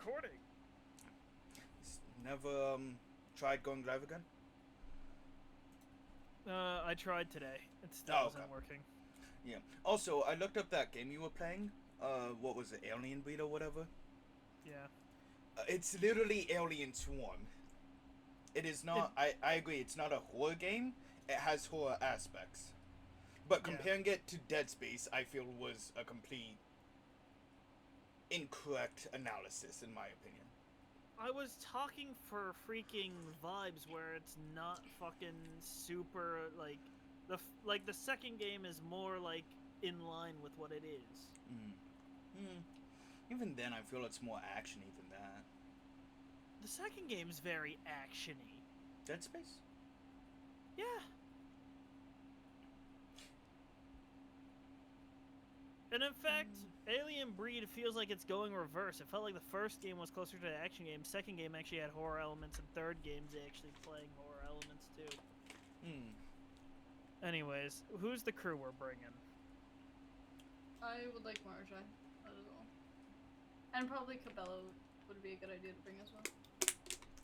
recording. Never tried going live again? I tried today. It still wasn't working. Yeah. Also, I looked up that game you were playing. What was it, Alien Breed or whatever? Yeah. It's literally Alien Swarm. It is not. I agree. It's not a horror game. It has horror aspects, but comparing it to Dead Space, I feel was a complete incorrect analysis, in my opinion. I was talking for freaking vibes where it's not fucking super like the second game is more like in line with what it is. Even then, I feel it's more actiony than that. The second game's very actiony. Dead Space? Yeah. And in fact, Alien Breed feels like it's going reverse. It felt like the first game was closer to the action game. Second game actually had horror elements, and third game's actually playing horror elements too. Anyways, who's the crew we're bringing? I would like Marja as well. And probably Cabello would be a good idea to bring as well.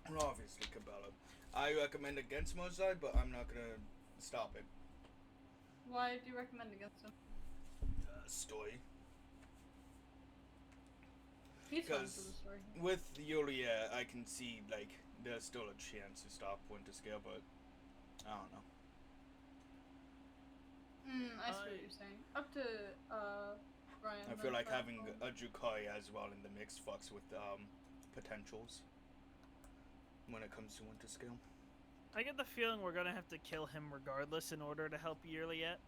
Well, obviously, Cabello. I recommend against Mozart, but I'm not gonna stop it. Why do you recommend against him? Story. He's fine for the story. With Yulia, I can see, like, there's still a chance to stop Winter Scale, but I don't know. I see what you're saying. Up to, Ryan. I feel like having a Jukai as well in the mix fucks with, potentials when it comes to Winter Scale. I get the feeling we're gonna have to kill him regardless in order to help Yearlyet.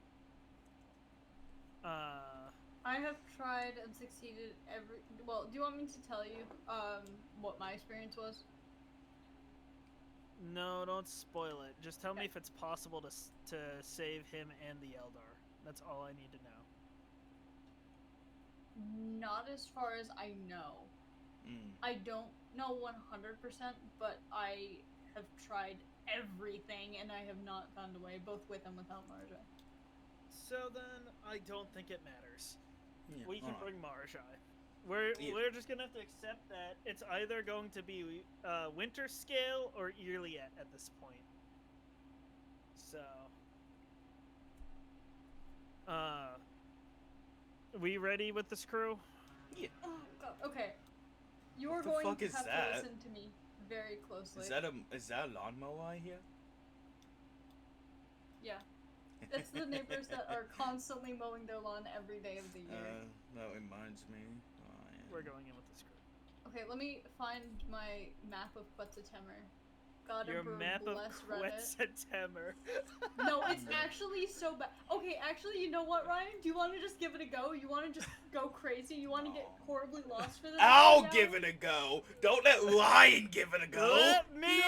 I have tried and succeeded well, do you want me to tell you, what my experience was? No, don't spoil it. Just tell me if it's possible to save him and the Eldar. That's all I need to know. Not as far as I know. I don't know 100%, but I have tried everything and I have not found a way, both with and without Marja. So then, I don't think it matters. Yeah, we can bring Marjai. We're just gonna have to accept that it's either going to be Winter Scale or Yearlyet at this point. So, we ready with this crew? Yeah. Oh god. Okay. You're going to have to listen to me very closely. Is that a lawnmower I hear? Yeah. It's the neighbors that are constantly mowing their lawn every day of the year. That reminds me. We're going in with this group. Okay, let me find my map of Quetzaltemur. God Your map of Reddit. Quetzaltemur. No, it's actually so bad. Okay, actually, you know what, Ryan? Do you want to just give it a go? You want to just go crazy? You want to get horribly lost for this? I'll give it a go. Don't let Ryan give it a go. Let me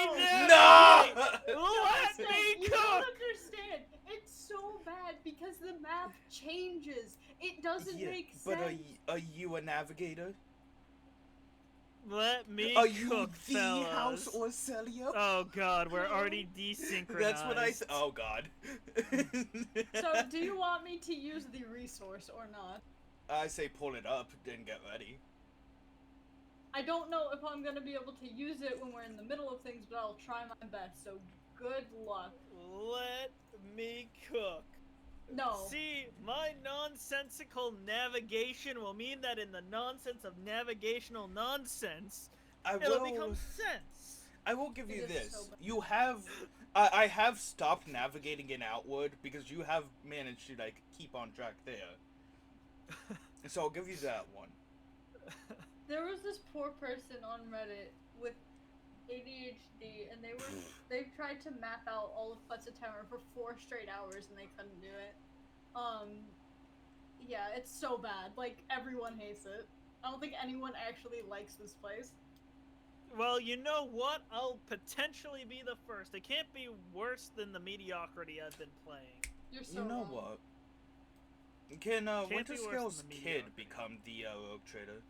No! Let me You cook! don't understand. It's so bad because the map changes. It doesn't make sense. But are you a navigator? Let me Are you cook, the fellas. House Orcelia? Oh god, we're already desynchronized. That's what I said. Oh god. So, do you want me to use the resource or not? I say pull it up, then get ready. I don't know if I'm gonna be able to use it when we're in the middle of things, but I'll try my best, so good luck. Let me cook. No. See, my nonsensical navigation will mean that in the nonsense of navigational nonsense, it'll become sense. I will give you this. So You have... I have stopped navigating in Outward because you have managed to, like, keep on track there. So I'll give you that one. There was this poor person on Reddit with ADHD, and they tried to map out all of Quetzaltemur for 4 straight hours, and they couldn't do it. Yeah, it's so bad. Like, everyone hates it. I don't think anyone actually likes this place. Well, you know what? I'll potentially be the first. It can't be worse than the mediocrity I've been playing. You're so You know wrong. what? Can Can't Winter be worse Scale's than the kid mediocrity. become the rogue trader?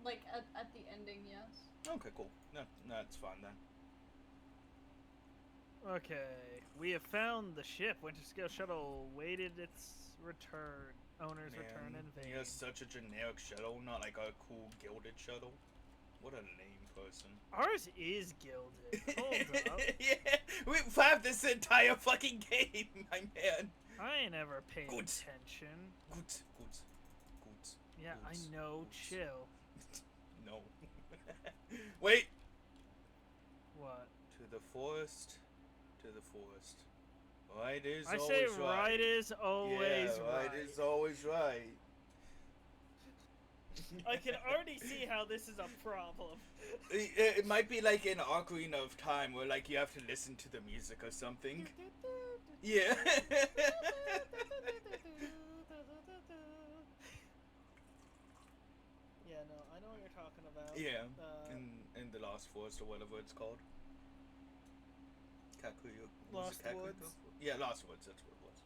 Like, at the ending, yes. Okay, cool. No, that's fine then. Okay, we have found the ship. Winter Scale Shuttle waited its return. Owners return in vain. You're such a generic shuttle, not like a cool gilded shuttle. What a lame person. Ours is gilded. Hold up. Yeah, we've had this entire fucking game, my man. I ain't ever paid Good. attention. Good. Yeah, Good. I know. Good. Chill. No. Wait. What? To the forest. Right is I always say right. right is always yeah, right. right is always right. I can already see how this is a problem. It might be like an Ocarina of Time where like you have to listen to the music or something. Yeah. Yeah, no, I know what you're talking about. Yeah. In the Lost Forest or whatever it's called. Lost Woods. Yeah, Lost Woods. That's what it was.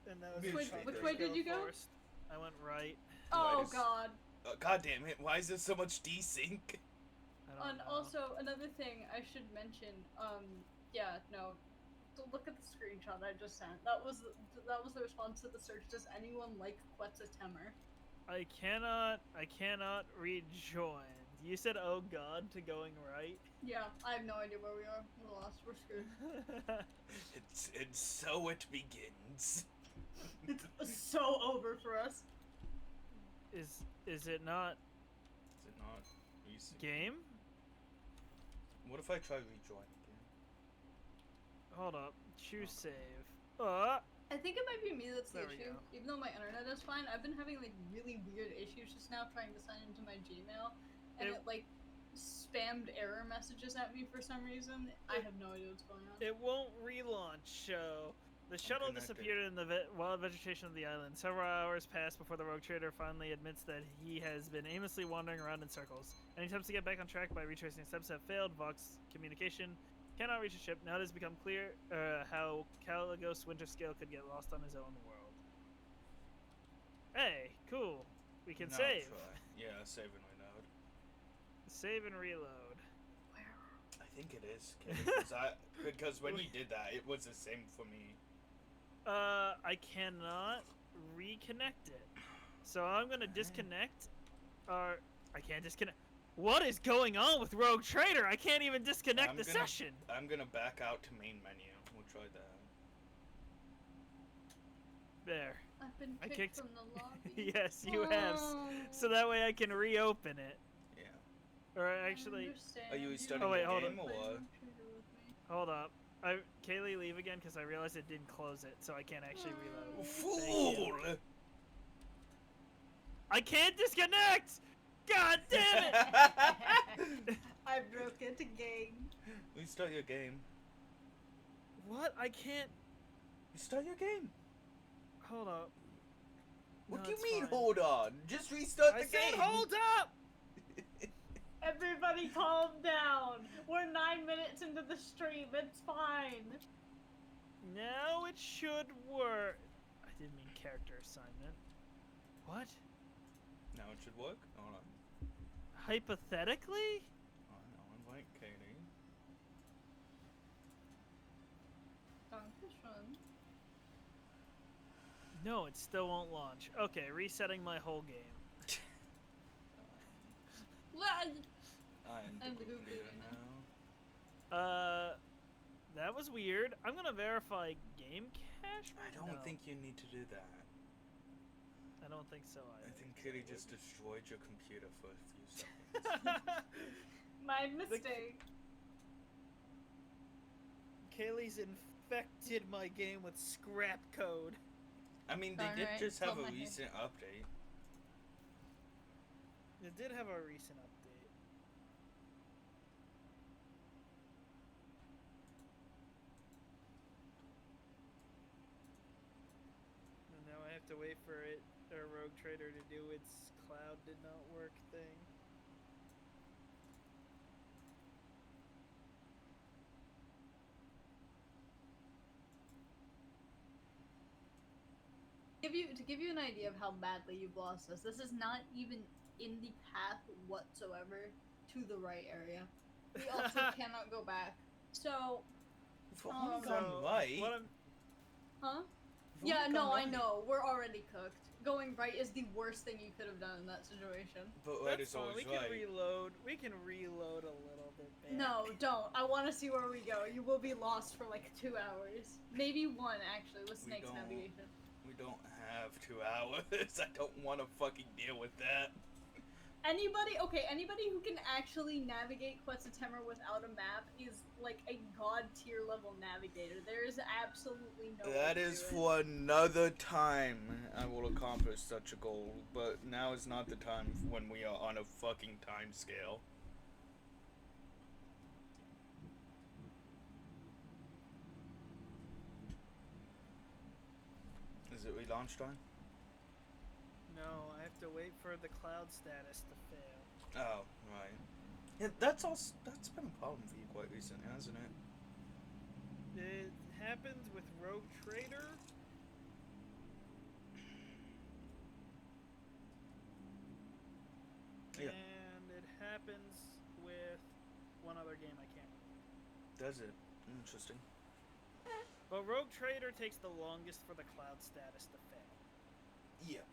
And that was Which way did you go? Forest. I went right. Oh Right is- god. God damn it! Why is there so much desync? I don't And know. also another thing I should mention. Yeah, no. Look at the screenshot I just sent. That was the response to the search. Does anyone like Quetzaltemur? I cannot rejoin. You said, "Oh God," to going right. Yeah, I have no idea where we are. We're lost. We're screwed. And so it begins. It's so over for us. Is it not Is it not? Recent? game? What if I try rejoin again? Hold up. Choose Okay. save. I think it might be me that's the There we issue. go. Even though my internet is fine, I've been having like really weird issues just now trying to sign into my Gmail, and It- it like spammed error messages at me for some reason. I have no idea what's going on. It won't relaunch. So the shuttle connected. disappeared in the wild vegetation of the island. Several hours pass before the rogue trader finally admits that he has been aimlessly wandering around in circles. Any attempts to get back on track by retracing steps have failed. Vox communication cannot reach the ship. Now it has become clear how Caligos Winterscale could get lost on his own world. Hey, cool. We can Now save. try. Yeah, save and reload. Save and reload. I think it is. Because when you did that, it was the same for me. I cannot reconnect it. So I'm gonna disconnect. Or I can't disconnect. What is going on with Rogue Trader? I can't even disconnect I'm the gonna- session. I'm gonna back out to main menu. We'll try that. There. I've been I kicked kicked- from the lobby. Yes, you have. So that way I can reopen it. Yeah. Or actually, Are you restarting Oh, wait, the hold game on. or? hold up. Kaylee, leave again because I realized it didn't close it, so I can't actually reload. Fool! I can't disconnect! God damn it! I broke it again. Restart your game. What? I can't. Restart your game. Hold up. What No, do you it's mean, fine. hold on? Just restart I the said game. hold up! Everybody calm down. We're 9 minutes into the stream. It's fine. Now it should work. I didn't mean character assignment. What? Now it should work. Hold on. Hypothetically? I'll invite Katie. Dankeschön. No, it still won't launch. Okay, resetting my whole game. I'm I'm the the group group leader leader now. That was weird. I'm gonna verify game cache. I don't No, think you need to do that. I don't think so I either. think Kitty just destroyed your computer for a few seconds. My mistake. Kaylee's infected my game with scrap code. I mean, they did Alright, just it's have on a my head. recent update. It did have a recent update. And now I have to wait for it, or Rogue Trader, to do its cloud did not work thing. To give you an idea of how badly you've lost us, this is not even in the path whatsoever to the right area. We also cannot go back. So, If we've only So, gone right. What I'm, huh? If Yeah, We've no, gone I right. know. We're already cooked. Going right is the worst thing you could have done in that situation. But right That's is fine. always We can right. reload. We can reload a little bit back. No, don't. I want to see where we go. You will be lost for like 2 hours. Maybe 1, actually, with We Snake's don't- navigation. We don't have 2 hours. I don't want to fucking deal with that. Anybody who can actually navigate Quetzaltemur without a map is like a god tier level navigator. There is absolutely no way That to is do it. for another time I will accomplish such a goal, but now is not the time when we are on a fucking time scale. Is it relaunch time? No, I have to wait for the cloud status to fail. Oh, right. Yeah, that's been a problem for you quite recently, hasn't it? It happens with Rogue Trader. Yeah. And it happens with one other game I can't remember. Does it? Interesting. But Rogue Trader takes the longest for the cloud status to fail. Yeah.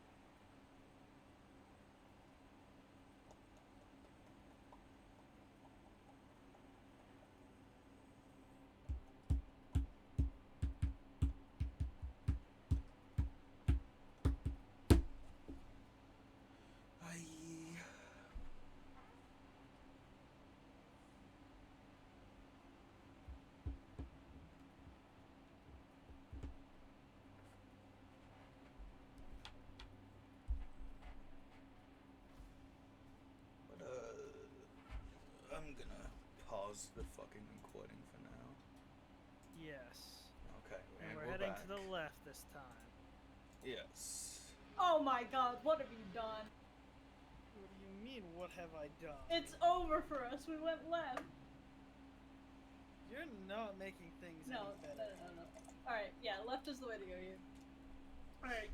But I'm gonna pause the fucking recording for now. Yes. Okay, And and we're we're heading back. to the left this time. Yes. Oh my god, what have you done? What do you mean, what have I done? It's over for us. We went left. You're not making things No, any better. no. Alright, yeah, left is the way to go here. Alright.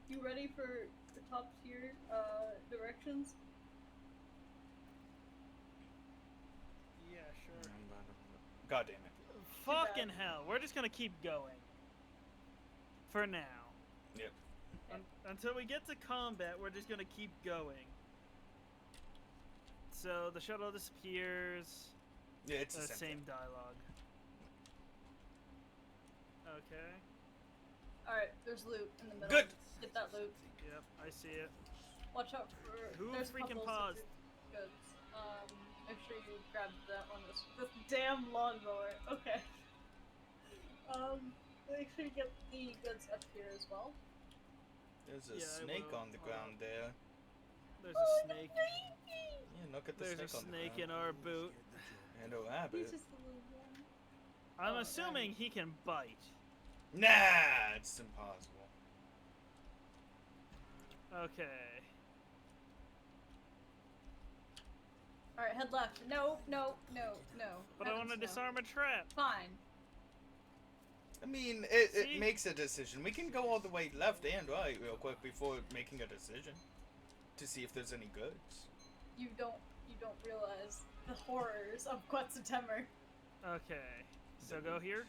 You ready for the top tier directions? Yeah, sure. God damn it. Fucking hell, we're just gonna keep going. For now. Yep. Until we get to combat, we're just gonna keep going. So the shuttle disappears. Yeah, it's The the same dialogue. Okay. Alright, there's loot in the middle. Good. Get that loot. Yep, I see it. Watch out for. Who there's freaking couples of paused? goods. Make sure you grab that one. The damn lawnmower. Okay. Make sure you get the goods up here as well. There's a Yeah, I snake will. on the ground there. There's a snake. Yeah, look at the There's a snake on the snake ground. in our boot. And a He's rabbit. just a little one. I'm Oh, assuming he can bite. Nah, it's impossible. Okay. Alright, head left. No. But I want to Heavens, no. disarm a trap. Fine. I mean, See? it makes a decision. We can go all the way left and right real quick before making a decision to see if there's any goods. You don't realize the horrors of Quetzaltemur. Okay. So go here.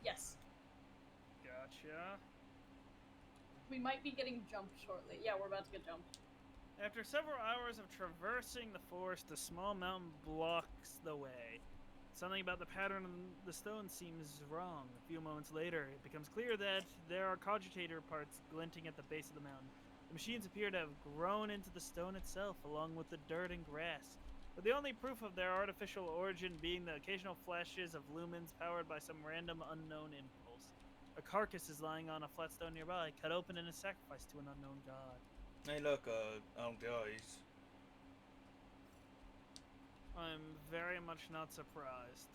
Yes. Gotcha. We might be getting jumped shortly. Yeah, we're about to get jumped. After several hours of traversing the forest, a small mountain blocks the way. Something about the pattern of the stone seems wrong. A few moments later, it becomes clear that there are cogitator parts glinting at the base of the mountain. The machines appear to have grown into the stone itself, along with the dirt and grass, but the only proof of their artificial origin being the occasional flashes of lumens powered by some random unknown impulse. A carcass is lying on a flat stone nearby, cut open in a sacrifice to an unknown god. Hey, look, Aldi's. I'm very much not surprised.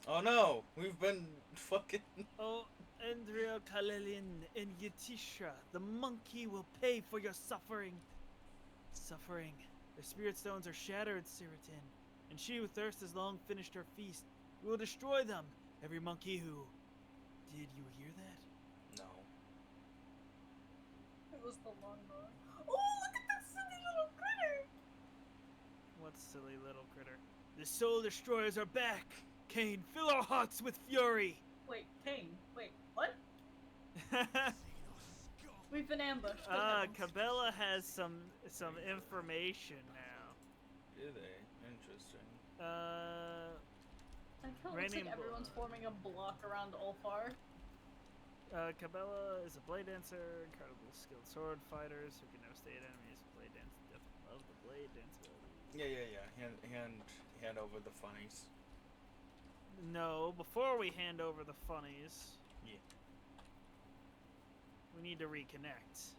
Oh no, we've been fucking. Oh, Andrea Kalelin and Yatisha, the monkey will pay for your suffering. Suffering. Their spirit stones are shattered, Siritin, and she who thirsts has long finished her feast. We will destroy them, every monkey who... Did you hear that? No. It was the lawnmower. Oh, look at that silly little critter! What silly little critter. The soul destroyers are back! Cain, fill our hearts with fury! Wait, Kane. Wait, what? We've been ambushed. Good heavens. Cabela has some information now. Do they? Interesting. I feel it looks Raining like everyone's forming a block around Ulfar. Cabela is a blade dancer, incredibly skilled sword fighters who can devastate enemies. Blade dance, love the blade dance ability. Yeah. Hand over the funnies. No, before we hand over the funnies, Yeah. we need to reconnect.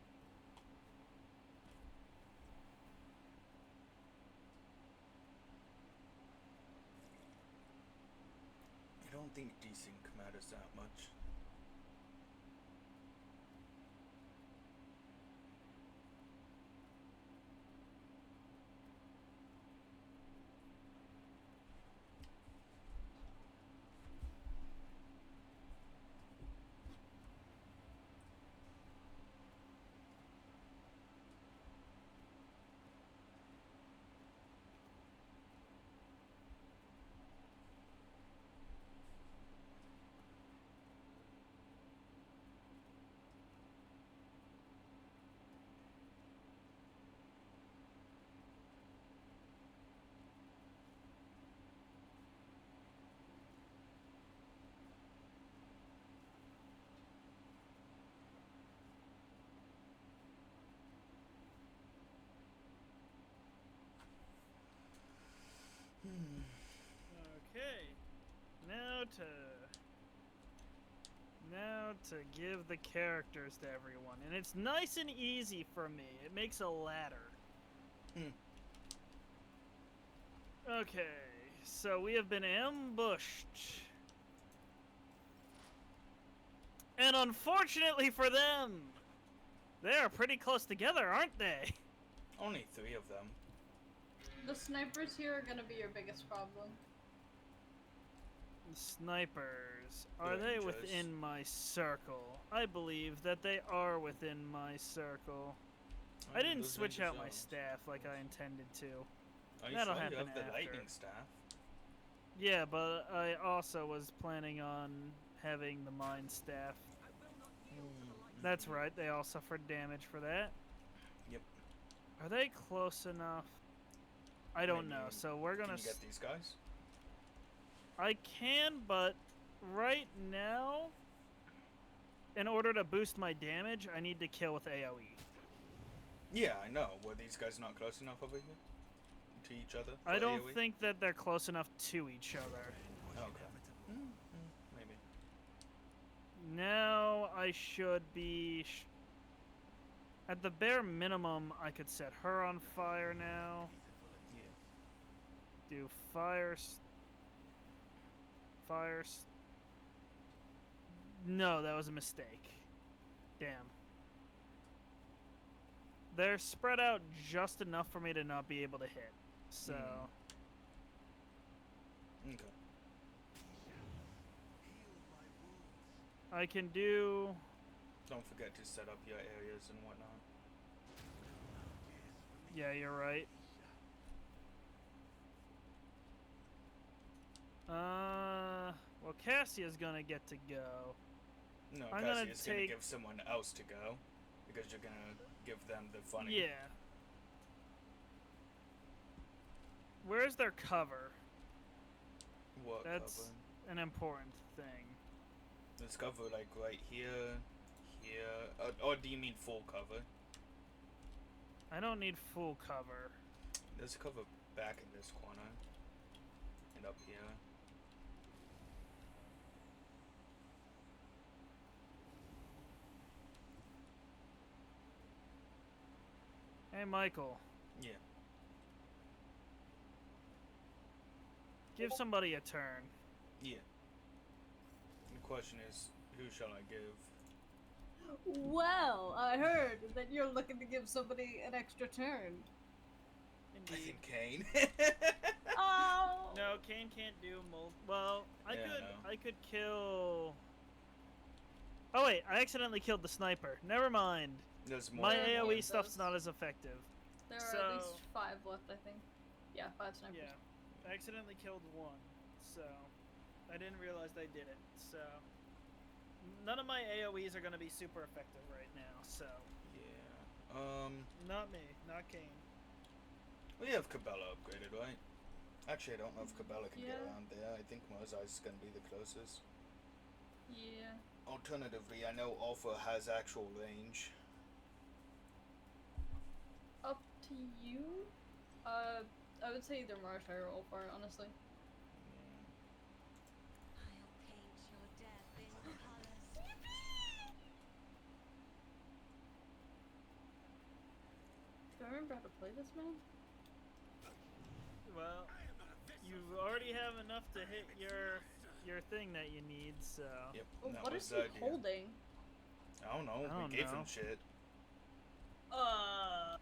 I don't think desync matters that much. Okay. Now to give the characters to everyone. And it's nice and easy for me. It makes a ladder. Okay. So we have been ambushed. And unfortunately for them, they are pretty close together, aren't they? Only 3 of them. The snipers here are gonna be your biggest problem. The snipers. Are Yeah, they just- within my circle? I believe that they are within my circle. I didn't Those switch ninja out my zones. staff like I intended to. Are you That'll sure you happen have the after. lightning staff? Yeah, but I also was planning on having the mind staff. That's right, they all suffered damage for that. Yep. Are they close enough? I don't know, Maybe- so we're Can gonna... you get these guys? I can, but right now, in order to boost my damage, I need to kill with AoE. Yeah, I know. Were these guys not close enough over here? To each other? I for don't AoE? think that they're close enough to each other. Okay. Maybe. Now I should be... At the bare minimum, I could set her on fire now. Yeah. Do fires. No, that was a mistake. Damn. They're spread out just enough for me to not be able to hit. So, Okay. I can do... Don't forget to set up your areas and whatnot. Yeah, you're right. Well, Cassia's gonna get to go. No, I'm gonna Cassie's gonna take- give someone else to go. Because you're gonna give them the funny. Yeah. Where's their cover? What That's cover? an important thing. Let's cover like right here, here. Or do you mean full cover? I don't need full cover. There's a cover back in this corner. And up here. Hey, Michael. Yeah. Give somebody a turn. Yeah. The question is, who shall I give? Well, I heard that you're looking to give somebody an extra turn. I Indeed. think Kane. Oh! No, Kane can't do Well, Yeah, no. I could kill... Oh wait, I accidentally killed the sniper. Never mind. There's more My than Yeah, AoE one. those. stuff's not as effective. There are at least So- 5 left, I think. Yeah, 5 snipers. Yeah. I accidentally killed one, so... I didn't realize I did it, so... None of my AoEs are gonna be super effective right now, so Yeah. not me, not Kane. We have Cabela upgraded, right? Actually, I don't know if Cabela can get Yeah. around there. I think Mozai's is gonna be the closest. Yeah. Alternatively, I know Alpha has actual range. Up to you. I would say either Marshall or Ulfar, honestly. I'll paint your death in colors. Do I remember how to play this, man? Well, you already have enough to hit your thing that you need, so. Yep. Oh, that what was is the he idea. holding? I don't know. I don't We gave know. him shit. A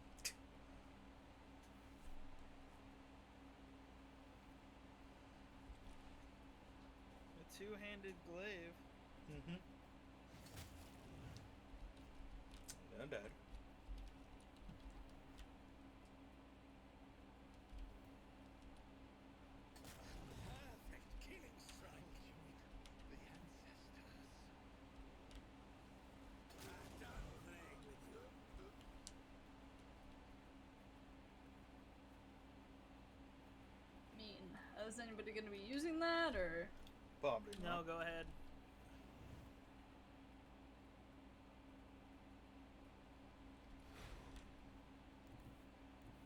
two-handed glaive. Mm-hmm. They're dead. Perfect killing strike. The ancestors. I'm done playing with you. mean, is anybody gonna be using that, or? Probably No, not. go ahead.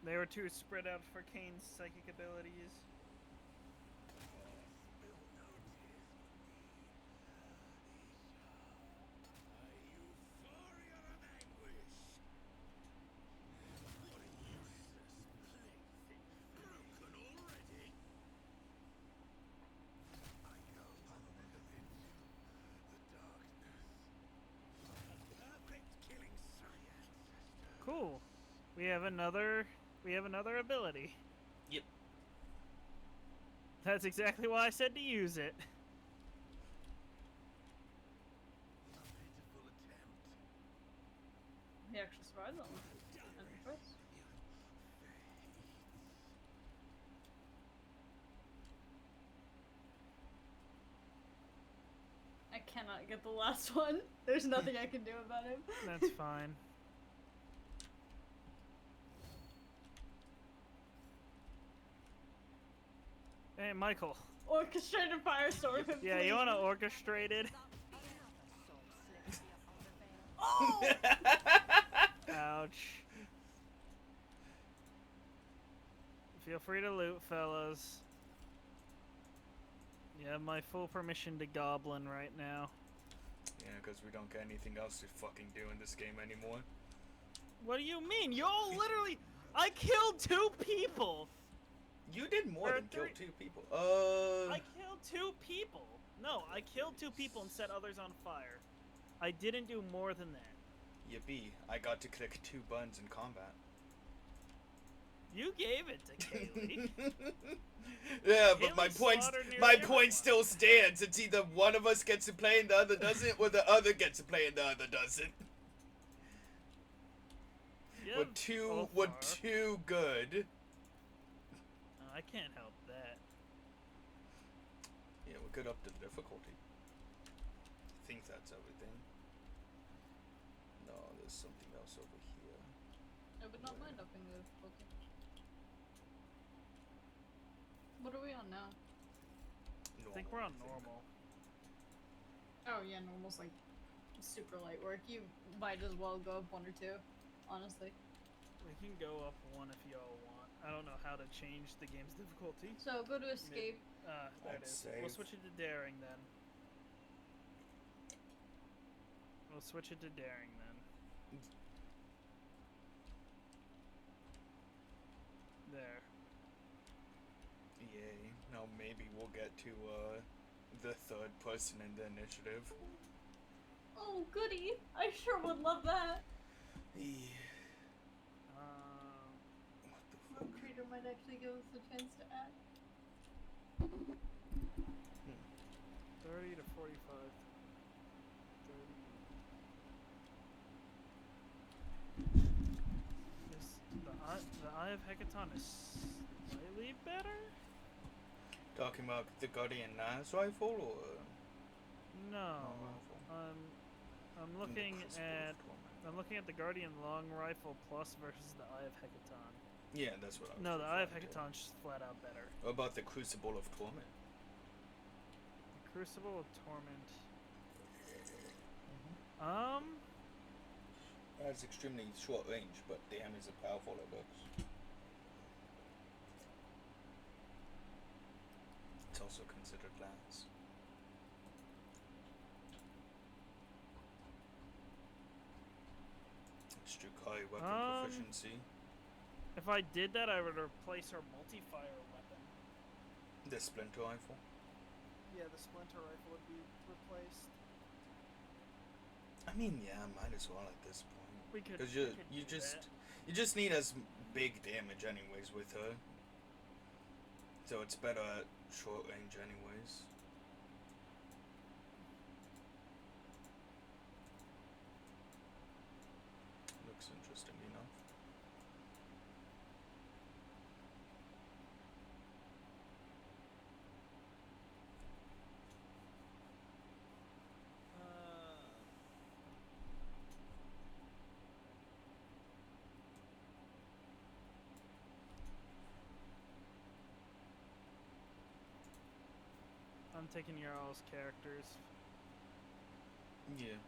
They were too spread out for Kane's psychic abilities. Spill no tears for me. A euphoria of anguish. What a useless plaything. Broken already. I go into the darkness. Perfect killing science. Cool. We have another ability. Yep. That's exactly why I said to use it. A pitiful attempt. He actually survived that one. I'm impressed. I cannot get the last one. There's nothing I can do about him. That's fine. Hey, Michael. Orchestrated firestorm. him, Yeah, you please. want to orchestrate it? Oh! Ouch. Feel free to loot, fellas. You have my full permission to goblin right now. Yeah, because we don't get anything else to fucking do in this game anymore. What do you mean? Y'all literally... I killed 2 people! You did more Or than kill 3. 2 people. I killed 2 people! No, I killed 2 people and set others on fire. I didn't do more than that. Yippee! I got to click 2 buttons in combat. You gave it to Kaylee. Yeah, but Kaylee slaughtered nearly my everyone. point still stands. It's either one of us gets to play and the other doesn't, or the other gets to play and the other doesn't. You We're have too Ulfar. good. I can't help that. Yeah, we're good up to the difficulty. I think that's everything. No, there's something else over here. I would not mind upping the difficulty. What are we on now? I think we're on normal. Oh yeah, normal's like super light work. You might as well go up 1 or 2, honestly. We can go up 1 if y'all want. I don't know how to change the game's difficulty. So go to escape. There it I'd is. save. We'll switch it to daring then. We'll switch it to daring then. There. Yay. Now maybe we'll get to the 3rd person in the initiative. Oh goody! I sure would love that. Yeah. What the fuck? Rogue Trader might actually give us a chance to add. 30 to 45. 30. The Eye of Hecaton is slightly better? Talking about the Guardian Knives rifle or No. rifle? I'm looking at the Guardian Long Rifle Plus versus the Eye of Hecaton. Yeah, that's what I was No, the Eye of referring to. Hecaton's just flat out better. What about the Crucible of Torment? The Crucible of Torment. That's extremely short range, but damn is a powerful it looks. It's also considered lance. Extra high weapon proficiency. If I did that, I would replace her multi-fire weapon. The splinter rifle. Yeah, the Splinter Rifle would be replaced. I mean, yeah, might as well at this point. We could. Because we could you do just that. you just need as big damage anyways with her. So it's better at short range anyways. Looks interesting enough. I'm taking your all's characters. Yeah.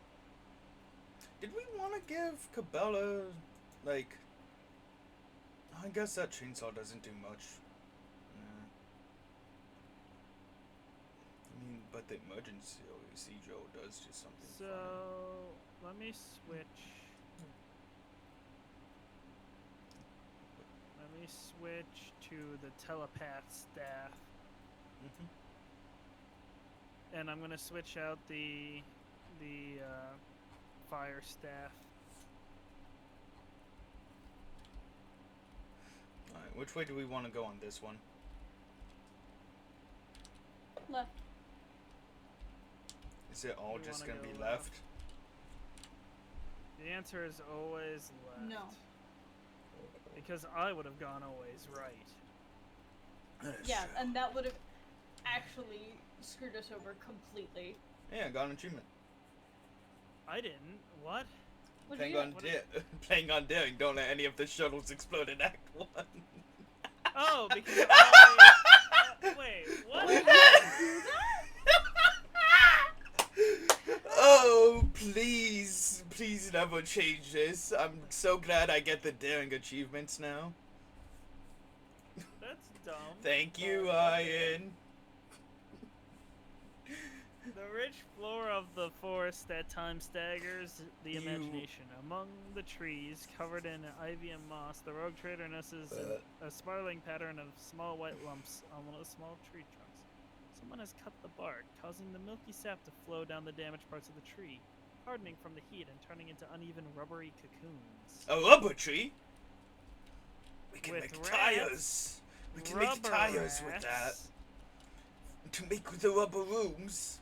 Did we want to give Cabela, like... I guess that chainsaw doesn't do much. Yeah. I mean, but the emergency Joe does do something So funny. let me switch. Let me switch to the telepath staff, and I'm gonna switch out the fire staff. Alright, which way do we want to go on this one? Left. Is it all We just wanna gonna be go left? The answer is always left. No. Because I would have gone always right. That's Yeah, true. and that would have actually screwed us over completely. Yeah, got an achievement. I didn't. What? What Playing did you on get? playing on daring. Don't let any of the shuttles explode in Act 1. Oh, because I... wait, what? Oh, please, please never change this. I'm so glad I get the daring achievements now. That's dumb. Thank you, but okay. Ian. The rich floor of the forest at times staggers the You- imagination. Among the trees, covered in ivy and moss, the rogue trader notices a spiraling pattern of small white lumps on one of the small tree trunks. Someone has cut the bark, causing the milky sap to flow down the damaged parts of the tree, hardening from the heat and turning into uneven rubbery cocoons. A rubber tree? We can With make rats, tires. We can make Rubber tires with that. rats. To make the rubber rooms.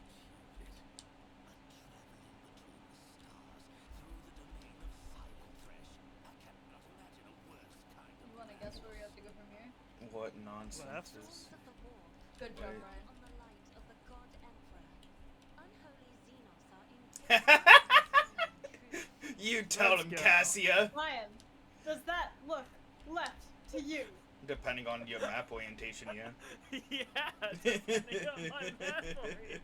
You want to guess where we have to go from here? What nonsense Left. is... Souls of the war, Good job, Wait. Ryan. on the light of the God Emperor. Unholy Xenos are You tell Let's him, go. Cassia. Ryan, does that look left to you? Depending on your map orientation, yeah. Yeah, depending on my map orientation.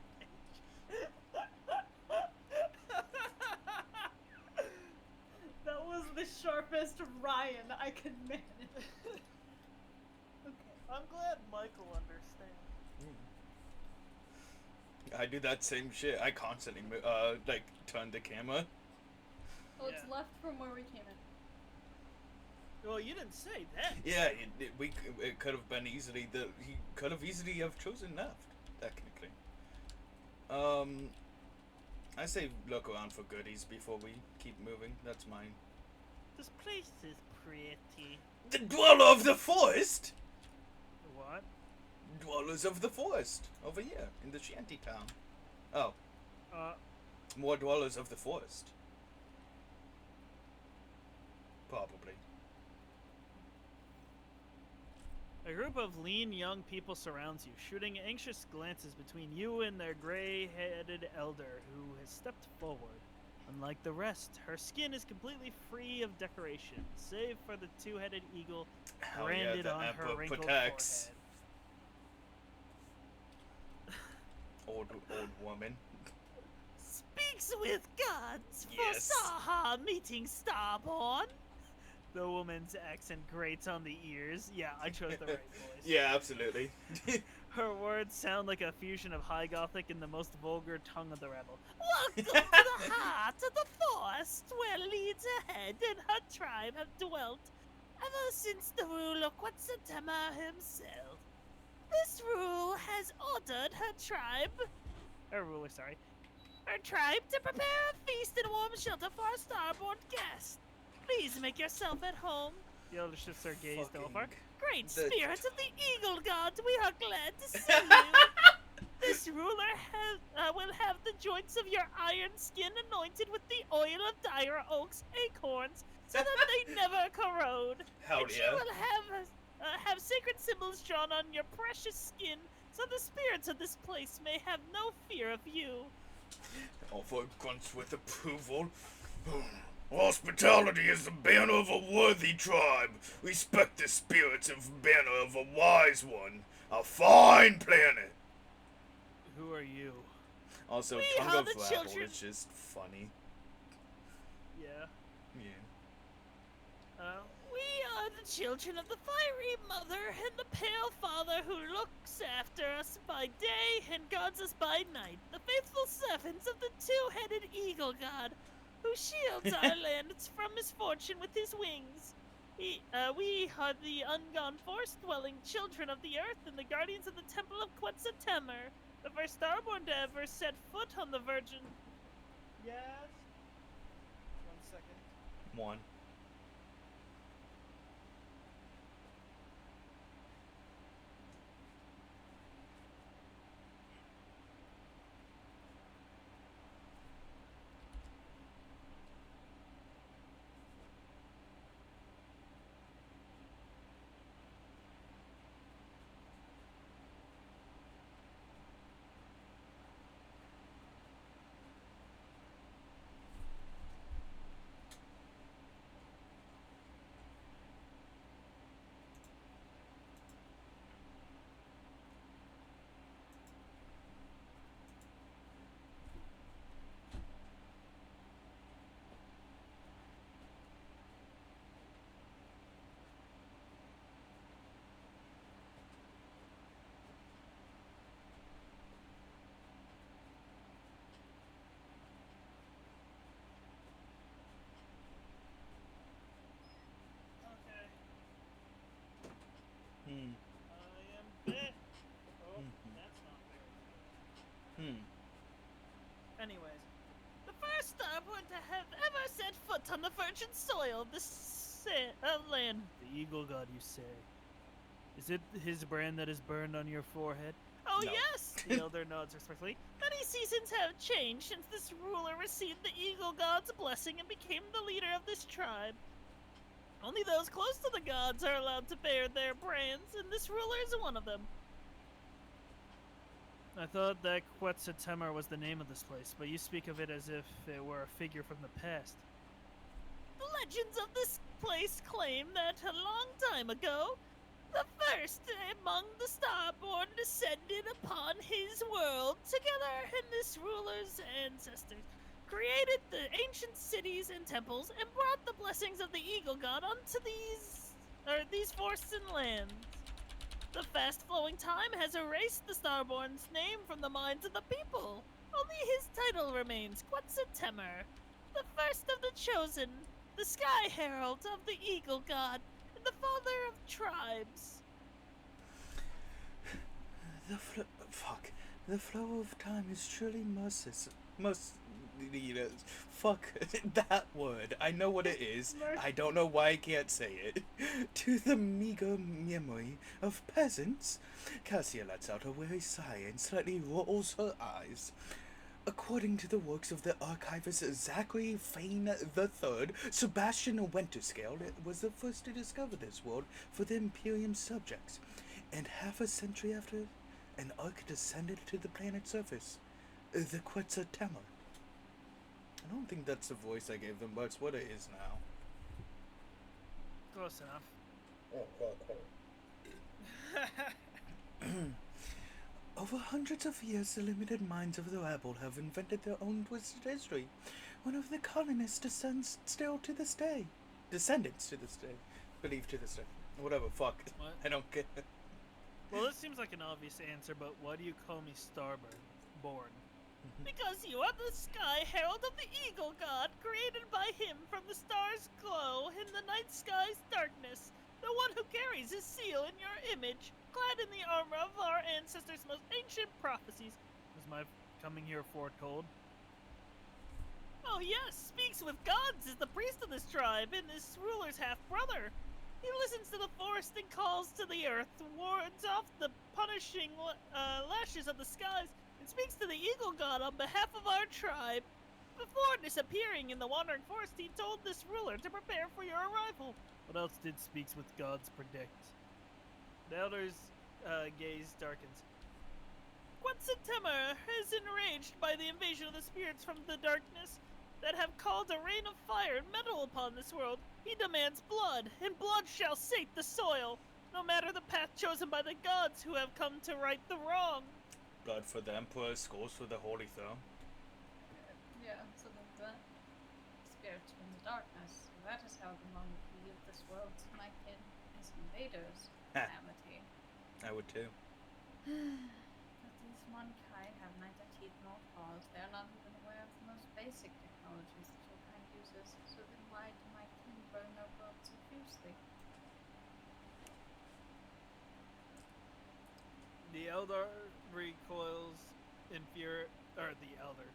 That was the sharpest Ryan I could manage. I'm glad Michael understands. I do that same shit. I constantly, like, turn the camera. Oh, it's Yeah. left from where we came in. Well, you didn't say that. Yeah, it could have been easily he could have easily have chosen left, technically. I say look around for goodies before we keep moving. That's mine. This place is pretty. The dweller of the forest. What? Dwellers of the forest over here in the shanty town. Oh, more dwellers of the forest. Probably. A group of lean young people surrounds you, shooting anxious glances between you and their gray-headed elder, who has stepped forward. Unlike the rest, her skin is completely free of decoration, save for the two-headed eagle Hell yeah, branded the on her Emperor wrinkled protects. forehead. Old woman. Speaks with gods for Yes. Saha meeting Starborn. The woman's accent grates on the ears. Yeah, I chose the right voice. Yeah, absolutely. Her words sound like a fusion of High Gothic and the most vulgar tongue of the rabble. Welcome to the heart of the forest where leads ahead and her tribe have dwelt ever since the rule of Quetzaltema himself. This rule has ordered Her ruler, sorry. her tribe to prepare a feast and warm shelter for our starborn guest. Please make yourself at home. The elder shifts her gaze to Olafar. Great The- spirits of the eagle gods, we are glad to see you. This ruler will have the joints of your iron skin anointed with the oil of dire oak's acorns, so that they never corrode. Hell And she yeah. will have sacred symbols drawn on your precious skin, so the spirits of this place may have no fear of you. Olafar grunts with approval. Hospitality is the banner of a worthy tribe. Respect the spirits and banner of a wise one. A fine planet. Who are you? Also, We tongue are of the rattle children. is just funny. Yeah. Yeah. We are the children of the fiery mother and the pale father who looks after us by day and guards us by night, the faithful servants of the two-headed eagle god, who shields our lands from misfortune with his wings. We are the ungone forest-dwelling children of the earth and the guardians of the temple of Quetzaltemer, the first starborn to ever set foot on the virgin. Yes. 1 second. One. Okay. Hmm. I am bit. Oh, Mhm. that's not very good. Anyways, the first starborn to have ever set foot on the virgin soil of this land. The eagle god, you say? Is it his brand that is burned on your forehead? Oh No. yes! The elder nods respectfully. Many seasons have changed since this ruler received the eagle god's blessing and became the leader of this tribe. Only those close to the gods are allowed to bear their brands, and this ruler is one of them. I thought that Quetzaltemer was the name of this place, but you speak of it as if it were a figure from the past. The legends of this place claim that a long time ago, the first among the starborn descended upon his world together, and this ruler's ancestors created the ancient cities and temples and brought the blessings of the eagle god onto these forests and lands. The fast-flowing time has erased the starborn's name from the minds of the people. Only his title remains, Quetzaltemer, the first of the chosen, the sky herald of the eagle god, and the father of tribes. The flow of time is truly fuck that word. I know what it is. I don't know why I can't say it. To the meager memory of peasants. Cassia lets out a weary sigh and slightly rolls her eyes. According to the works of the archivist Zachary Fane III, Sebastian Winterscale was the first to discover this world for the Imperium subjects, and half a century after, an ark descended to the planet's surface, the Quetzaltemmer. I don't think that's the voice I gave them, but it's what it is now. Close enough. Over hundreds of years, the limited minds of the rabble have invented their own twisted history. One of the colonists descends still to this day. Descendants to this day. Believe to this day. Whatever, fuck. What? I don't care. Well, this seems like an obvious answer, but why do you call me Starbird? Born. Because you are the sky herald of the eagle god, created by him from the star's glow in the night sky's darkness. The one who carries his seal in your image, clad in the armor of our ancestors' most ancient prophecies. Was my coming here foretold? Oh yes, Speaks with Gods is the priest of this tribe and this ruler's half-brother. He listens to the forest and calls to the earth, wards off the punishing lashes of the skies, and speaks to the eagle god on behalf of our tribe. Before disappearing in the wandering forest, he told this ruler to prepare for your arrival. What else did Speaks with Gods predict? The Elder's gaze darkens. Quetzaltemmer is enraged by the invasion of the spirits from the darkness that have called a rain of fire and metal upon this world. He demands blood, and blood shall sate the soil, no matter the path chosen by the gods who have come to right the wrong. Blood for the Emperor, skulls for the Holy Throne. Yeah, so that spirits from the darkness. That is how the monk view this world, my kin, as invaders. Calamity. I would too. But these Monkai have neither teeth nor claws. They are not even aware of the most basic technologies that your kind uses. So then why do my kin burn their world so fiercely? The Elder recoils in fear. Or the Elder.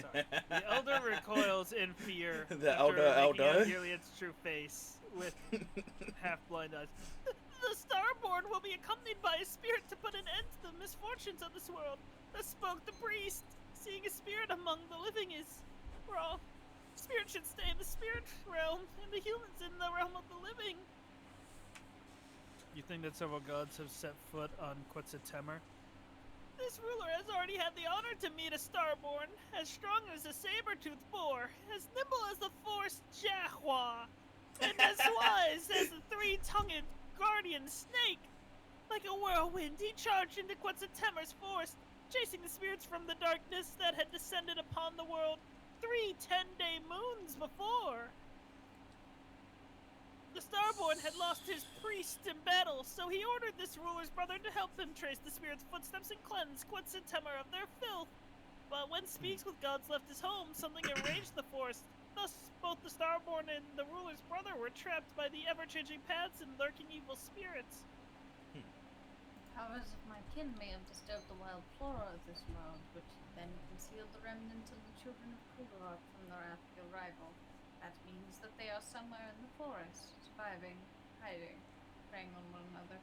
Sorry. The Elder recoils in fear. The after Elder. making out Gilead's true face with half-blind eyes. The Starborn will be accompanied by a spirit to put an end to the misfortunes of this world. Thus spoke the priest. Seeing a spirit among the living is wrong. Spirit should stay in the spirit realm, and the humans in the realm of the living. You think that several gods have set foot on Quetzaltemmer? This ruler has already had the honor to meet a Starborn, as strong as a saber-toothed boar, as nimble as the forest jaguar, and as wise as the three-tongued guardian snake. Like a whirlwind, he charged into Quetzaltemmer's forest, chasing the spirits from the darkness that had descended upon the world 3 10-day moons before. The Starborn had lost his priest in battle, so he ordered this ruler's brother to help him trace the spirit's footsteps and cleanse Quetzaltemmer of their filth. But when Speaks with Gods left his home, something enraged the forest. Thus, both the Starborn and the ruler's brother were trapped by the ever-changing paths and lurking evil spirits. Powers of my kin may have disturbed the wild flora of this world, which then concealed the remnants of the children of Kulorok from the wrath of your rival. That means that they are somewhere in the forest, surviving, hiding, preying on one another.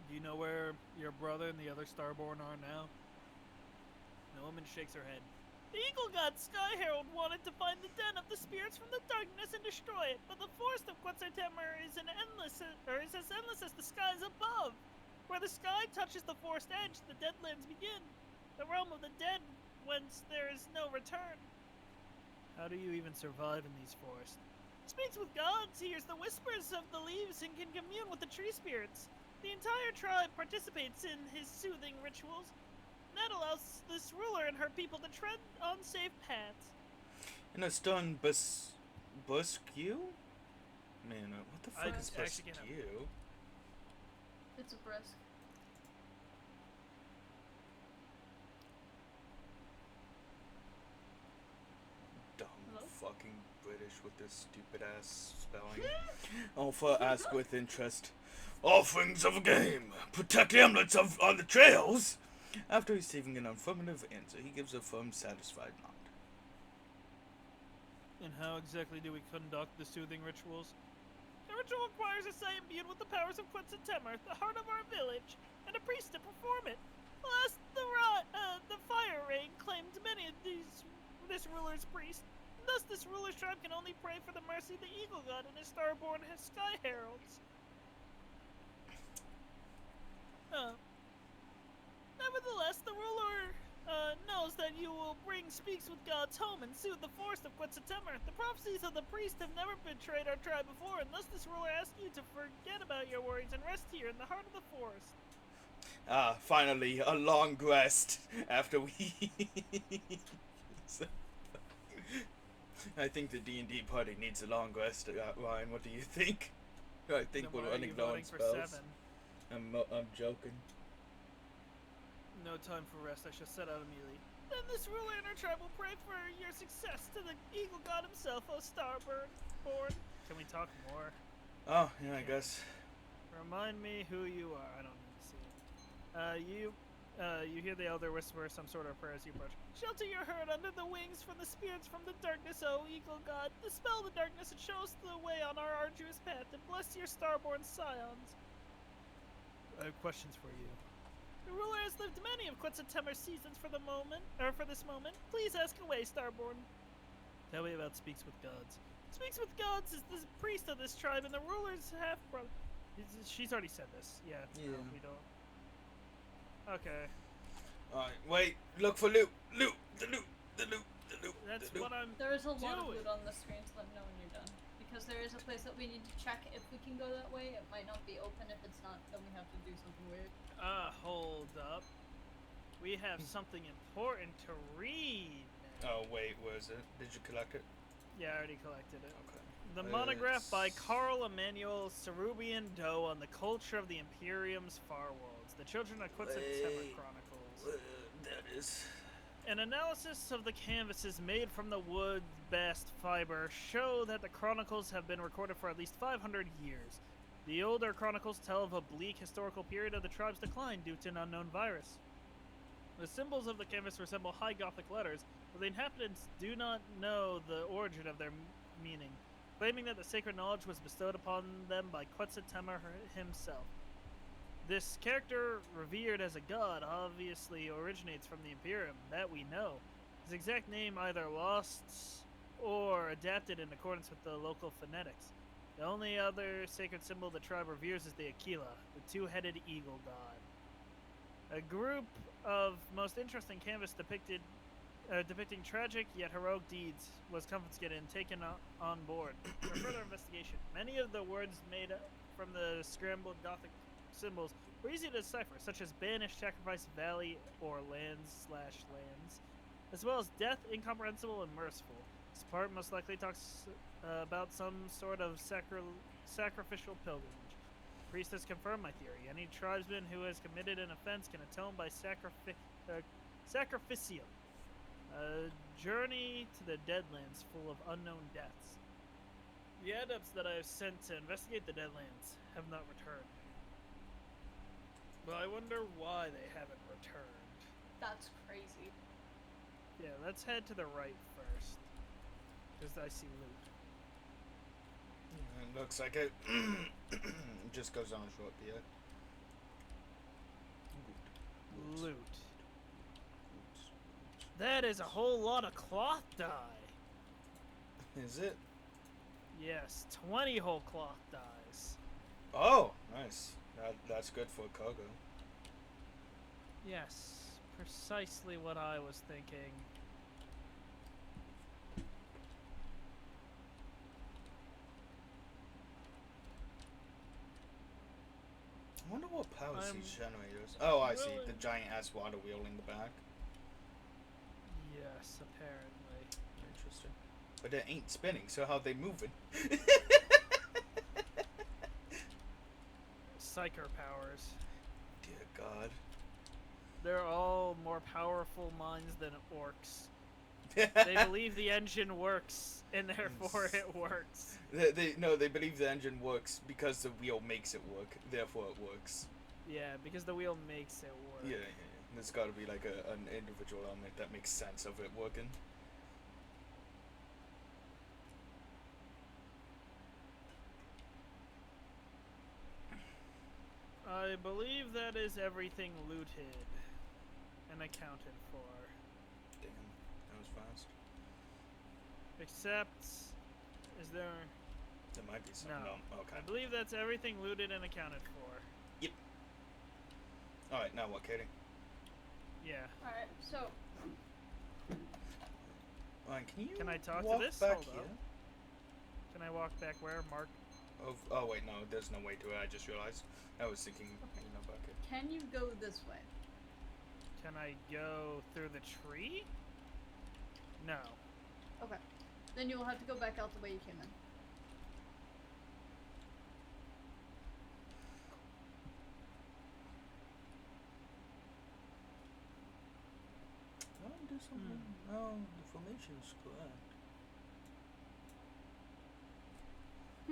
Do you know where your brother and the other Starborn are now? The woman shakes her head. The Eagle God Sky Herald wanted to find the den of the spirits from the darkness and destroy it, but the forest of Quetzaltemmer is as endless as the skies above. Where the sky touches the forest edge, the Deadlands begin. The realm of the dead, whence there is no return. How do you even survive in these forests? Speaks with gods, hears the whispers of the leaves, and can commune with the tree spirits. The entire tribe participates in his soothing rituals. That allows this ruler and her people to tread on safe paths. And it's done Buskew? Man, what the fuck is actually can't Buskew? It's a brisk. Dumb Hello? fucking British with this stupid ass spelling. Alpha ask with interest. Offerings of a game. Protect amulets on the trails. After receiving an affirmative answer, he gives a firm, satisfied nod. And how exactly do we conduct the soothing rituals? The ritual requires a sight imbued with the powers of Quetzaltemmer, the heart of our village, and a priest to perform it. We'll ask the reign claimed many of this ruler's priest. Thus, this ruler's tribe can only pray for the mercy of the Eagle God and his starborn sky heralds. Nevertheless, the ruler knows that you will bring Speaks with Gods home and soothe the forest of Quetzaltemur. The prophecies of the priest have never betrayed our tribe before, and thus this ruler asks you to forget about your worries and rest here in the heart of the forest. Ah, finally, a long rest after we... I think the D&D party needs a long rest, Ryan. What do you think? I think Then we're why are you running low on voting for spells. 7? I'm joking. No time for rest. I shall set out immediately. Then this ruler and her tribe will pray for your success to the Eagle God himself, O Starborn. Can we talk more? Oh, yeah, I guess. Remind me who you are. I don't need to see it. You hear the elder whisper some sort of prayer as you approach. Shelter your herd under the wings from the spirits from the darkness, O Eagle God. Dispel the darkness and show us the way on our arduous path, and bless your starborn scions. I have questions for you. The ruler has lived many of Quetzaltemur's seasons for this moment. Please ask away, Starborn. Tell me about Speaks with Gods. Speaks with Gods is the priest of this tribe and the ruler's half-brother. She's already said this. Yeah. Yeah. No, we don't. Okay. Alright, wait, look for loot! Loot! The loot! The loot! The loot! That's the loot. what I'm There is a lot of doing. loot on the screen, so let me know when you're done. Because there is a place that we need to check if we can go that way. It might not be open. If it's not, then we have to do something weird. Hold up. We have something important to read. Oh, wait, where is it? Did you collect it? Yeah, I already collected it. Okay. The monograph by It's- Carl Emanuel Serubian Doe on the culture of the Imperium's far worlds. The Children of Quetzaltemur Wait. Chronicles. That is... An analysis of the canvases made from the wood bast fiber show that the chronicles have been recorded for at least 500 years. The older chronicles tell of a bleak historical period of the tribe's decline due to an unknown virus. The symbols of the canvas resemble high Gothic letters, but the inhabitants do not know the origin of their meaning, claiming that the sacred knowledge was bestowed upon them by Quetzaltemur himself. This character, revered as a god, obviously originates from the Imperium, that we know. His exact name either lost or adapted in accordance with the local phonetics. The only other sacred symbol the tribe reveres is the Aquila, the two-headed eagle god. A group of most interesting canvas depicting tragic yet heroic deeds was confiscated and taken on board for further investigation. Many of the words made from the scrambled Gothic symbols were easy to decipher, such as banished, sacrifice, valley, or lands/lands, as well as death, incomprehensible, and merciful. This part most likely talks about some sort of sacrificial pilgrimage. The priest has confirmed my theory. Any tribesman who has committed an offense can atone by sacrificium, a journey to the Deadlands full of unknown deaths. The adepts that I have sent to investigate the Deadlands have not returned. But I wonder why they haven't returned. That's crazy. Yeah, let's head to the right first. Because I see loot. It looks like it just goes on a short pier. Loot. That is a whole lot of cloth dye. Is it? Yes, 20 whole cloth dyes. Oh, nice. That's good for cargo. Yes, precisely what I was thinking. I wonder what powers I'm these generators. Oh, I see. willing- The giant ass water wheel in the back. Yes, apparently. Interesting. But it ain't spinning, so how they moving? Psyker powers. Dear God. They're all more powerful minds than orcs. They believe the engine works, and therefore it works. They believe the engine works because the wheel makes it work. Therefore, it works. Yeah, because the wheel makes it work. Yeah. There's got to be like an individual element that makes sense of it working. I believe that is everything looted and accounted for. as fast. Except, is there? There might be some. No. No. Okay. I believe that's everything looted and accounted for. All right. Now what, Katie? Yeah. Alright, so Ryan, Can I talk to walk this? back Hold here? up. Can I walk back where, Mark? Oh wait, no. There's no way to it. I just realized. I was thinking, back here. can you go this way? Can I go through the tree? No. Okay. Then you will have to go back out the way you came in. Oh, there's something. Oh, the formation is correct.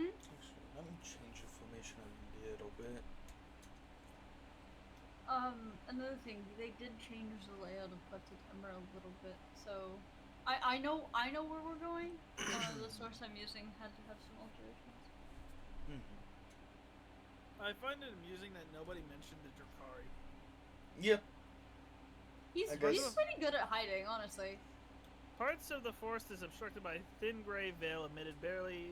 Actually, let me change the formation a little bit. Another thing, they did change the layout of Puttitimmer a little bit, so I know where we're going. The source I'm using had to have some alterations. I find it amusing that nobody mentioned the Drakari. Yeah. He's I guess- pretty good at hiding, honestly. Parts of the forest is obstructed by a thin gray veil emitted barely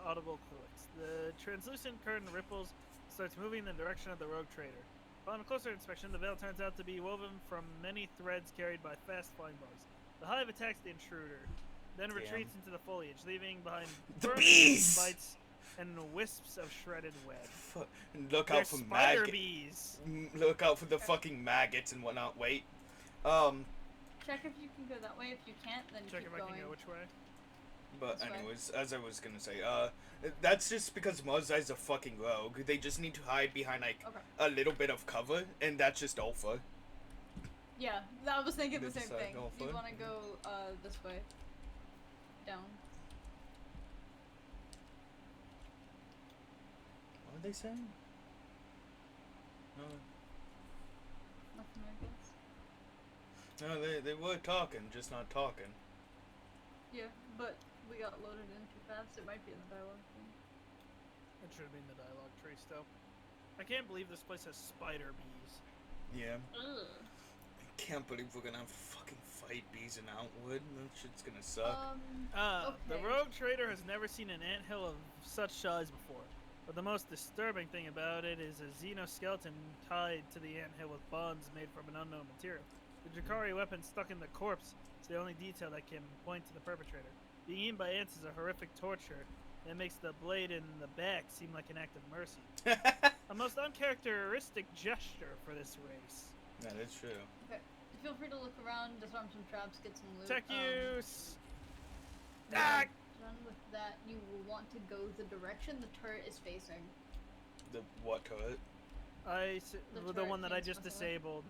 audible clicks. The translucent curtain ripples, starts moving in the direction of the rogue trader. Upon closer inspection, the veil turns out to be woven from many threads carried by fast flying bugs. The hive attacks the intruder, then retreats into the foliage, leaving behind The vermin, bees! bites, and wisps of shredded web. Look They're out for spider maggots. bees. Look out for the fucking maggots and whatnot. Wait. Check if you can go that way. If you can't, then Check keep if I going. can go which way. But This way. anyways, as I was gonna say, that's just because Mozai's a fucking rogue. They just need to hide behind like Okay. a little bit of cover, and that's just alpha. Yeah, I was thinking the This same side, thing. go You for it. want to go this way, down. What are they saying? No, Nothing, I guess. no, they were talking, just not talking. Yeah, but we got loaded in too fast. It might be in the dialogue thing. It should be in the dialogue tree still. I can't believe this place has spider bees. Yeah. Ugh. I can't believe we're gonna have fucking fight bees in Outwood. That shit's gonna suck. The Okay. rogue trader has never seen an anthill of such size before. But the most disturbing thing about it is a xenoskeleton tied to the anthill with bonds made from an unknown material. The Drakari weapon stuck in the corpse is the only detail that can point to the perpetrator. Being eaten by ants is a horrific torture that makes the blade in the back seem like an act of mercy. A most uncharacteristic gesture for this race. That is true. Okay. Feel free to look around, disarm some traps, get some loot. Tech use! when Ah! you're done with that, you will want to go the direction the turret is facing. The what turret? The The one turret that I can't just specify. disabled.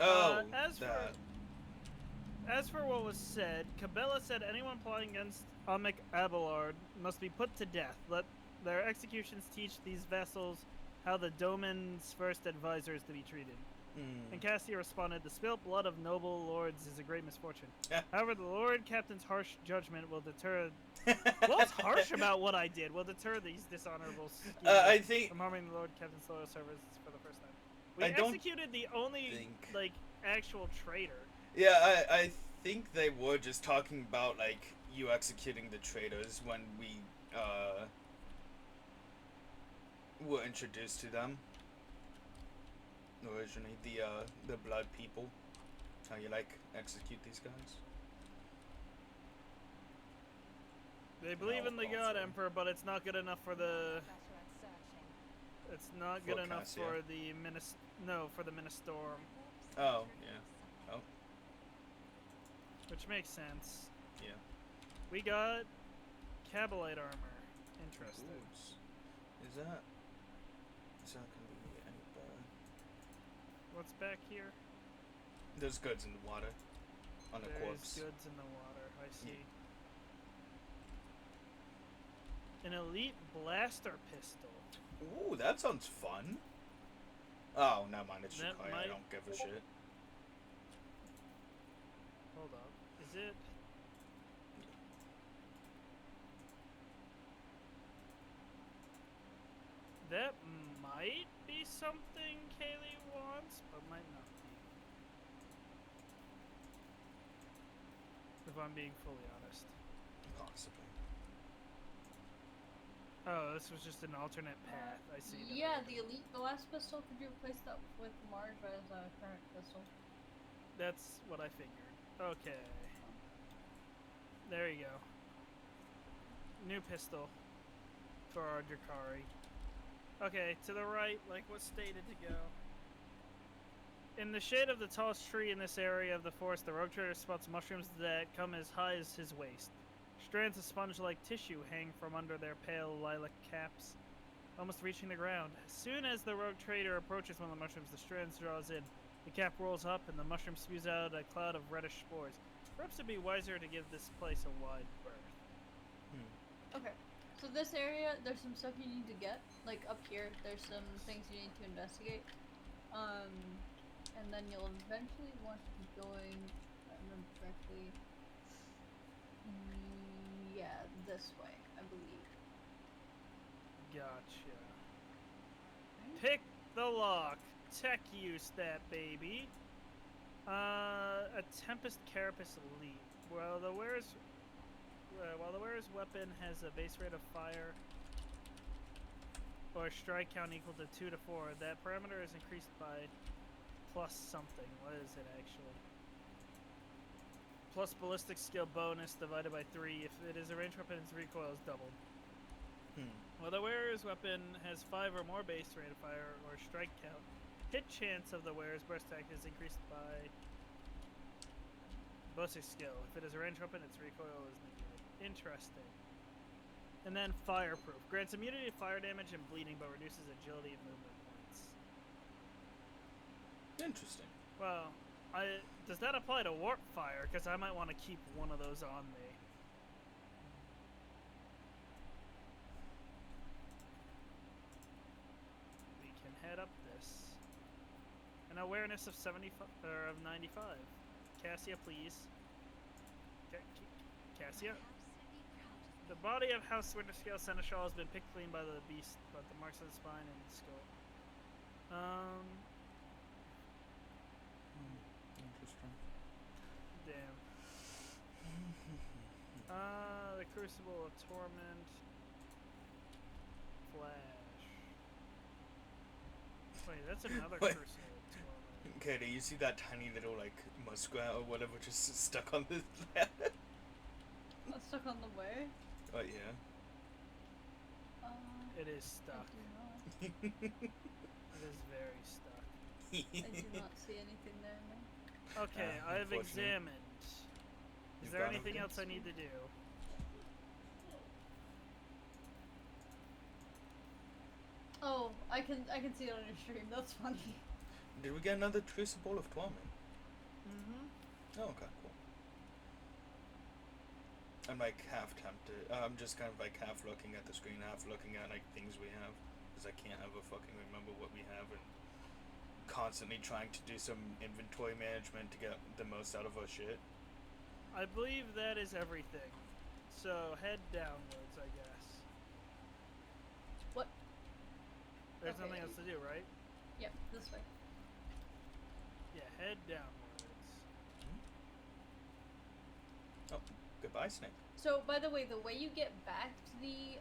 Oh, as that. As for what was said, Cabela said anyone plotting against Amic Abelard must be put to death. Let their executions teach these vassals how the Doman's first advisor is to be treated. And Cassia responded, the spilt blood of noble lords is a great misfortune. However, the Lord Captain's harsh judgment will deter... What was harsh about what I did? Will deter these dishonorable I schemes think. from harming the Lord Captain's loyal servants for the first time. We I don't executed the only, think- like, actual traitor. Yeah, I think they were just talking about like you executing the traitors when we were introduced to them. Originally, the blood people. How you like execute these guys? They believe in the I'll God follow. Emperor, but it's not good enough for the. Better at searching. It's not good For enough Cassia. for the for the Ministorum, Oh, yeah. Oh, which makes sense. yeah. We got Cabalite armor. Interesting. Ooh, is that gonna be any better? What's back here? There's goods in the water. On a There's corpse. goods in the water. I see. An elite blaster pistol. Ooh, that sounds fun. Oh, never mind. It's That Chikai. I might- don't give a shit. Hold up. Is it? That might be something Kaylee wants, but might not be. I'm being fully honest. Possibly. Oh, this was just an alternate path. I see. that. Yeah, the last pistol, could you replace that with Marge as a current pistol? That's what I figured. Okay. There you go. New pistol for our Drakari. Okay, to the right, like what's stated to go. In the shade of the tallest tree in this area of the forest, the rogue trader spots mushrooms that come as high as his waist. Strands of sponge-like tissue hang from under their pale lilac caps, almost reaching the ground. As soon as the rogue trader approaches one of the mushrooms, the strands draws in. The cap rolls up, and the mushroom spews out a cloud of reddish spores. Perhaps it'd be wiser to give this place a wide berth. Okay. So this area, there's some stuff you need to get. Like up here, there's some things you need to investigate. And then you'll eventually want to be going, if I remember correctly, yeah, this way, I believe. Gotcha. Pick the lock. Tech use that baby. A Tempest Carapace Elite. While the wearer's weapon has a base rate of fire or strike count equal to 2 to 4, that parameter is increased by plus something. What is it actually? Plus ballistic skill bonus divided by 3. If it is a ranged weapon, its recoil is doubled. While the wearer's weapon has 5 or more base rate of fire or strike count, hit chance of the wearer's burst attack is increased by ballistic skill. If it is a ranged weapon, its recoil is negated. Interesting. And then fireproof. Grants immunity to fire damage and bleeding, but reduces agility and movement points. Interesting. Well, does that apply to warp fire? Because I might want to keep one of those on me. We can head up this. An awareness of 75 or of 95. Cassia, please. Cassia. The body of House Winterscale Seneschal has been picked clean by the beast, but the marks on the spine and the skull. Interesting. Damn. The Crucible of Torment. Flash. Wait, that's another Wait. Crucible of Torment. Okay, do you see that tiny little, like, muskrat or whatever just stuck on the lab? Stuck on the way? Oh, yeah. It is I stuck. do not. It is very stuck. I do not see anything there, no. Okay, I've unfortunate. examined. Is You've there gone anything over else I need to do? Oh, I can see it on your stream. That's funny. Did we get another Crucible of Torment? Mm-hmm. Oh, okay, cool. I'm like half tempted. I'm just kind of like half looking at the screen, half looking at like things we have, because I can't ever fucking remember what we have, and constantly trying to do some inventory management to get the most out of our shit. I believe that is everything. So head downwards, I guess. What? There's Okay. nothing else to do, right? Yep, this way. Yeah, head downwards. Oh, goodbye, Snake. So, by the way, the way you get back to the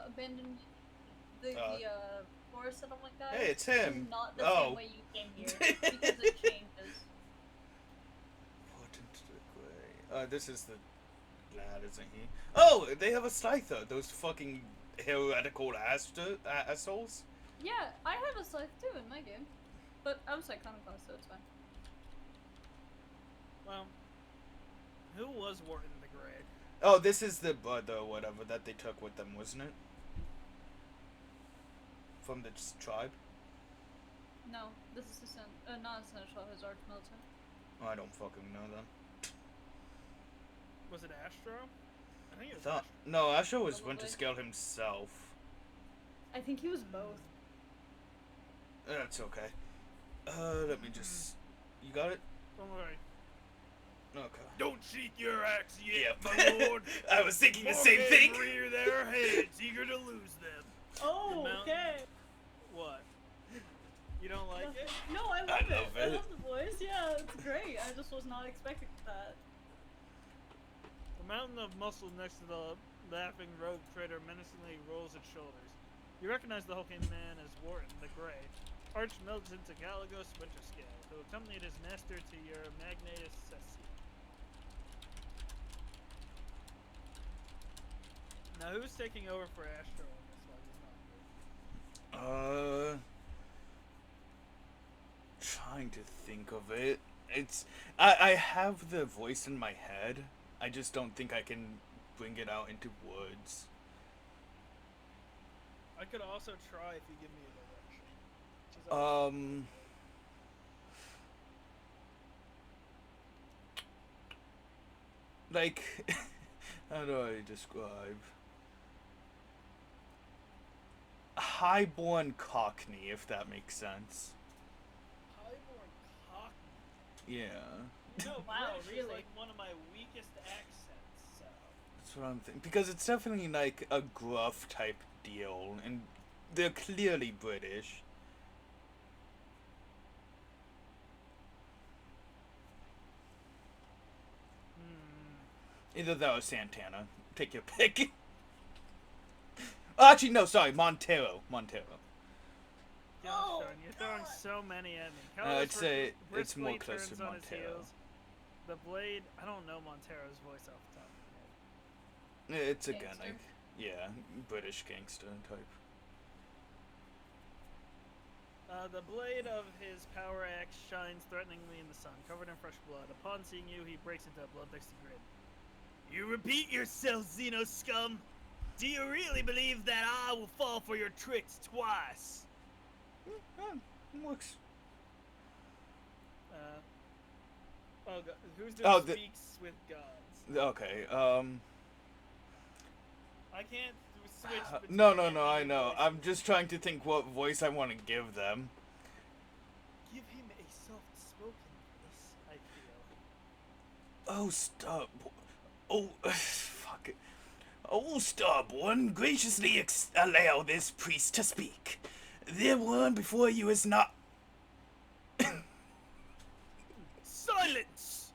abandoned, the forest settlement, guys, Hey, it's him. is not the Oh. same way you came here because it changes. Put into the gray. This is the lad, isn't he? Oh, they have a Scyther. Those fucking heretical assholes. Yeah, I have a scythe too in my game, but I'm Psychoniclast, so it's fine. Well, who was Wharton the Grey? Oh, this is the whatever that they took with them, wasn't it? From the tribe. No, this is not essential. His arch-militant. Oh, I don't fucking know them. Was it Astro? I think it was Thought Astro. no, Asher was Probably. Winterscale himself. I think he was both. That's okay. Let me just. You got it? Don't worry. Okay. Don't sheath your axe yet, Yep. my lord. I was thinking the Folk same and thing. rear their heads, eager to lose them. Oh, The mountain- okay. What? You don't like it? No, I love I it. love I it. love the voice. Yeah, it's great. I just was not expecting that. The mountain of muscle next to the laughing rogue trader menacingly rolls its shoulders. You recognize the hulking man as Wharton the Grey, arch-militant to Galagos Winterscale, who accompanied his master to your Magnatus Cessi. Now, who's taking over for Astro on this while he's not here? Trying to think of it. I have the voice in my head. I just don't think I can bring it out into words. I could also try if you give me a direction. Like, how do I describe? Highborn Cockney, if that makes sense. Highborn Cockney. Yeah. No, Wow, British is really? like one of my weakest accents, so. That's what I'm thinking. Because it's definitely like a gruff type deal, and they're clearly British. Either that or Santana. Take your pick. Actually, no, sorry, Montero. Gosh Oh, darn, you're throwing God. so many at me. I'd say it's briskly more close turns to on his Montero. heels. The blade, I don't know Montero's voice off the top of my head. It's again, Gangster? like, yeah, British gangster type. The blade of his power axe shines threateningly in the sun, covered in fresh blood. Upon seeing you, he breaks into a bloodthirsty grin. You repeat yourself, Xeno scum! Do you really believe that I will fall for your tricks twice? Works. Oh, God. Who's Oh, doing speaks with gods? Okay, I can't switch between no, any I know. voices. I'm just trying to think what voice I want to give them. Give him a soft-spoken voice, I feel. Oh, stop. Oh, fuck it. Oh, Starborn, graciously allow this priest to speak. The one before you is not... Silence!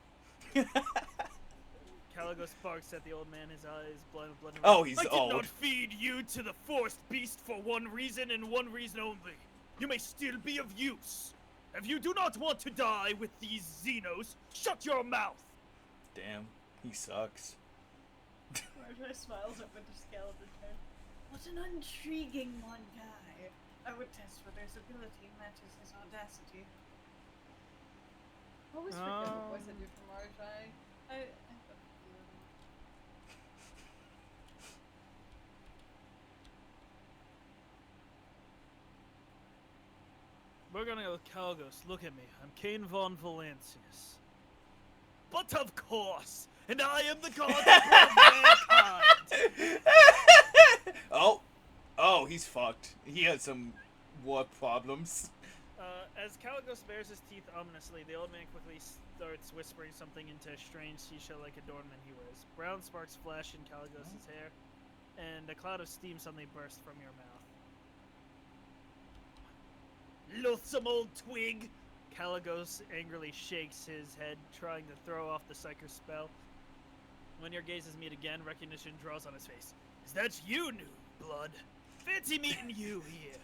Caligo sparks at the old man, his eyes blind with blood. Oh, he's I did old. not feed you to the forest beast for one reason and one reason only. You may still be of use. If you do not want to die with these Xenos, shut your mouth! Damn, he sucks. Marjorie smiles at Winterscale in return. What an intriguing one guy. I would test whether his ability matches his audacity. I always forget what voice I do for Marjorie. I have a feeling. We're gonna go with Calgos. Look at me. I'm Cain von Valancius. But of course! And I am the god of mankind! Oh, he's fucked. He has some war problems. As Caligos bares his teeth ominously, the old man quickly starts whispering something into a strange seashell-like adornment he wears. Brown sparks flash in Caligos' hair, and a cloud of steam suddenly bursts from your mouth. Loathsome old twig! Caligos angrily shakes his head, trying to throw off the Psyker spell. When your gazes meet again, recognition draws on his face. Is that you, new blood? Fancy meeting you here.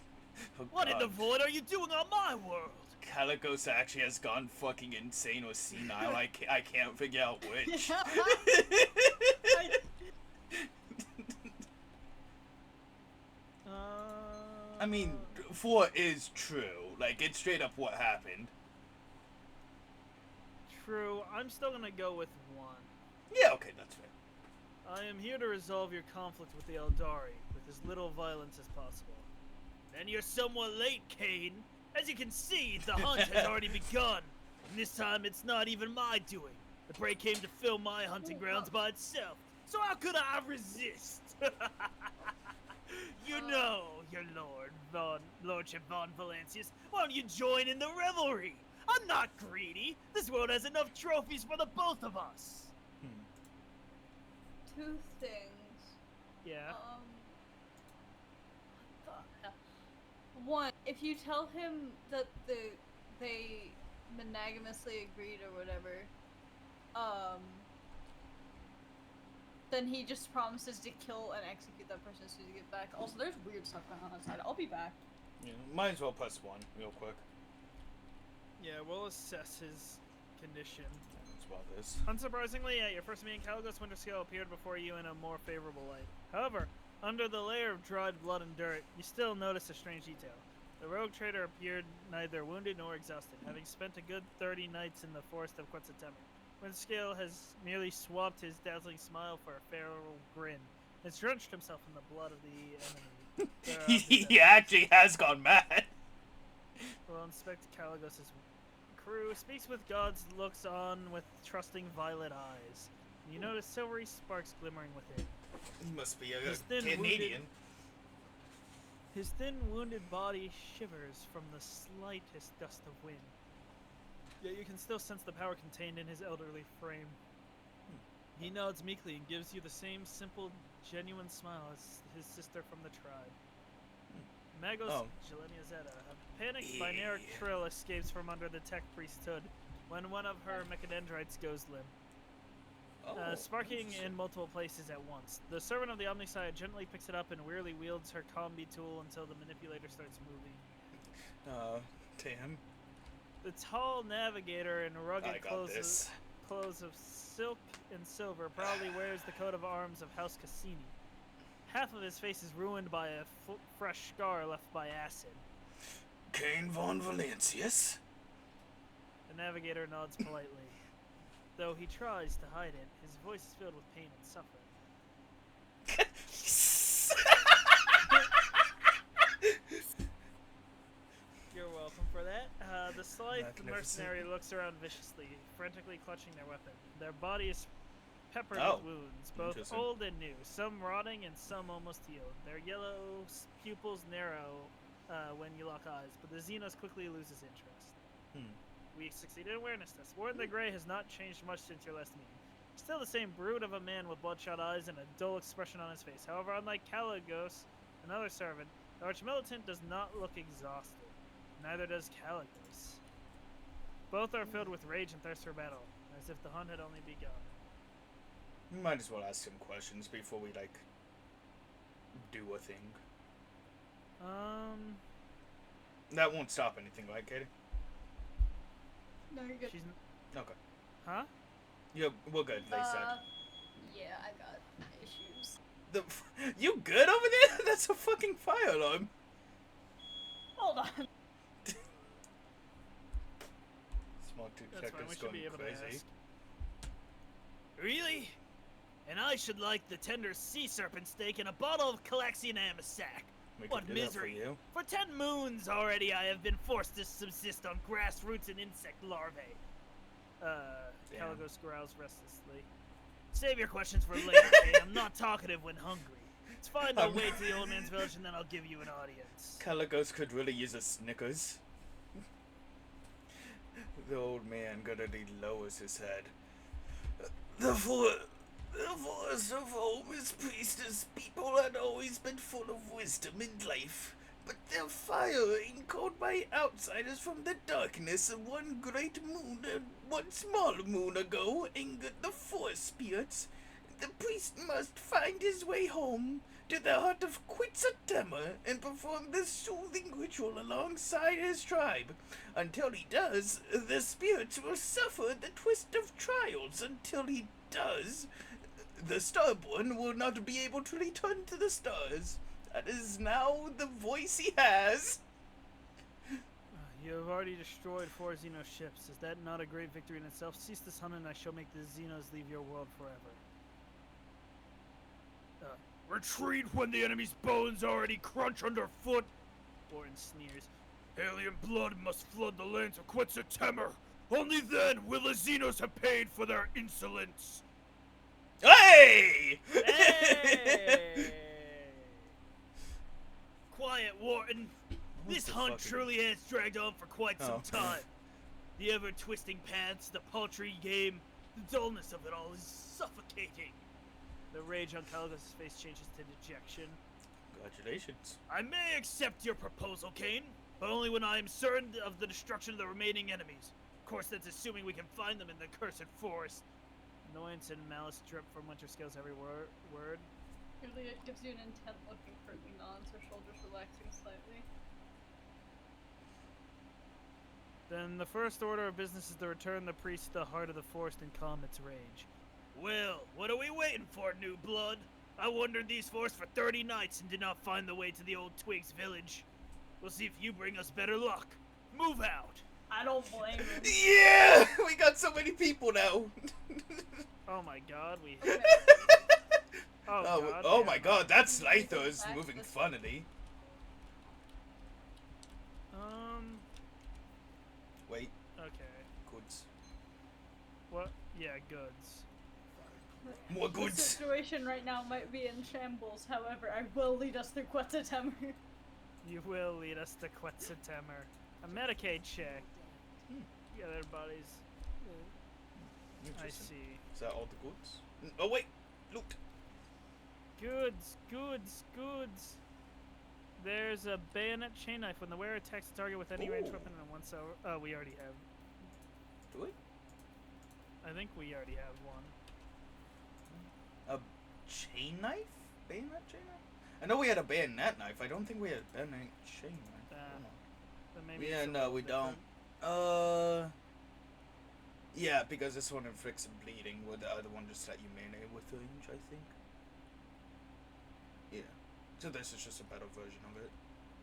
Oh, What in the God. void are you doing on my world? Caligos actually has gone fucking insane or senile. I can't figure out which. I mean, 4 is true. Like, it's straight up what happened. True. I'm still gonna go with 1. Yeah, okay, that's fair. I am here to resolve your conflict with the Eldari with as little violence as possible. And you're somewhat late, Cain. As you can see, the hunt has already begun. And this time, it's not even my doing. The prey came to fill my hunting grounds by itself. So how could I resist? You know, your Lordship von Valancius. Why don't you join in the revelry? I'm not greedy. This world has enough trophies for the both of us. Two things. Yeah. What the hell? One, if you tell him that they monogamously agreed or whatever, Then he just promises to kill and execute that person as soon as he gets back. Also, there's weird stuff going on outside. I'll be back. Yeah, might as well press 1 real quick. Yeah, we'll assess his condition. That's about this. Unsurprisingly, at your first meeting, Caligos Winterscale appeared before you in a more favorable light. However, under the layer of dried blood and dirt, you still notice a strange detail. The rogue trader appeared neither wounded nor exhausted, having spent a good 30 nights in the forest of Quetzaltemur. Winterscale has merely swapped his dazzling smile for a feral grin, and has drenched himself in the blood of the enemy. He actually has gone mad. We'll inspect Caligos's crew, speaks with gods, looks on with trusting violet eyes. You notice silvery sparks glimmering within. He must be a His thin, Canadian. His thin, wounded body shivers from the slightest gust of wind. Yet you can still sense the power contained in his elderly frame. He nods meekly and gives you the same simple, genuine smile as his sister from the tribe. Magos Jelenia Zeta, a panicked binaric trill escapes from under the tech priesthood when one of her mechadendrites goes limp. Sparking in multiple places at once. The servant of the Omniscience gently picks it up and wearily wields her combi tool until the manipulator starts moving. Damn. The tall navigator in rugged I got this. clothes of silk and silver proudly wears the coat of arms of House Cassini. Half of his face is ruined by a fresh scar left by acid. Cain von Valancius? The navigator nods politely. Though he tries to hide it, his voice is filled with pain and suffering. You're welcome for that. The slight mercenary looks around viciously, frantically clutching their weapon. Their body is peppered with wounds, both old and new, some rotting and some almost healed. Their yellow pupils narrow when you lock eyes, but the Xenos quickly loses interest. We succeeded in awareness test. Warden the Grey has not changed much since your last meeting. Still the same brute of a man with bloodshot eyes and a dull expression on his face. However, unlike Caligos, another servant, the Archmilitant does not look exhausted. Neither does Caligos. Both are filled with rage and thirst for battle, as if the hunt had only begun. We might as well ask some questions before we, do a thing. That won't stop anything, right, Katie? No, you're good. Okay. Huh? Yeah, we're good, they said. Yeah, I got issues. You good over there? That's a fucking fire alarm. Hold on. Small That's fine, we should be able to ask. Really? And I should like the tender sea serpent steak and a bottle of Calaxian Amasac. What misery! For 10 moons already I have been forced to subsist on grass roots and insect larvae. Caligos growls restlessly. Save your questions for later, Kate. I'm not talkative when hungry. It's fine to wait to the old man's village and then I'll give you an audience. Caligos could really use a Snickers. The old man gutturally lowers his head. The forest of home is priestess people had always been full of wisdom in life, but their firing called by outsiders from the darkness of one great moon and one smaller moon ago angered the forest spirits. The priest must find his way home to the heart of Quetzaltemur and perform the soothing ritual alongside his tribe. Until he does, the spirits will suffer the twist of trials. Until he does, the Starborn will not be able to return to the stars. That is now the voice he has. You have already destroyed 4 Xeno ships. Is that not a great victory in itself? Cease this hunt and I shall make the Xenos leave your world forever. Retreat when the enemy's bones already crunch underfoot. Warren sneers. Alien blood must flood the lands of Quetzaltemur. Only then will the Xenos have paid for their insolence. Hey! Hey! Quiet, Wharton. This hunt truly has dragged on for quite some time. The ever-twisting paths, the paltry game, the dullness of it all is suffocating. The rage on Caligos' face changes to dejection. Congratulations. I may accept your proposal, Cain, but only when I am certain of the destruction of the remaining enemies. Of course, that's assuming we can find them in the cursed forest. Annoyance and malice drip from Winter Scales every word. Really, it gives you an intent looking for the nods, her shoulders relaxing slightly. Then the first order of business is to return the priest to the heart of the forest and calm its rage. Well, what are we waiting for, new blood? I wandered these forests for 30 nights and did not find the way to the old Twigs village. We'll see if you bring us better luck. Move out! I don't blame him. Yeah! We got so many people now. Oh my god, we... Okay. Oh yeah. my god, that Slyther is Back moving this- funnily. Wait, Okay. goods. What? Yeah, goods. More The goods. situation right now might be in shambles, however, I will lead us through Quetzaltemmer. You will lead us to Quetzaltemmer. A Medicaid check. Yeah, their bodies. I Interesting. see. Is that all the goods? Oh wait, look. Goods, goods, goods. There's a bayonet chain knife. When the wearer attacks the target with any ranged Ooh. weapon in one cell. Oh, we already have. Do we? I think we already have one. A chain knife? Bayonet chain knife? I know we had a bayonet knife. I don't think we had a bayonet chain knife. Hold on. Then maybe Yeah, it's a no, little we don't. different. Yeah, because this one inflicts some bleeding, where the other one just let you melee with range, I think. Yeah. So this is just a better version of it,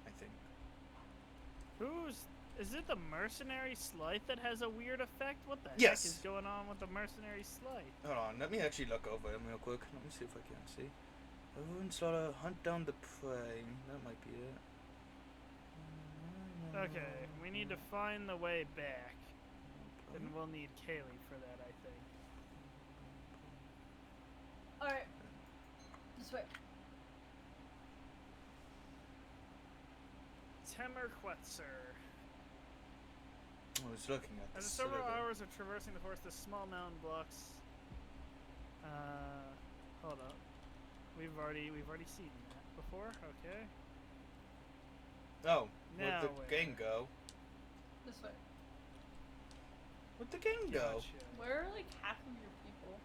I think. Is it the mercenary scythe that has a weird effect? What the Yes. heck is going on with the mercenary scythe? Hold on, let me actually look over him real quick. Let me see if I can see. Everyone slaughter, hunt down the prey. That might be it. Okay, we need to find the way back. And we'll need Kaylee for that, I think. Alright. This way. Temerquetzer. I was looking at After this. several hours of traversing the forest, the small mountain blocks. Hold up. We've already seen that before. Okay. Oh, Now where'd the where? gang go? This way. Where'd the gang go? Gotcha. Where are like half of your people?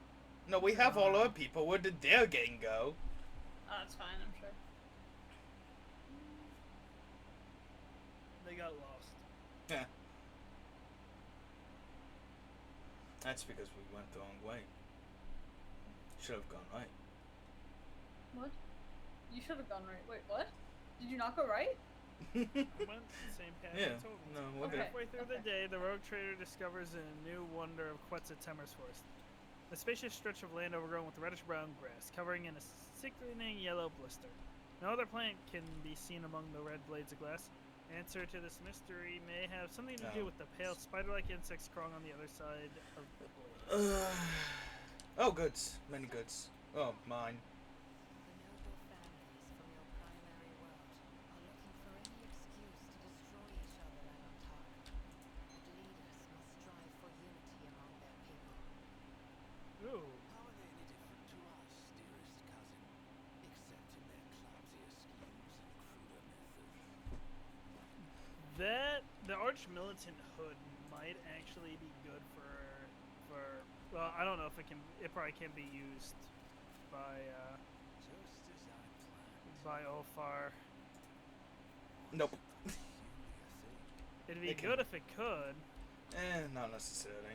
No, we have all our people. Where did their gang go? Oh, that's fine, I'm sure. They got lost. Yeah. That's because we went the wrong way. Should have gone right. What? You should have gone right. Wait, what? Did you not go right? I went the same path Yeah. you told me. No, we're Okay. good. Halfway through the day, the rogue trader discovers a new wonder of Quetzaltemmer's forest. A spacious stretch of land overgrown with reddish-brown grass, covering in a sickening yellow blister. No other plant can be seen among the red blades of glass. Answer to this mystery may have something to do Oh. with the pale spider-like insects crawling on the other side of the blade. Oh, goods. Many goods. Oh, mine. The noble families from your primary world are looking for any excuse to destroy each other and Antar. The leaders must strive for unity among their people. Ooh. How are they any different to us, dearest cousin? Except in their clumsier schemes and cruder methods. The arch militant hood might actually be good for well, I don't know if it probably can be used by Just as I planned. Olfar. Nope. It'd be It can- good if it could. Not necessarily.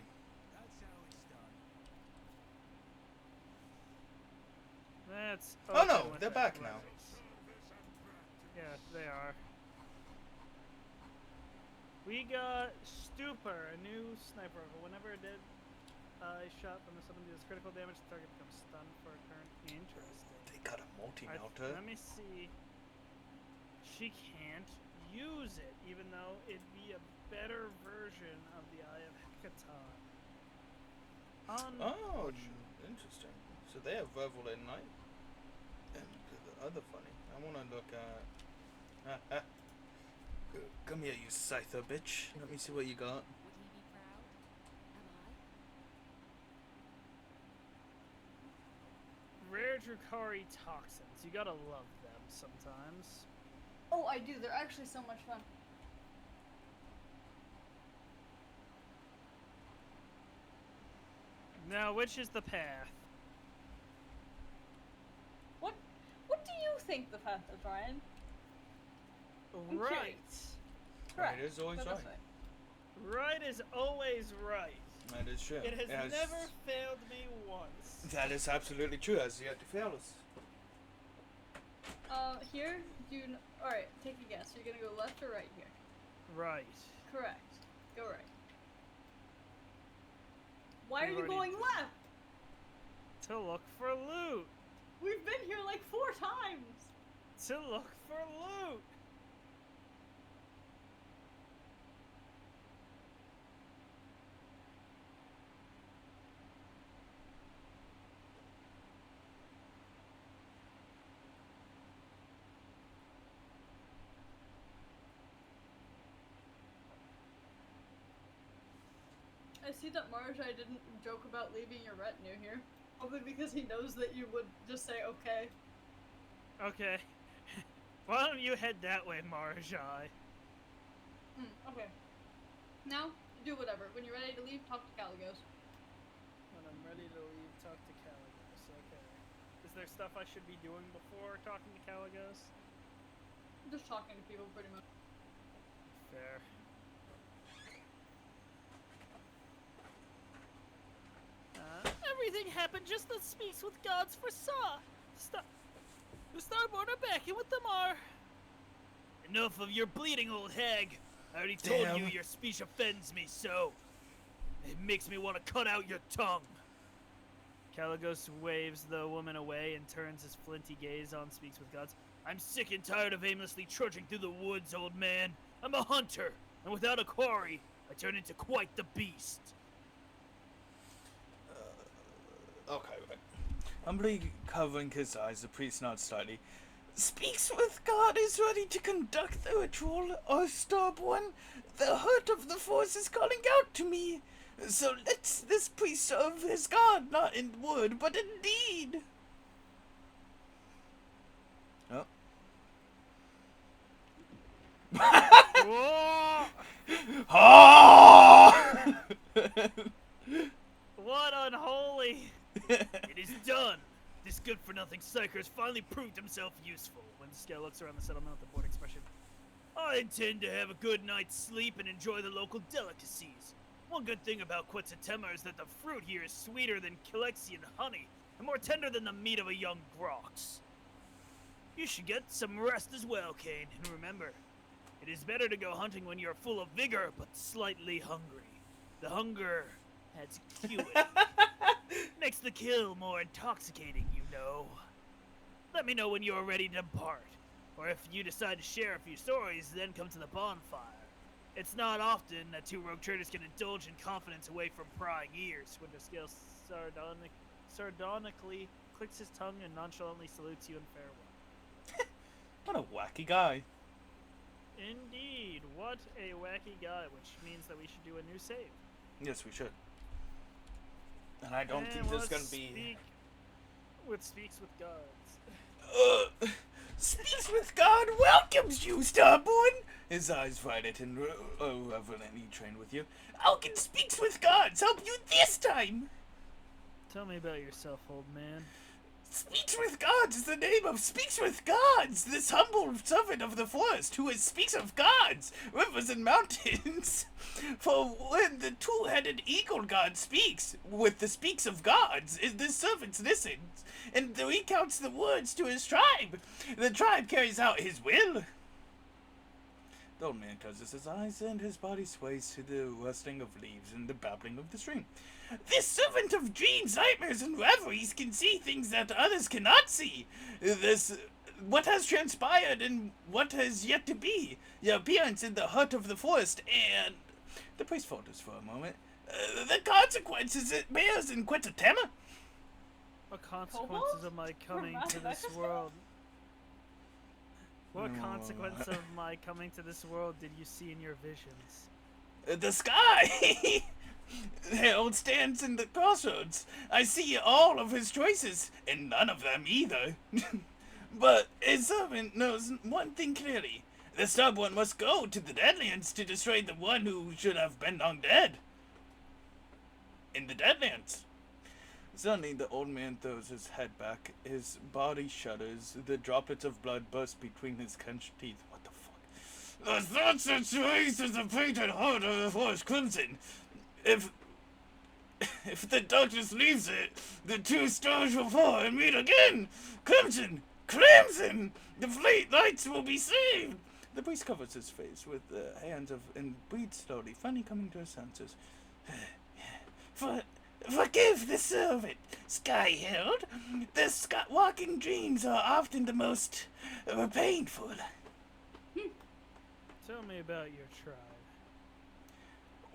That's how it's done. That's Oh, no, open with they're back now. athletics. Yeah, they are. We got Stupor, a new sniper rifle. Whenever a dead shot from the summon deals critical damage, the target becomes stunned for a turn. Interesting. They got a multi-melter. Let me see. She can't use it, even though it'd be a better version of the Eye of Hekaton. Oh, interesting. So they have Revel at night. And the other funny. I want to look at... Come here, you Scyther bitch. Let me see what you got. Would he be proud? Am I? Rare Drukari toxins. You gotta love them sometimes. Oh, I do. They're actually so much fun. Now, which is the path? What do you think the path is, Ryan? I'm Right. curious. Correct. Right is always Go this right. way. Right is always right. That is true. It has never failed me once. That is absolutely true. Has yet to fail us. Here, alright, take a guess. You're gonna go left or right here? Right. Correct. Go right. Why are We've you already- going left? To look for loot. We've been here like 4 times! To look for loot. I see that Marjai didn't joke about leaving your retinue here. Probably because he knows that you would just say okay. Okay. Why don't you head that way, Marjai? Okay. Now, do whatever. When you're ready to leave, talk to Caligos. When I'm ready to leave, talk to Caligos. Okay. Is there stuff I should be doing before talking to Caligos? Just talking to people, pretty much. Fair. Everything happened just as Speaks with Gods foresaw. The Starborn are back in with the Mar. Enough of your bleeding, old hag. I already told you Damn. your speech offends me so. It makes me want to cut out your tongue. Caligos waves the woman away and turns his flinty gaze on Speaks with Gods. I'm sick and tired of aimlessly trudging through the woods, old man. I'm a hunter, and without a quarry, I turn into quite the beast. Okay, right. Humbly covering his eyes, the priest nods slightly. Speaks with God is ready to conduct the ritual, O Starborn. The heart of the force is calling out to me. So let this priest serve his God, not in word, but in deed. Oh. Whoa! Ah! What unholy! It is done. This good-for-nothing psyker has finally proved himself useful. When Scale looks around the settlement with a bored expression. I intend to have a good night's sleep and enjoy the local delicacies. One good thing about Quetzaltemma is that the fruit here is sweeter than Calexian honey and more tender than the meat of a young grox. You should get some rest as well, Kane, and remember, it is better to go hunting when you're full of vigor but slightly hungry. The hunger adds acuity. Makes the kill more intoxicating, you know. Let me know when you're ready to depart, or if you decide to share a few stories, then come to the bonfire. It's not often that 2 rogue traders can indulge in confidence away from prying ears. Winter Scale sardonically clicks his tongue and nonchalantly salutes you in farewell. What a wacky guy. Indeed, what a wacky guy, which means that we should do a new save. Yes, we should. And I don't And think there's let's gonna be. Speaks with Gods. Speaks with God welcomes you, Starborn! His eyes brighten and reverently trained with you. How can Speaks with Gods help you this time? Tell me about yourself, old man. Speaks with Gods is the name of Speaks with Gods, this humble servant of the forest who speaks of gods, rivers and mountains. For when the two-headed eagle god speaks, with the speaks of gods, this servant listens, and recounts the words to his tribe. The tribe carries out his will. The old man closes his eyes and his body sways to the rustling of leaves and the babbling of the stream. This servant of dreams, nightmares, and reveries can see things that others cannot see. What has transpired and what has yet to be. Your appearance in the heart of the forest and... The priest falters for a moment. The consequences it bears in Quetzaltemma. What consequences of my coming to this world? What consequence of my coming to this world did you see in your visions? The sky! Harold stands in the crossroads. I see all of his choices, and none of them either. But his servant knows one thing clearly. The Starborn must go to the Deadlands to destroy the one who should have been long dead. In the Deadlands. Suddenly, the old man throws his head back. His body shudders. The droplets of blood burst between his clenched teeth. What the fuck? The thoughts that traces the painted heart of the forest crimson. If the darkness leaves it, the two stars will fall and meet again. Crimson! Crimson! The fleet lights will be saved! The priest covers his face with the hands and breathes slowly, finally coming to his senses. Forgive the servant, Skyhild. The walking dreams are often the most painful. Tell me about your tribe.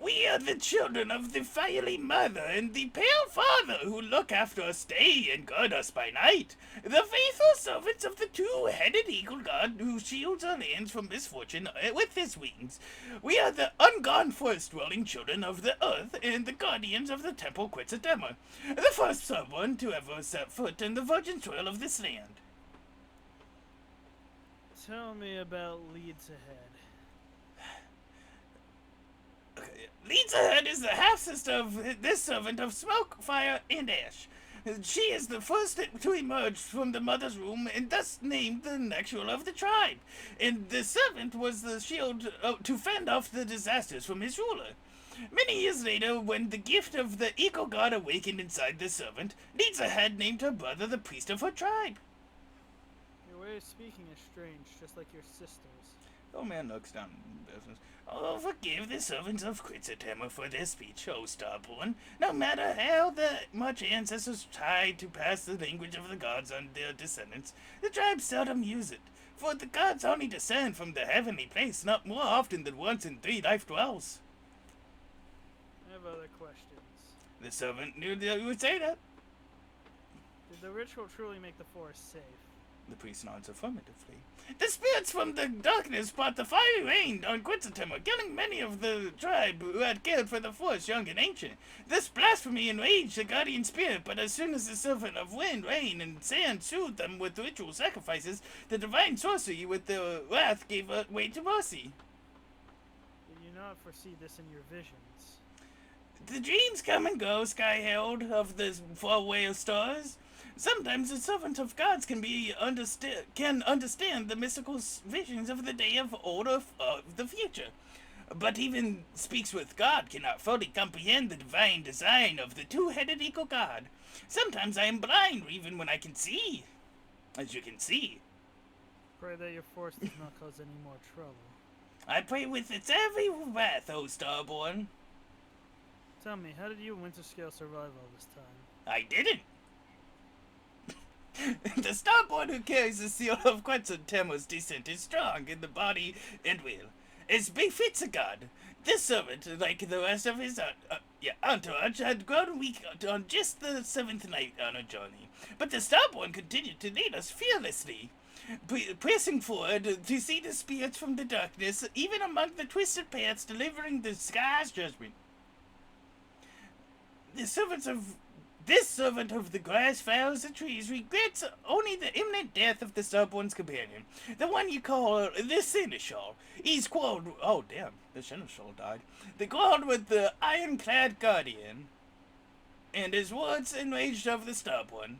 We are the children of the fiery mother and the pale father who look after us day and guard us by night. The faithful servants of the two-headed eagle god who shields our lands from misfortune with his wings. We are the ungone forest-dwelling children of the earth and the guardians of the temple Quetzalcoatl, the first someone to ever set foot in the virgin soil of this land. Tell me about Leads Ahead. Leads Ahead is the half-sister of this servant of smoke, fire, and ash. She is the first to emerge from the mother's womb and thus named the next ruler of the tribe. And the servant was the shield to fend off the disasters from his ruler. Many years later, when the gift of the eagle god awakened inside the servant, Leads Ahead named her brother the priest of her tribe. Your way of speaking is strange, just like your sister's. The old man looks down in business. Oh, forgive the servants of Quetzalcoatl for their speech, O Starborn. No matter how much ancestors tried to pass the language of the gods on their descendants, the tribe seldom use it. For the gods only descend from the heavenly place, not more often than once in 3 life dwells. I have other questions. The servant knew that you would say that. Did the ritual truly make the forest safe? The priest nods affirmatively. The spirits from the darkness brought the fiery rain on Quetzalcoatl, killing many of the tribe who had cared for the forest young and ancient. This blasphemy enraged the guardian spirit, but as soon as the servant of wind, rain, and sand soothed them with ritual sacrifices, the divine sorcery with their wrath gave way to mercy. Did you not foresee this in your visions? The dreams come and go, Skyhild, of the faraway stars. Sometimes the servant of gods can understand the mystical visions of the day of old of the future. But even speaks with God cannot fully comprehend the divine design of the two-headed eagle god. Sometimes I am blind even when I can see. As you can see. Pray that your force does not cause any more trouble. I pray with its every breath, O Starborn. Tell me, how did you and Winterscale survive all this time? I didn't. The Starborn who carries the seal of Quetzalcoatl's descent is strong in the body and will, as befits a god. This servant, like the rest of his entourage, had grown weak on just the 7th night on a journey. But the Starborn continued to lead us fearlessly, pressing forward to see the spirits from the darkness, even among the twisted paths, delivering the sky's judgment. This servant of the grass, flowers, and trees regrets only the imminent death of the Starborn's companion, the one you call the Seneschal. He's quarreled. Oh, damn, the Seneschal died. They quarreled with the ironclad guardian, and his words enraged of the Starborn.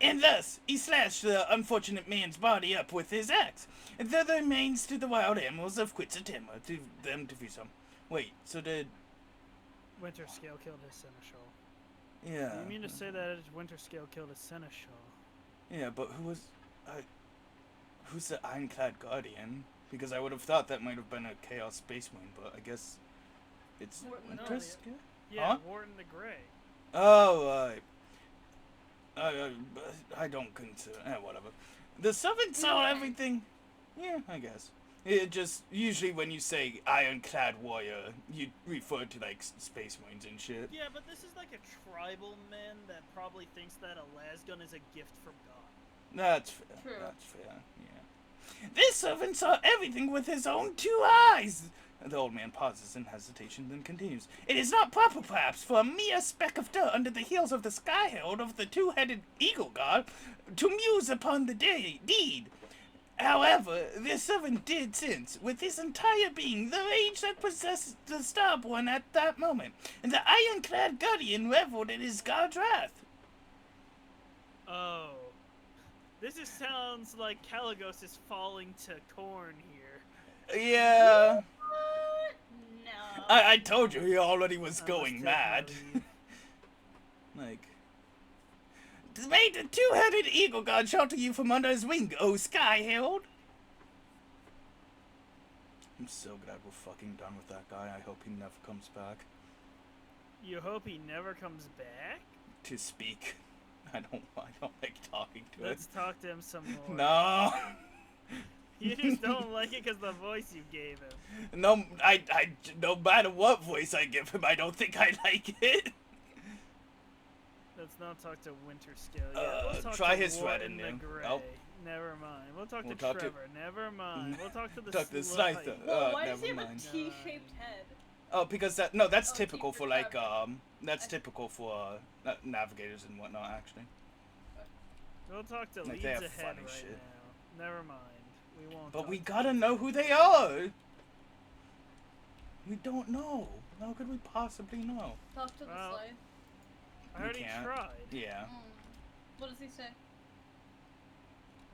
And thus, he slashed the unfortunate man's body up with his axe, and threw the remains to the wild animals of Quetzalcoatl to them to feast on. Wait, so did... Winterscale killed his Seneschal. Yeah. You mean to say that Winterscale killed his Seneschal? Yeah, but who's the ironclad guardian? Because I would have thought that might have been a Chaos Space Marine, but I guess it's Wharton the Winterscale? Yeah, Huh? Wharton the Grey. Oh, I don't consider... whatever. The servant saw everything... Yeah, I guess. It just... Usually when you say ironclad warrior, you refer to, like, Space Marines and shit. Yeah, but this is like a tribal man that probably thinks that a lasgun is a gift from God. That's fair. True. That's fair, yeah. This servant saw everything with his own 2 eyes! The old man pauses in hesitation, then continues. It is not proper, perhaps, for a mere speck of dirt under the heels of the Skyhild of the two-headed eagle god to muse upon the deed. However, the servant did sense, with his entire being, the rage that possessed the Starborn at that moment, and the ironclad guardian reveled in his god's wrath. Oh. This just sounds like Caligos is falling to corn here. Yeah. What? No. I told you he already was I going must take my mad. leave. Like, may the two-headed eagle god shelter you from under his wing, O Sky Herald. I'm so glad we're fucking done with that guy. I hope he never comes back You hope he never comes back? to speak. I don't like talking to Let's him. talk to him some more. No. You just don't like it because the voice you gave him. No, I no matter what voice I give him, I don't think I like it. Let's not talk to Winterscale. Yeah, we'll talk try to his Warden retinue. the Grey. Oh. Never mind. We'll talk We'll to talk to- Trevor. Never mind. We'll talk to the Talk to the Slice. Slicer. Well, why does he never have a mind. T-shaped head? Oh, because that's Oh, typical keep for it like separate. that's typical for navigators and whatnot actually. We'll talk to Like, Leeds they have ahead funny right shit. now. Never mind. We won't. But talk we to gotta Leeds. know who they are. We don't know. How could we possibly know? Talk to the Well, slave. I We already can't. tried. Yeah. What does he say?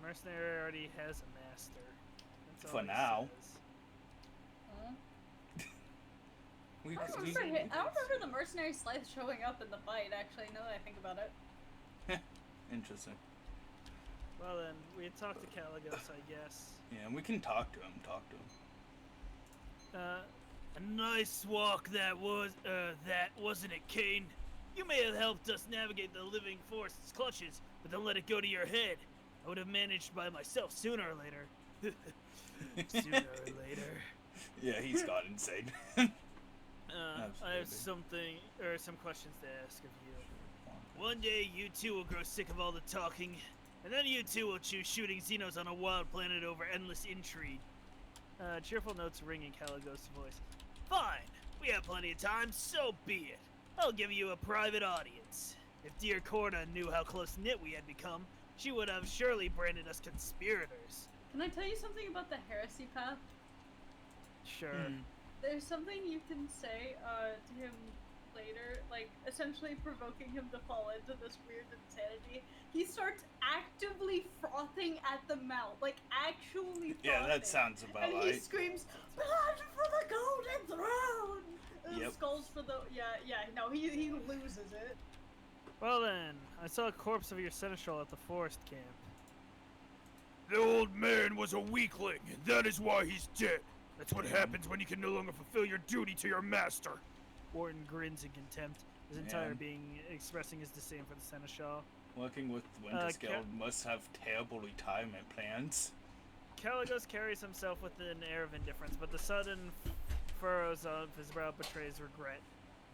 Mercenary already has a master. That's For all he now. says. Huh? We, I don't we- remember the mercenary slave showing up in the fight, actually, now that I think about it. Interesting. Well then, we had talked to Caligos, I guess. Yeah, and we can talk to him. Talk to him. A nice walk that was, wasn't it, Kane? You may have helped us navigate the living forest's clutches, but don't let it go to your head. I would have managed by myself sooner or later. Sooner or later. Yeah, he's got insane. I have some questions to ask of you. One day, you two will grow sick of all the talking, and then you two will choose shooting Xenos on a wild planet over endless intrigue. Cheerful notes ring in Caligos' voice. Fine. We have plenty of time, so be it. I'll give you a private audience. If dear Corda knew how close-knit we had become, she would have surely branded us conspirators. Can I tell you something about the heresy path? Sure. There's something you can say to him later, like essentially provoking him to fall into this weird insanity. He starts actively frothing at the mouth, like actually frothing. Yeah, that sounds about And right. he screams, "Blood for the Golden Throne!" And Yep. skulls for the no, he loses it. Well then, I saw a corpse of your seneschal at the forest camp. The old man was a weakling, and that is why he's dead. That's what happens when you can no longer fulfill your duty to your master. Wharton grins in contempt, his entire Yeah. being expressing his disdain for the seneschal. Working with Winterscale must have terrible retirement plans. Caligos carries himself with an air of indifference, but the sudden furrows of his brow betrays regret.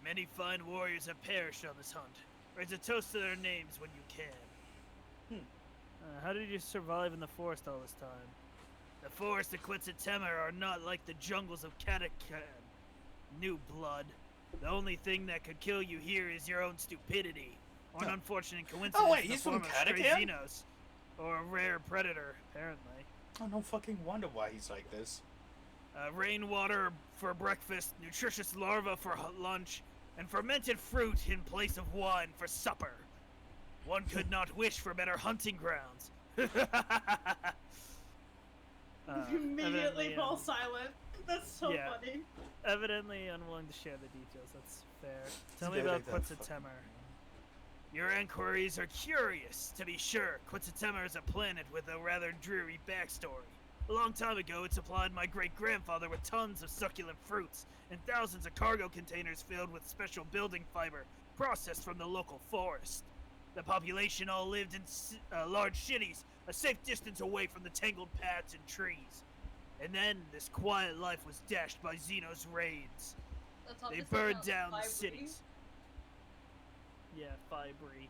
Many fine warriors have perished on this hunt. Raise a toast to their names when you can. How did you survive in the forest all this time? The forests of Quetzaltemmer are not like the jungles of Katakan. New blood. The only thing that could kill you here is your own stupidity, or an unfortunate coincidence wait, in the he's from form of stray Katakan? Xenos, or a rare predator, apparently. I don't fucking wonder why he's like this. Rainwater for breakfast, nutritious larvae for lunch, and fermented fruit in place of wine for supper. One could not wish for better hunting grounds. Immediately evidently, fall silent. That's so yeah. funny. Evidently unwilling to share the details. That's fair. Tell me very about like that Quetzaltemmer. Your inquiries are curious, to be sure. Quetzaltemmer is a planet with a rather dreary backstory. A long time ago, it supplied my great-grandfather with tons of succulent fruits and thousands of cargo containers filled with special building fiber processed from the local forest. The population all lived in large cities, a safe distance away from the tangled paths and trees. And then this quiet life was dashed by Xenos raids. That's They obviously burned not down the Fibri. cities. Yeah, Fibri.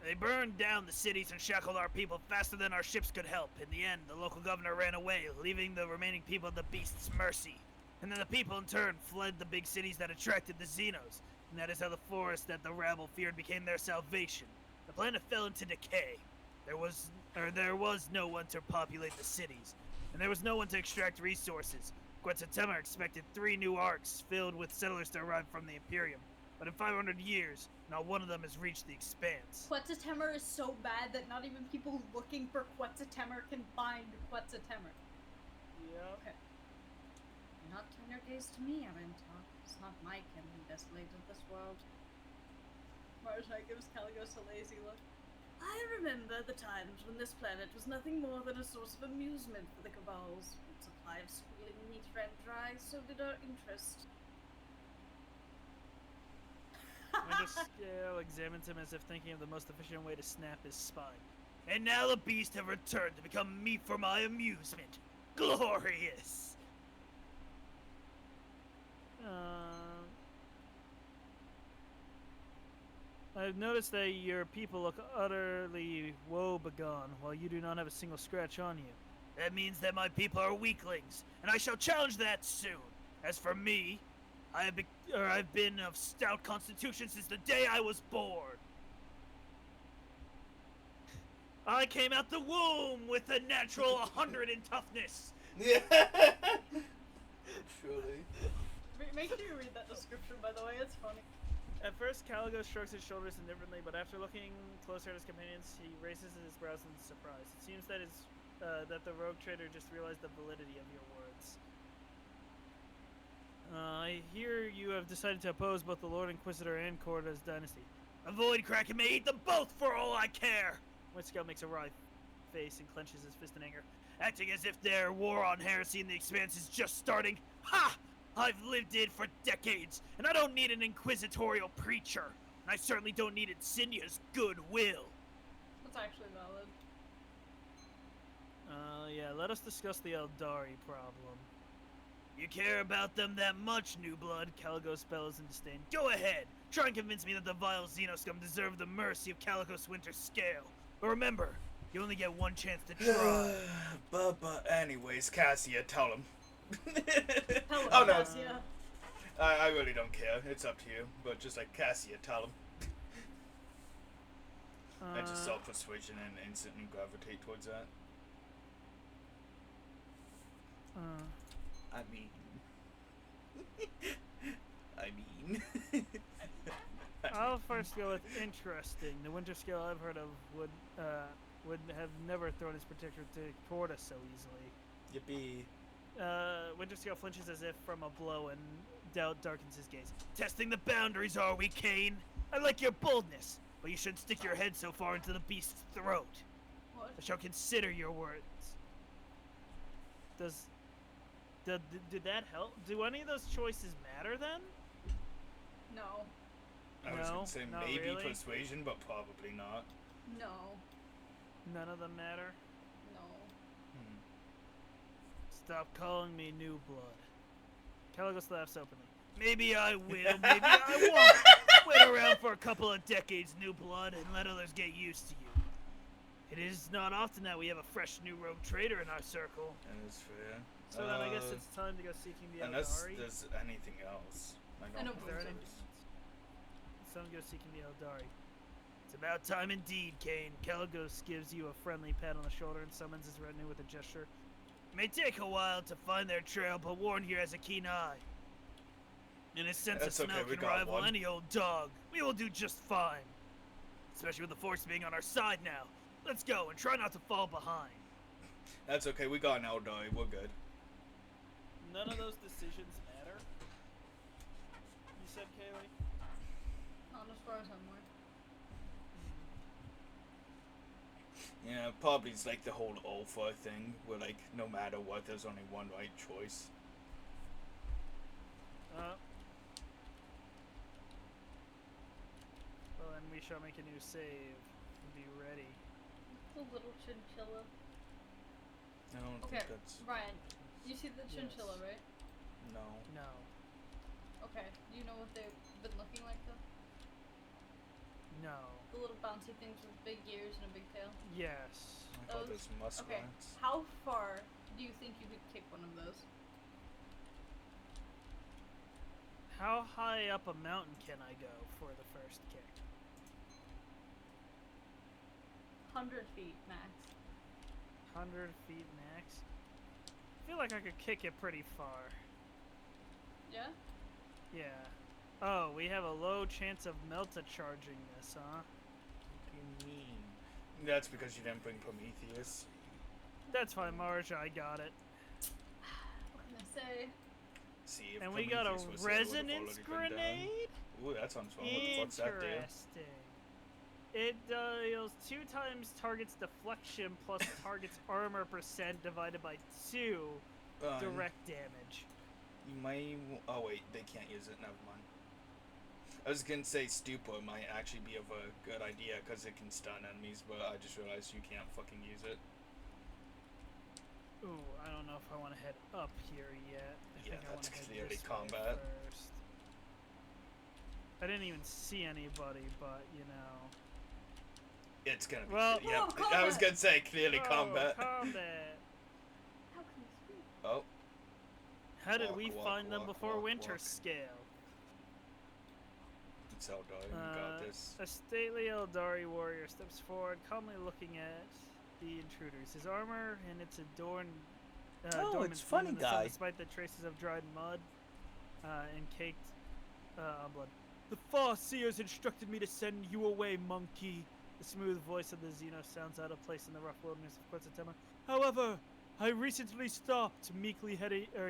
They burned down the cities and shackled our people faster than our ships could help. In the end, the local governor ran away, leaving the remaining people at the beast's mercy. And then the people in turn fled the big cities that attracted the Xenos. And that is how the forest that the rabble feared became their salvation. The planet fell into decay. There was no one to populate the cities. And there was no one to extract resources. Quetzaltemmer expected 3 new arcs filled with settlers to arrive from the Imperium. but in 500 years, not one of them has reached the expanse. Quetzaltemur is so bad that not even people looking for Quetzaltemur can find Quetzaltemur. Yep. Okay. You're not turn your gaze to me, Aventar. It's not my kin who desolated this world. Marjai gives Caligos a lazy look. I remember the times when this planet was nothing more than a source of amusement for the Cabals. Its supply of squealing meat ran dry, so did our interest. Winterscale examines him as if thinking of the most efficient way to snap his spine. And now the beast have returned to become meat for my amusement. Glorious! I've noticed that your people look utterly woe-begone, while you do not have a single scratch on you. That means that my people are weaklings, and I shall challenge that soon. As for me, I've been of stout constitution since the day I was born. I came out the womb with a natural 100 in toughness. Yeah. Truly. Make sure you read that description, by the way, it's funny. At first, Caligos shrugs his shoulders indifferently, but after looking closer at his companions, he raises his brows in surprise. It seems that that the rogue trader just realized the validity of your words. I hear you have decided to oppose both the Lord Inquisitor and Corda's dynasty. Avoid Kraken may eat them both for all I care! Winterscale makes a wry face and clenches his fist in anger, acting as if their war on heresy in the Expanse is just starting. Ha! I've lived it for decades, and I don't need an inquisitorial preacher. And I certainly don't need Insignia's goodwill. That's actually valid. Yeah, let us discuss the Eldari problem. You care about them that much, New Blood? Caligos bellows in disdain. Go ahead! Try and convince me that the vile Xenoscum deserve the mercy of Caligos Winterscale. But remember, you only get one chance to try. but anyways, Cassia, tell him. Hello, Oh no, Cassia. I really don't care. It's up to you. But just like Cassia, tell him. I just saw persuasion and instantly gravitate towards that. I mean, I'll first go with interesting. The Winterscale I've heard of would have never thrown his protector to Corda so easily. yippee. Winterscale flinches as if from a blow, and doubt darkens his gaze. Testing the boundaries, are we, Kane? I like your boldness, but you shouldn't stick your head so far into the beast's throat. What? I shall consider your words. Did that help? Do any of those choices matter then? No. I was No, gonna say not maybe really. persuasion, but probably not. No. None of them matter? No. Stop calling me New Blood. Caligos laughs openly. Maybe I will, maybe I won't. Wait around for a couple of decades, New Blood, and let others get used to you. It is not often that we have a fresh new rogue trader in our circle. That is fair. So then I guess it's time to go seeking the Unless Eldari. there's anything else. I don't don't know Is there if anything? there's. It's time to go seeking the Eldari. It's about time indeed, Kane. Caligos gives you a friendly pat on the shoulder and summons his retinue with a gesture. It may take a while to find their trail, but Warren here has a keen eye. And his sense That's of smell okay, we can got rival one. any old dog. We will do just fine. Especially with the Force being on our side now. Let's go and try not to fall behind. That's okay, we got an Eldari, we're good. None of those decisions matter. You said, Kaylee? Not as far as I'm aware. Yeah, probably it's like the whole Alpha thing, where like, no matter what, there's only one right choice. Well, then we shall make a new save. Be ready. The little chinchilla. I don't Okay, think that's... Ryan, you see the chinchilla, Yes. right? No. No. Okay, do you know what they've been looking like though? No. The little bouncy things with big ears and a big tail? Yes. I thought Those- there's Okay, muskrats. how far do you think you could kick one of those? How high up a mountain can I go for the first kick? 100 feet max. 100 feet max? I feel like I could kick it pretty far. Yeah? Yeah. Oh, we have a low chance of Melta charging this, huh? What do you mean? That's because you didn't bring Prometheus. That's fine, Marge. I got it. What can I say? See, if And we got a Prometheus was there, it would've resonance already been done. grenade? Ooh, that sounds fun. What the fuck's that do? Interesting. It deals 2 times target's deflection plus target's armor percent divided by 2 direct damage. You might. Oh wait, they can't use it. Never mind. I was gonna say stupor might actually be of a good idea because it can stun enemies, but I just realized you can't fucking use it. Ooh, I don't know if I want to head up here yet. I Yeah, think I that's wanna head clearly this way combat. first. I didn't even see anybody, but you know. It's gonna be. Well- yeah, Oh, I was combat! gonna say clearly Oh, combat. combat. How can this be? Oh, How did Walk, we walk, find them walk, before walk, winter walk. scale? it's Eldar. You got this. A stately Eldari warrior steps forward, calmly looking at the intruders. His armor and its adorned. Oh, adornment it's gleam funny in the sun guy. Despite the traces of dried mud and caked on blood. The Farseers instructed me to send you away, monkey. The smooth voice of the Xeno sounds out of place in the rough wilderness of Quetzaltema. However, I recently stopped meekly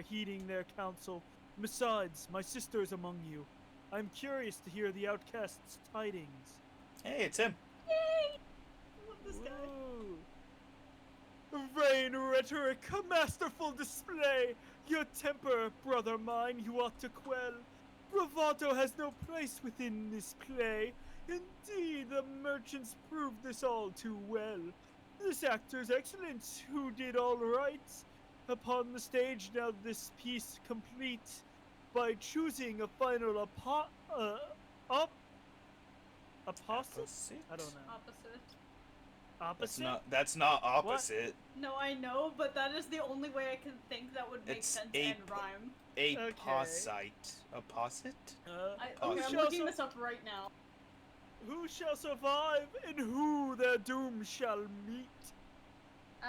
heeding their counsel. Besides, my sister is among you. I'm curious to hear the outcast's tidings. Hey, it's him. Yay! I love this guy. Woo. Vain rhetoric, a masterful display. Your temper, brother mine, you ought to quell. Bravado has no place within this play. Indeed, the merchants proved this all too well. This actor's excellent, who did all right. Upon the stage now this piece complete, by choosing a final apostate? I don't know. Opposite. Opposite? That's not opposite. No, I know, but that is the only way I can think that would make It's sense a and rhyme. Apposite. Apposite? I'm Who shall looking sur- this up right now. Who shall survive and who their doom shall meet?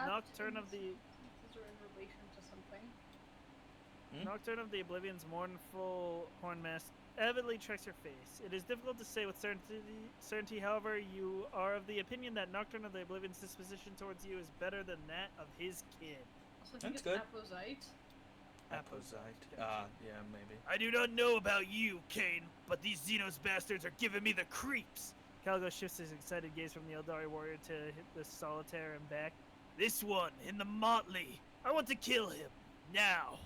Nocturne of the These are in relation to something. Nocturne of the Oblivion's mournful hornmask avidly tracks your face. It is difficult to say with certainty, however, you are of the opinion that Nocturne of the Oblivion's disposition towards you is better than that of his kin. Also, I think That's it's good. Apposite. Apposite. Yeah, maybe. I do not know about you, Kane, but these Xenos bastards are giving me the creeps. Calgo shifts his excited gaze from the Eldari warrior to hit the solitaire and back. This one, in the motley. I want to kill him. Now.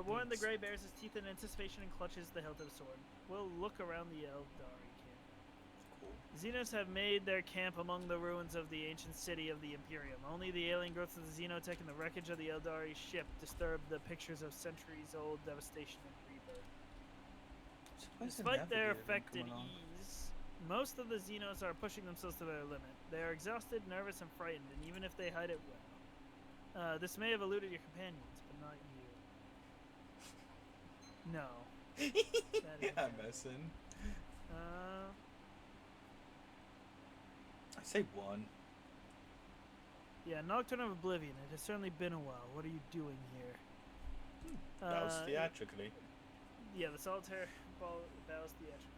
Warren the Grey bares his teeth in anticipation and clutches the hilt of the sword. We'll look around the Eldari camp. Cool. Xenos have made their camp among the ruins of the ancient city of the Imperium. Only the alien growths of the Xenotech and the wreckage of the Eldari ship disturb the pictures of centuries-old devastation and rebirth. Despite their affected ease, most of the Xenos are pushing themselves to their limit. They are exhausted, nervous, and frightened, and even if they hide it well. This may have eluded your companions, but not you. No. That Yeah, isn't I'm it. messing. Uh, I say one. yeah, Nocturne of Oblivion. It has certainly been a while. What are you doing here? That was theatrically. Yeah, the solitaire bows theatrically.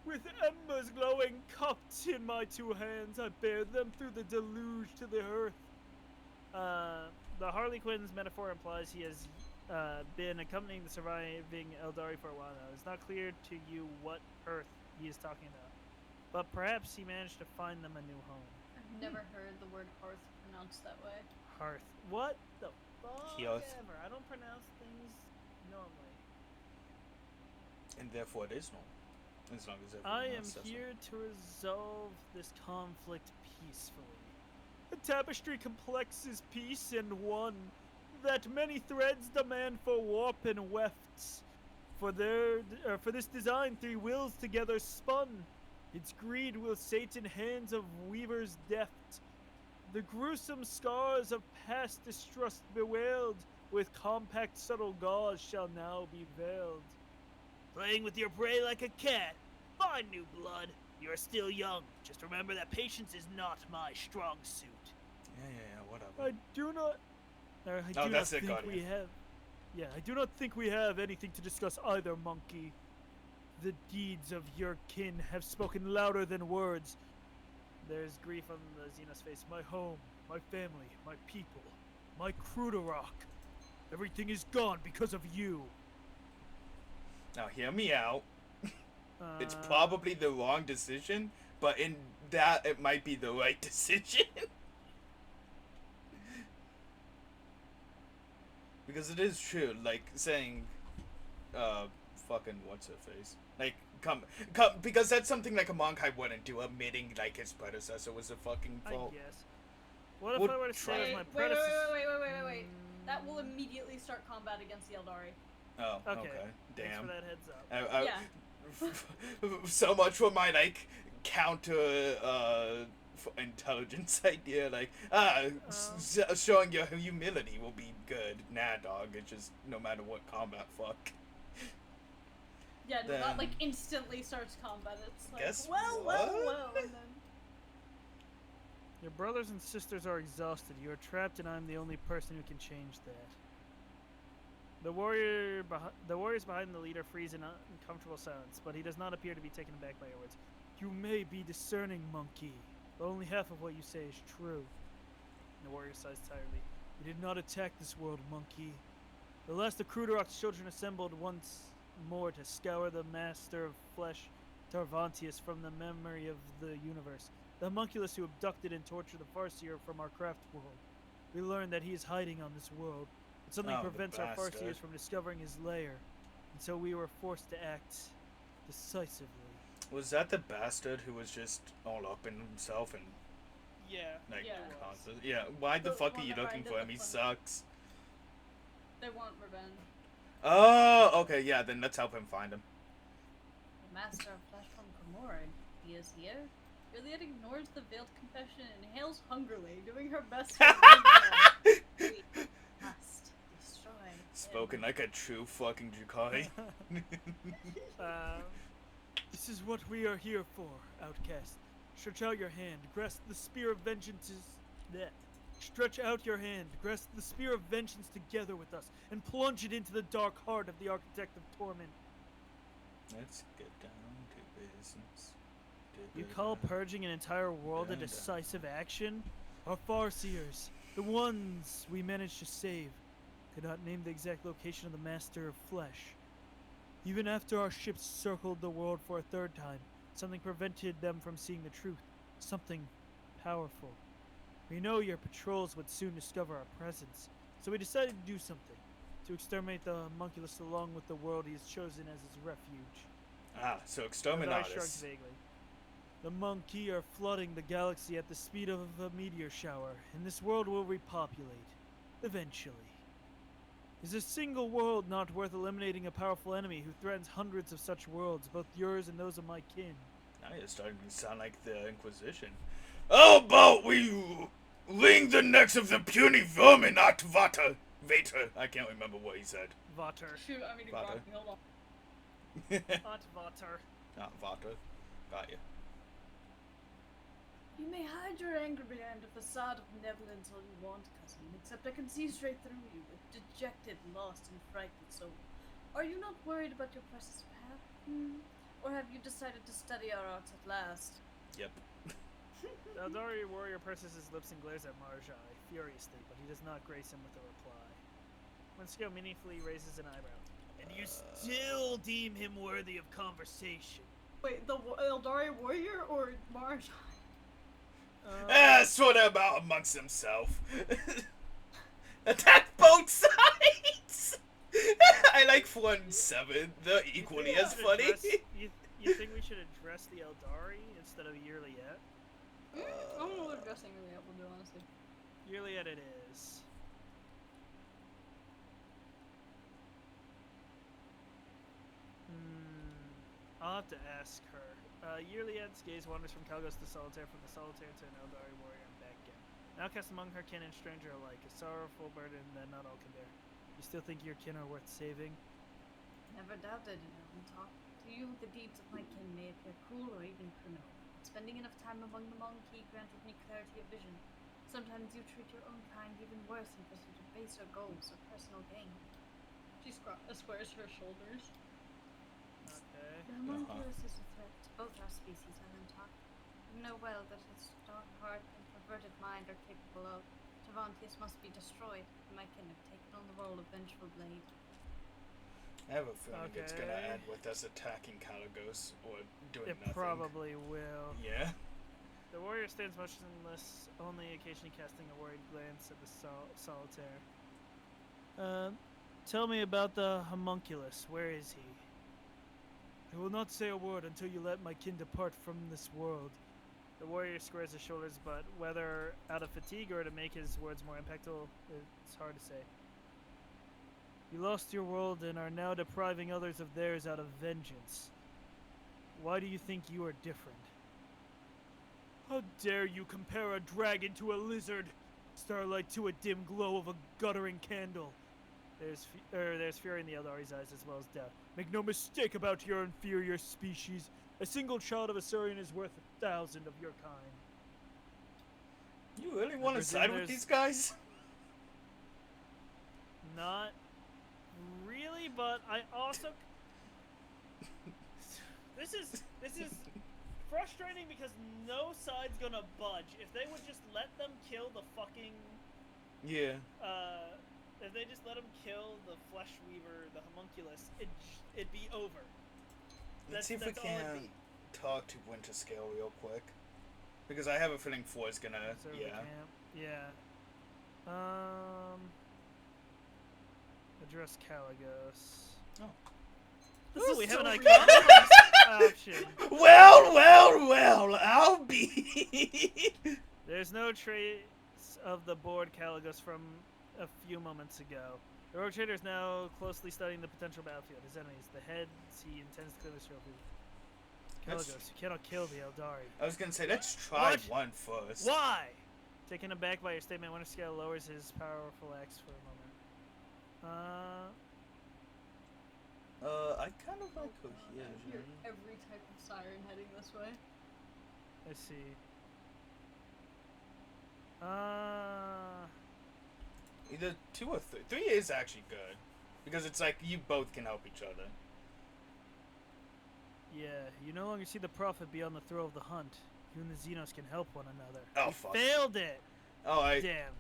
With embers glowing cupped in my 2 hands, I bear them through the deluge to the earth. The Harley Quinn's metaphor implies he has been accompanying the surviving Eldari for a while now. It's not clear to you what Earth he is talking about, but perhaps he managed to find them a new home. I've never heard the word hearth pronounced that way. Hearth. What the fuck Hearth. ever? I don't pronounce things normally. And therefore it is normal. As long as everyone I am else says so. here to resolve this conflict peacefully. The tapestry complexes peace in one, that many threads demand for warp and wefts. For this design 3 wills together spun. Its greed will sate in hands of weavers deft. The gruesome scars of past distrust bewailed, with compact subtle gauze shall now be veiled. Playing with your prey like a cat. Fine, new blood. You are still young. Just remember that patience is not my strong suit. Yeah, whatever. I do not. I Oh, do that's not it, think we Guardian. have. Yeah, I do not think we have anything to discuss either, monkey. The deeds of your kin have spoken louder than words. There's grief on the Xenos face. My home, my family, my people, my Crudarok. Everything is gone because of you. Now hear me out. It's Uh, probably the wrong decision, but in that it might be the right decision. Because it is true, like saying, fucking what's her face? Like, come, because that's something like a Monkai wouldn't do, admitting like his predecessor was a fucking I fault. guess. What if Would I were to say try. it was my Wait, predecessor? wait. That will immediately start combat against the Eldari. Oh, Okay. okay. Thanks Damn. for that heads up. Yeah. So much for my like counter intelligence idea. Like showing your humility will be good. Nah, dog. It's just no matter what combat. Fuck. Yeah, no, that like Then- instantly starts combat. It's like, Guess well, what? and then Your brothers and sisters are exhausted. You are trapped, and I'm the only person who can change that. The warriors behind the leader freeze in uncomfortable silence, but he does not appear to be taken aback by your words. You may be discerning, monkey, but only half of what you say is true. The warrior sighs tiredly. We did not attack this world, monkey. The last of Crudarok's children assembled once more to scour the master of flesh, Tarvantius, from the memory of the universe. The homunculus who abducted and tortured the Farseer from our craft world. We learned that he is hiding on this world, but something Oh, the prevents our bastard. Farseers from discovering his lair, and so we were forced to act decisively. Was that the bastard who was just all up in himself and Yeah. like Yeah, it was. constant? Yeah. Why the The fuck are one you that looking rided for the him? He front. sucks. they want revenge. Oh, okay. Yeah. Then let's help him find him. The master of flesh from Komori, he is here. Iliad ignores the veiled confession and inhales hungrily, doing her best to revenge. We must destroy him. Spoken like a true fucking Jukai. This is what we are here for, outcast. Stretch out your hand, grasp the spear of vengeance. Stretch out your hand, grasp the spear of vengeance together with us, and plunge it into the dark heart of the architect of torment. Let's get down to business. You call purging an entire world a Dun, dun. decisive action? Our Farseers, the ones we managed to save, could not name the exact location of the Master of Flesh. Even after our ships circled the world for a third time, something prevented them from seeing the truth. Something powerful. We know your patrols would soon discover our presence, so we decided to do something. To exterminate the homunculus along with the world he has chosen as his refuge. Ah, so Odai shrugged exterminatus. vaguely. The monkey are flooding the galaxy at the speed of a meteor shower, and this world will repopulate. Eventually. Is a single world not worth eliminating a powerful enemy who threatens hundreds of such worlds, both yours and those of my kin? Now you're starting to sound like the Inquisition. How about we wring the necks of the puny vermin, not Vater? Vater. I can't remember what he said. Vater. Shoot, I mean, Father. hold on. Not Vater. Not Vater. Got you. You may hide your anger behind a facade of benevolence all you want, cousin, except I can see straight through you, a dejected, lost, and frightened soul. Are you not worried about your precious path? Or have you decided to study our arts at last? Yep. The Eldari warrior purses his lips and glares at Marjai furiously, but he does not grace him with a reply. Winskill meaningfully raises an eyebrow. And you still deem him worthy of conversation. Wait, the Eldari warrior or Marsh? Sort of about amongst himself. Attack both sides! I like 4 and 7. They're equally as funny. You think we should address the Eldari instead of Yearlyet? I don't know what addressing really will do, honestly. Yearlyet it is. I'll have to ask her. Yearlyet's gaze wanders from Kalgos to Solitaire, from the Solitaire to an Eldari warrior, and back again. An outcast among her kin and stranger alike, a sorrowful burden that not all can bear. You still think your kin are worth saving? Never doubted it, Elventalk. To you, the deeds of my kin may appear cruel or even criminal. Spending enough time among the monkey granted me clarity of vision. Sometimes you treat your own kind even worse in pursuit of baser goals or personal gain. She squares her shoulders. Okay. The homunculus is a threat to both our species, Alantok. You know well that its dark heart and perverted mind are capable of. Tavantius must be destroyed, and my kin have taken on the role of vengeful blade. I have a feeling it's gonna Okay. end with us attacking Caligos or doing It nothing. probably will. Yeah. The warrior stands motionless, only occasionally casting a worried glance at the solitaire. Tell me about the homunculus. Where is he? I will not say a word until you let my kin depart from this world. The warrior squares his shoulders, but whether out of fatigue or to make his words more impactful, it's hard to say. You lost your world and are now depriving others of theirs out of vengeance. Why do you think you are different? How dare you compare a dragon to a lizard? Starlight to a dim glow of a guttering candle. There's fury in the Eldari's eyes as well as doubt. Make no mistake about your inferior species. A single child of a Saurian is worth 1,000 of your kind. You really want to presume side with there's- these guys? Not really, but I also... This is frustrating because no side's gonna budge. If they would just let them kill the fucking... Yeah. If they just let them kill the Flesh Weaver, the homunculus, it'd be over. Let's see if we that's all it'd can be. talk to Winter Scale real quick. Because I have a feeling 4 is gonna... So we yeah. can't- Yeah. Address Caligos. Oh. Ooh, we have an so iconic option. Well, I'll be... There's no trace of the bored Caligos from a few moments ago. The Rogue Trader is now closely studying the potential battlefield, his enemies, the heads he intends to clear this trophy. Caligos, you cannot kill the Eldari. I was gonna say, let's try What? one first. Why? Taken aback by your statement, Winter Scale lowers his powerful axe for a moment. I kind of like Hear cohesion. every type of siren heading this way. Let's see. Either 2 or 3. 3 is actually good. Because it's like, you both can help each other. Yeah, you no longer see the prophet beyond the throw of the hunt. You and the Xenos can help one another. Oh, You fuck. failed it! Oh, Damn.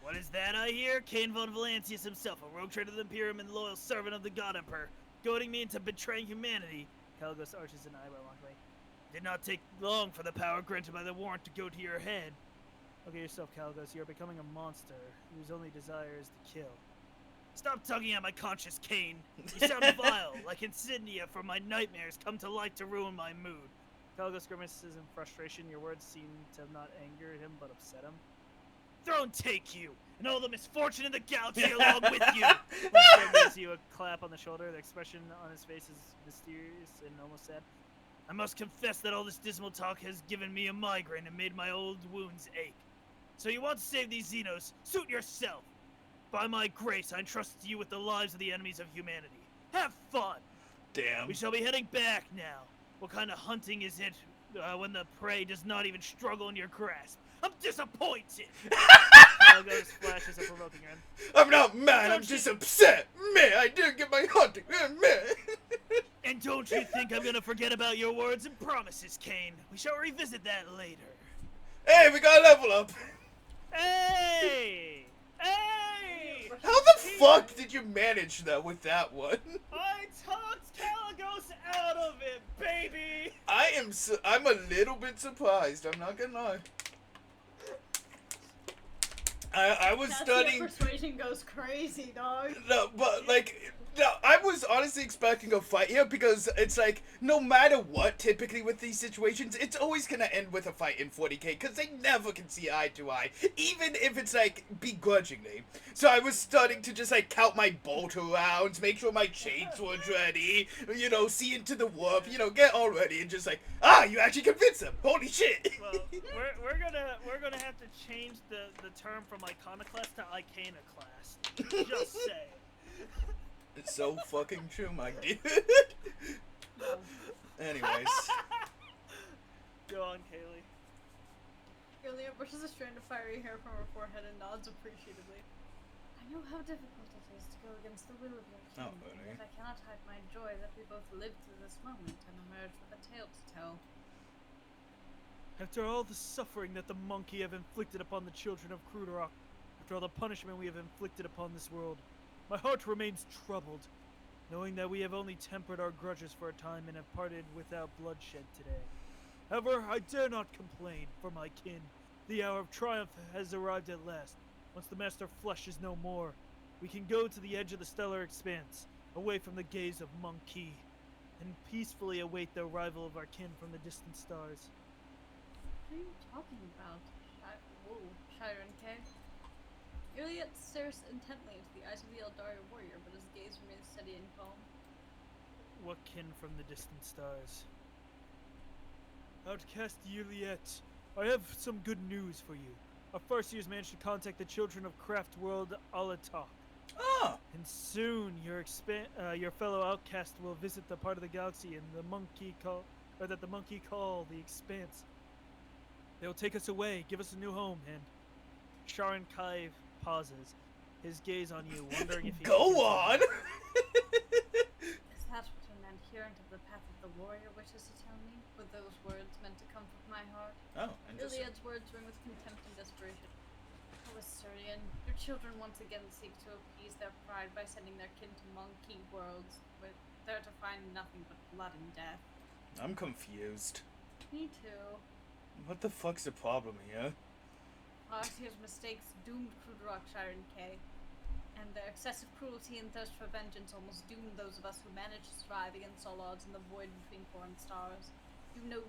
What is that I hear? Cain von Valancius himself, a rogue trader of the Imperium and loyal servant of the God Emperor, goading me into betraying humanity. Caligos arches an eyebrow mockingly. Did not take long for the power granted by the warrant to go to your head. Look at yourself, Caligos. You are becoming a monster whose only desire is to kill. Stop tugging at my conscience, Cain. You sound vile, like insignia from my nightmares come to light to ruin my mood. Caligos grimaces in frustration. Your words seem to have not angered him, but upset him. Throne take you, and all the misfortune in the galaxy along with you! Winston gives you a clap on the shoulder. The expression on his face is mysterious and almost sad. I must confess that all this dismal talk has given me a migraine and made my old wounds ache. So you want to save these Xenos? Suit yourself! By my grace, I entrust you with the lives of the enemies of humanity. Have fun! damn. We shall be heading back now. What kind of hunting is it when the prey does not even struggle in your grasp? I'm disappointed! Caligos flashes a provoking grin. I'm not mad, I'm Don't just you- upset. Man, I didn't get my hunting. Man. And don't you think I'm gonna forget about your words and promises, Cain? We shall revisit that later. Hey, we got a level up. Hey! Hey! How the fuck did you manage that with that one? I talked Caligos out of it, baby! I'm a little bit surprised, I'm not gonna lie. I was That's studying... persuasion goes crazy, dog. No, but like, no, I was honestly expecting a fight here because it's like, no matter what, typically with these situations, it's always gonna end with a fight in 40k because they never can see eye to eye, even if it's like begrudgingly. So I was starting to just like count my bolt rounds, make sure my chainsword's ready, you know, see into the warp, you know, get all ready, and just like, you actually convinced them. Holy shit. Well, we're gonna have to change the term from iconoclast to iconoclast. Just say. It's so fucking true, my dude. Anyways. Go on, Kaylee. Ilya brushes a strand of fiery hair from her forehead and nods appreciatively. I I know how difficult it is to go against the will of your king, Oh, and really? yet I cannot hide my joy that we both lived through this moment and emerged with a tale to tell. After all the suffering that the monkey have inflicted upon the children of Krudarok, after all the punishment we have inflicted upon this world, my heart remains troubled, knowing that we have only tempered our grudges for a time and have parted without bloodshed today. However, I dare not complain, for my kin. The hour of triumph has arrived at last. Once the Master Flesh is no more, we can go to the edge of the stellar expanse, away from the gaze of Monkey, and peacefully await the arrival of our kin from the distant stars. What are you talking about? Shiren K. Iliad stares intently into the eyes of the Eldari warrior, but his gaze remains steady and calm. What kin from the distant stars? Outcast Juliet, I have some good news for you. Our Farseers managed to contact the children of Craft World Alatok. Oh! And soon your fellow outcast will visit the part of the galaxy that the monkey call the Expanse. They will take us away, give us a new home, and Sharon Kai pauses, his gaze on you, wondering if he Go on! Is that what an adherent of the path of the warrior wishes to tell me? Were those words meant to comfort my heart? Oh, interesting. Iliad's words ring with contempt and desperation. Oh, Assyrian, your children once again seek to appease their pride by sending their kin to monkey worlds, where they're to find nothing but blood and death. I'm confused. Me too. What the fuck's the problem here? Arceus' mistakes doomed Krudarok, Shiren K. And their excessive cruelty and thirst for vengeance almost doomed those of us who managed to survive against all odds in the void between foreign stars. You know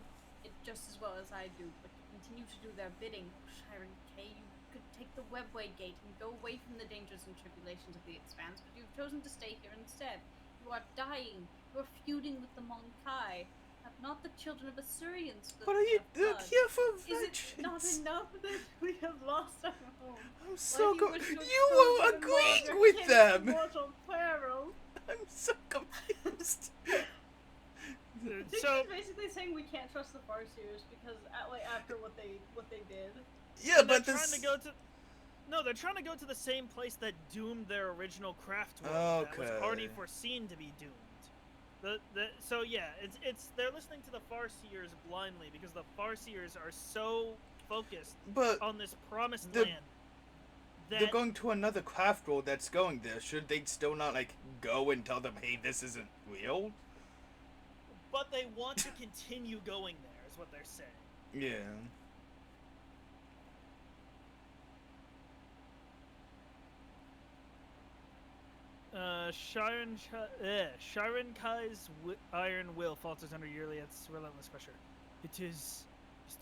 it just as well as I do, but you continue to do their bidding. Shiren K, you could take the Webway Gate and go away from the dangers and tribulations of the Expanse, but you've chosen to stay here instead. You are dying. You are feuding with the Monkai. Have not the children of Assyrians. What are you here for? Is it not enough that we have lost our home? I'm so Why do confused. you wish to You expose were even more of agreeing your with kin's them. mortal peril? I'm so confused. So, He's basically saying we can't trust the Farseers because, after what they did. Yeah, they're but trying this. to go to. No, they're trying to go to the same place that doomed their original craft world. That was already Okay. foreseen to be doomed. So yeah, it's they're listening to the Farseers blindly because the Farseers are so focused But on this promised the- land they're that going to another craft world that's going there. Should they still not go and tell them, hey, this isn't real? but they want to continue going there is what they're saying. Yeah. Shiren Kai's iron will falters under Yurliet's relentless pressure. It's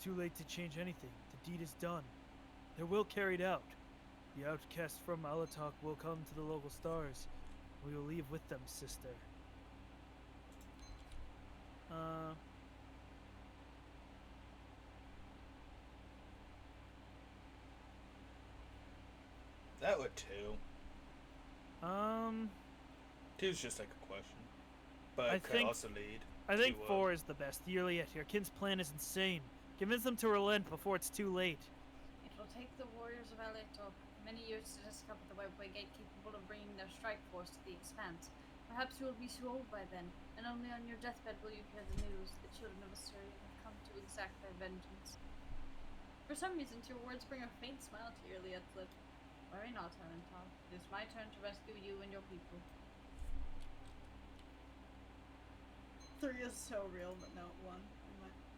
too late to change anything. The deed is done. Their will carried out. The outcast from Alatok will come to the local stars. We will leave with them, sister. That would two. Two's just like a question. But I it could think- also lead. I think to, 4 is the best. Yurliet, your kin's plan is insane. Convince them to relent before it's too late. It will take the warriors of Alatok many years to discover the Webway Gate capable of bringing their strike force to the Expanse. Perhaps you will be too old by then, and only on your deathbed will you hear the news the children of Assyria have come to exact their vengeance. For some reason, your words bring a faint smile to Iliad's lips. Worry not, Arental. It is my turn to rescue you and your people. 3 is so real, but not 1.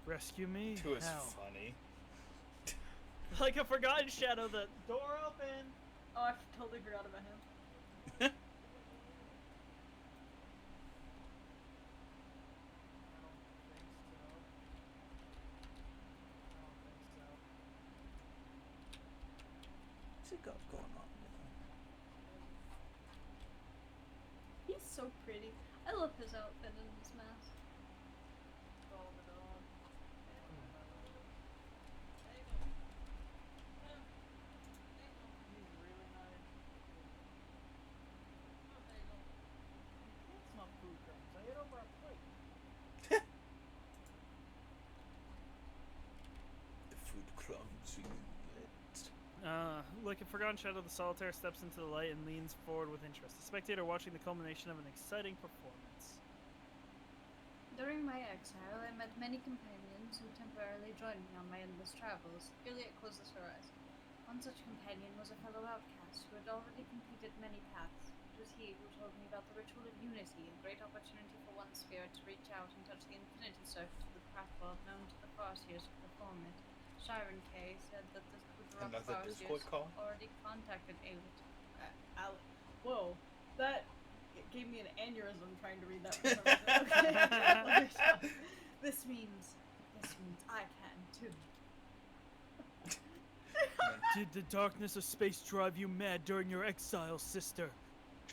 Rescue me? Two is How? funny. Like a forgotten shadow, the door open. Oh, I totally forgot about him. What's he got going on? He's so pretty. I love his outfit and his mask. The food crumbs. like a forgotten shadow, the solitaire steps into the light and leans forward with interest, a spectator watching the culmination of an exciting performance. During my exile, I met many companions who temporarily joined me on my endless travels. Juliet closes her eyes. One such companion was a fellow outcast who had already completed many paths. It was he who told me about the ritual of unity, a great opportunity for one spirit to reach out and touch the infinity circuit of the Craftworld known to the Farseers to perform it. Sharon K. said that the Kudrock Another Discord Farseers call? already contacted Aelid. Whoa, that gave me an aneurysm trying to read that for some reason. Okay, let me stop. This means I can too. Did the darkness of space drive you mad during your exile, sister?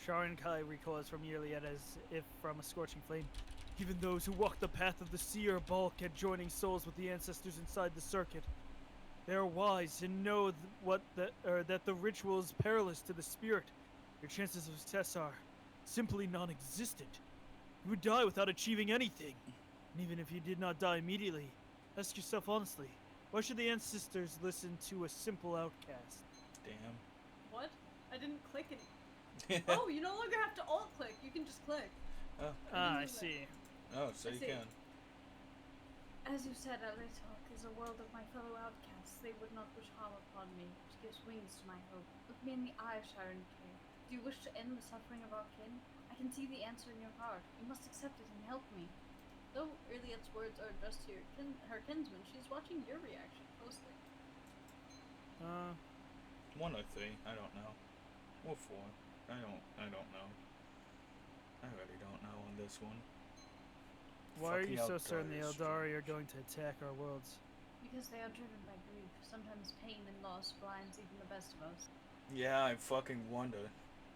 Sharon Kai recoils from Yirliet as if from a scorching flame. Even those who walk the path of the seer balk at joining souls with the ancestors inside the circuit. They are wise and know that the ritual is perilous to the spirit. Your chances of success are simply non-existent. You would die without achieving anything. And even if you did not die immediately, ask yourself honestly, why should the ancestors listen to a simple outcast? Damn. What? I didn't click any. Oh, you no longer have to alt click. You can just click. Oh. I see. Oh, so I you see. can. As you said, Alitalk is a world of my fellow outcasts. They would not wish harm upon me, which gives wings to my hope. Look me in the eye, Sharon K. Do you wish to end the suffering of our kin? I can see the answer in your heart. You must accept it and help me. Though Irliet's words are addressed to her kinsman, she's watching your reaction closely. 1 or 3, I don't know. Or 4. I don't know. I really don't know on this one. Why are you Fucking so certain the Eldari Eldari are going to attack our worlds? Because they are driven by grief. Sometimes pain and loss blinds even the best of us. Yeah, I fucking wonder.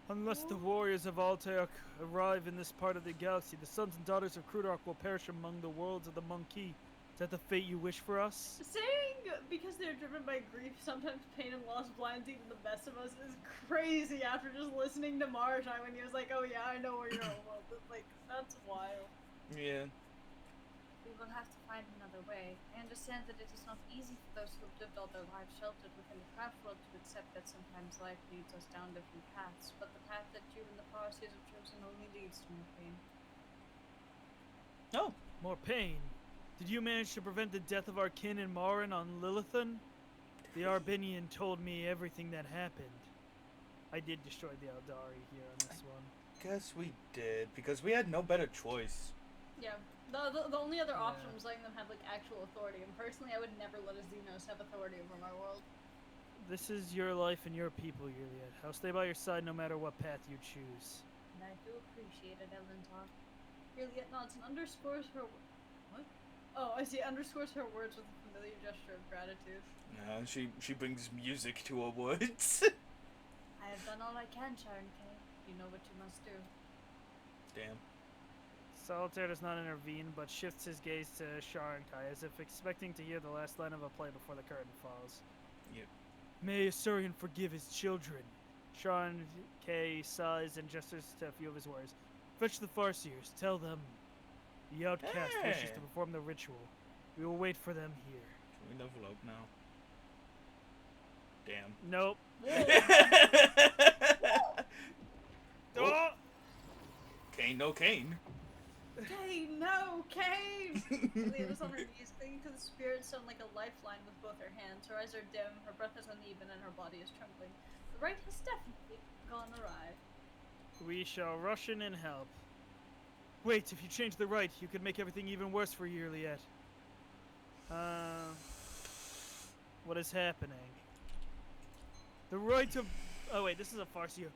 Unless the warriors of Altair arrive in this part of the galaxy, the sons and daughters of Krudark will perish among the worlds of the Monkey. Is that the fate you wish for us? Saying because they're driven by grief, sometimes pain and loss blinds even the best of us is crazy after just listening to Marshai when he was like, oh yeah, I know where your own world is. Like, that's wild. Yeah. We will have to find another way. I understand that it is not easy for those who have lived all their lives sheltered within the craft world to accept that sometimes life leads us down different paths, but the path that you and the Farseers have chosen only leads to more pain. Oh, more pain. Did you manage to prevent the death of our kin in Marin on Lilithan? The Arbinian told me everything that happened. I did destroy the Eldari here on this one. Guess we did, because we had no better choice. Yeah. The only other Yeah. option was letting them have like actual authority, and personally I would never let a Xenos have authority over my world. This is your life and your people, Yirliet. I'll stay by your side no matter what path you choose. And I do appreciate it, Elentar. Juliet nods and underscores her. What? Oh, I see. Underscores her words with a familiar gesture of gratitude. Yeah, she brings music to her words. I have done all I can, Sharon K. You know what you must do. Damn. Solitaire does not intervene, but shifts his gaze to Sharankai, as if expecting to hear the last line of a play before the curtain falls. Yep. May Asurian forgive his children. Sharankai sighs and gestures to a few of his warriors. Fetch the Farseers. Tell them the outcast wishes Hey. to perform the ritual. We will wait for them here. Can we level up now? Damn. Nope. Oh, Oh! Kane, no Kane. Kane, no, Kane! Juliet is on her knees, clinging to the spirit stone like a lifeline with both her hands. Her eyes are dim, her breath is uneven, and her body is trembling. The rite has definitely gone awry. We shall rush in and help. Wait, if you change the rite, you could make everything even worse for Yirliet. What is happening? The rite of... Oh wait, this is a Farseer.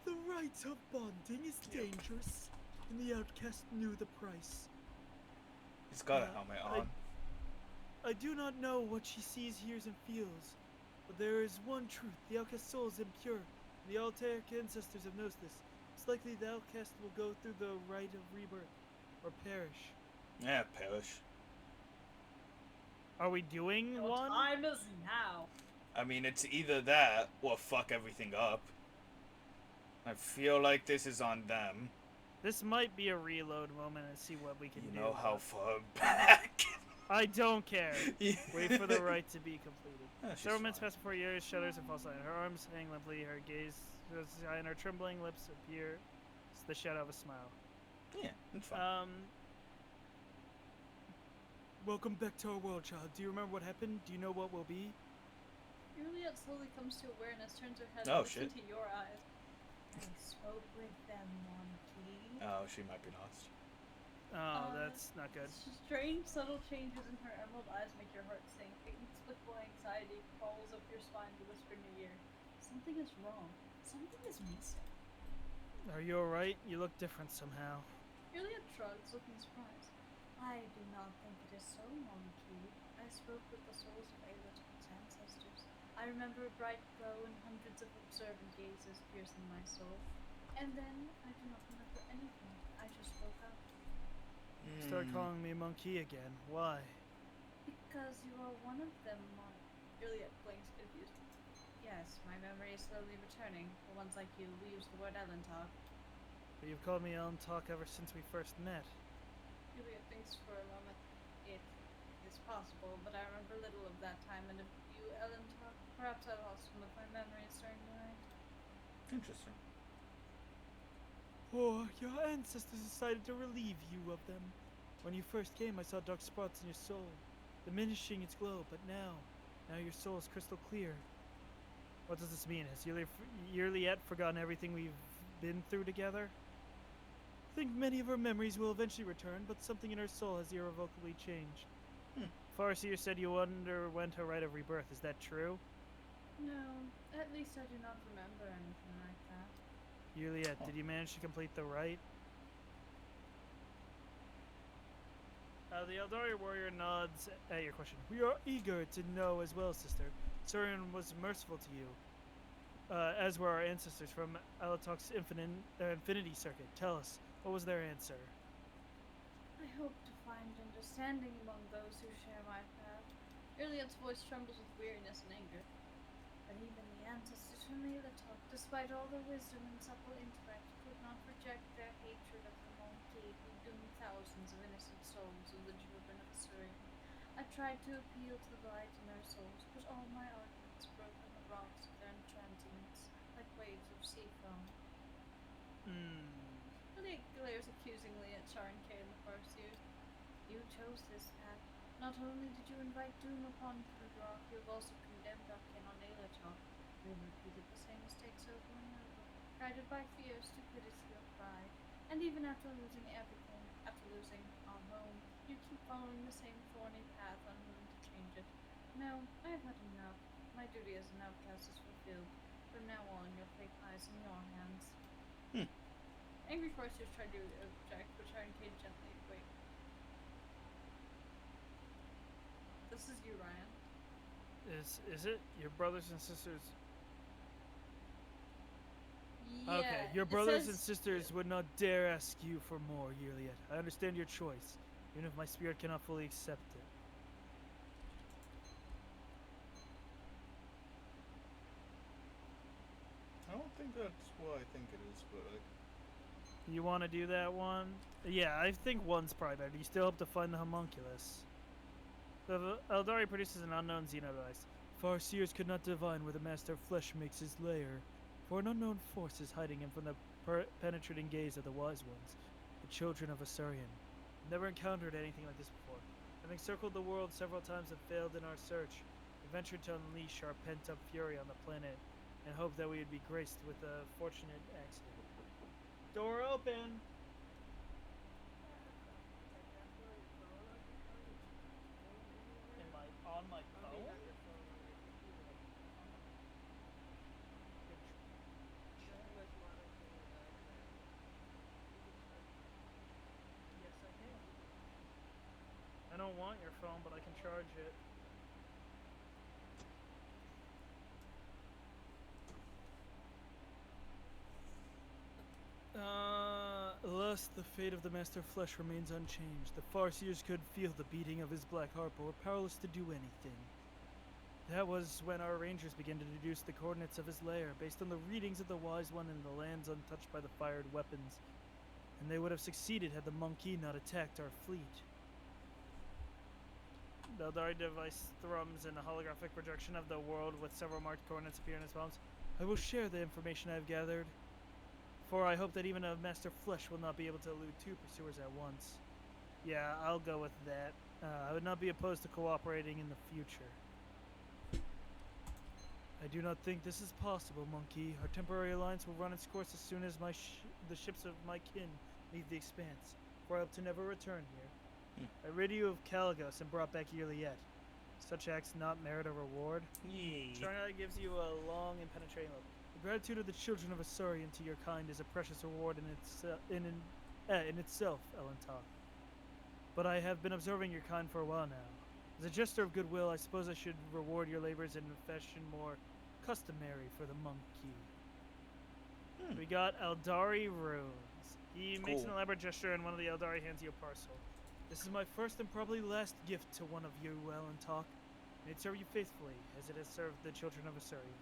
The rite of bonding is dangerous, and the outcast knew the price. He's got a helmet on. I do not know what she sees, hears, and feels, but there is one truth. The outcast soul is impure. The Altaic ancestors have noticed this. It's likely the outcast will go through the rite of rebirth, or perish. Yeah, perish. Are we doing The one? time is now. I mean, it's either that or fuck everything up. I feel like this is on them. This might be a reload moment and see what we can You do. know how far back. I don't care. Yeah. Wait for the rite to be completed. She's Several minutes fine. pass before Yuri shudders and falls silent. Her arms hang limply, her gaze and her trembling lips appear the shadow of a smile. Yeah, it's fine. Welcome back to our world, child. Do you remember what happened? Do you know what will be? Juliet slowly comes to awareness, turns her head, Oh, and looks shit. into your eyes. I spoke with them, Monkey. Oh, she might be lost. Oh, that's not good. Strange, subtle changes in her emerald eyes make your heart sink. Inexplicable anxiety crawls up your spine to whisper in your ear. Something is wrong. Something is missing. Are you alright? You look different somehow. Juliet shrugs, looking surprised. I do not think it is so, Monkey. I spoke with the souls of Ayla's ancestors. I remember a bright glow and hundreds of observant gazes piercing my soul. And then I do not remember anything. I just woke up. Start calling me Monkey again. Why? Because you are one of them, Juliet blinks confused. Yes, my memory is slowly returning. For ones like you, we use the word Ellentalk. But you've called me Ellen Talk ever since we first met. Juliet thinks for a moment. It is possible, but I remember little of that time, and if you, Ellentalk, perhaps I lost some of my memories during the night. Interesting. Oh, your ancestors decided to relieve you of them. When you first came, I saw dark spots in your soul, diminishing its glow, but now your soul is crystal clear. What does this mean? Has Juliet forgotten everything we've been through together? I think many of her memories will eventually return, but something in her soul has irrevocably changed. Farseer said you underwent a rite of rebirth. Is that true? No, at least I do not remember anything like that. Juliet, did you manage to complete the rite? The Eldari warrior nods at your question. We are eager to know as well, sister. Saurian was merciful to you, as were our ancestors from Alatalk's Infinity Circuit. Tell us, what was their answer? I hope to find understanding among those who share my path. Juliet's voice trembles with weariness and anger. But even the ancestors from Alatalk, despite all their wisdom and supple intellect, could not reject their hatred of the Monkey who doomed thousands of innocent souls of the children of Assyria. I tried to appeal to the light in their souls, but all my arguments broke on the rocks of their enchantments, like waves of sea foam. Juliet glares accusingly at Sharon Kay and the Farseer. You chose this path. Not only did you invite doom upon Kudrock, you have also condemned our kin on Alatalk. We have repeated the same mistakes over and over, guided by fear, stupidity, or pride. And even after losing everything, after losing our home, you keep following the same thorny path, unwilling to change it. No, I have had enough. My duty as an outcast is fulfilled. From now on, your fate lies in your hands. Angry Farseers tried to object, but Sharon Kay gently, wait. This is you, Ryan. Is it? Your brothers and sisters... Yeah, Okay, your it brothers and says- sisters would not dare ask you for more, Juliet. I understand your choice, even if my spirit cannot fully accept it. I don't think that's what I think it is, but like, You want to do that one? Yeah, I think one's probably better. You still hope to find the homunculus. The Eldari produces an unknown xenodevice. Farseers could not divine where the Master of Flesh makes his lair, for an unknown force is hiding him from the penetrating gaze of the Wise Ones, the children of Assyrian. Never encountered anything like this before. Having circled the world several times and failed in our search, we ventured to unleash our pent-up fury on the planet and hoped that we would be graced with a fortunate accident. Door open! Am I on my phone? Yes, I can. I don't want your phone, but I can charge it. Alas, the fate of the Master of Flesh remains unchanged. The Farseers could feel the beating of his black heart, but were powerless to do anything. That was when our rangers began to deduce the coordinates of his lair, based on the readings of the Wise One in the lands untouched by the fired weapons. And they would have succeeded had the Monkey not attacked our fleet. The Eldari device thrums and a holographic projection of the world with several marked coordinates appear in its palms. I will share the information I've gathered, for I hope that even a Master Flesh will not be able to elude 2 pursuers at once. Yeah, I'll go with that. I would not be opposed to cooperating in the future. I do not think this is possible, Monkey. Our temporary alliance will run its course as soon as the ships of my kin leave the Expanse, for I hope to never return here. I rid you of Caligos and brought back Yet. Such acts not merit a reward. Yay. Charna gives you a long and penetrating look. The gratitude of the children of Asurian to your kind is a precious reward in itself, Elentok. But I have been observing your kind for a while now. As a gesture of goodwill, I suppose I should reward your labors in a fashion more customary for the monkey. We got Eldari runes. He makes an Cool. elaborate gesture, and one of the Eldari hands you a parcel. This is my first and probably last gift to one of you, Elentok. May it serve you faithfully, as it has served the children of Asurian.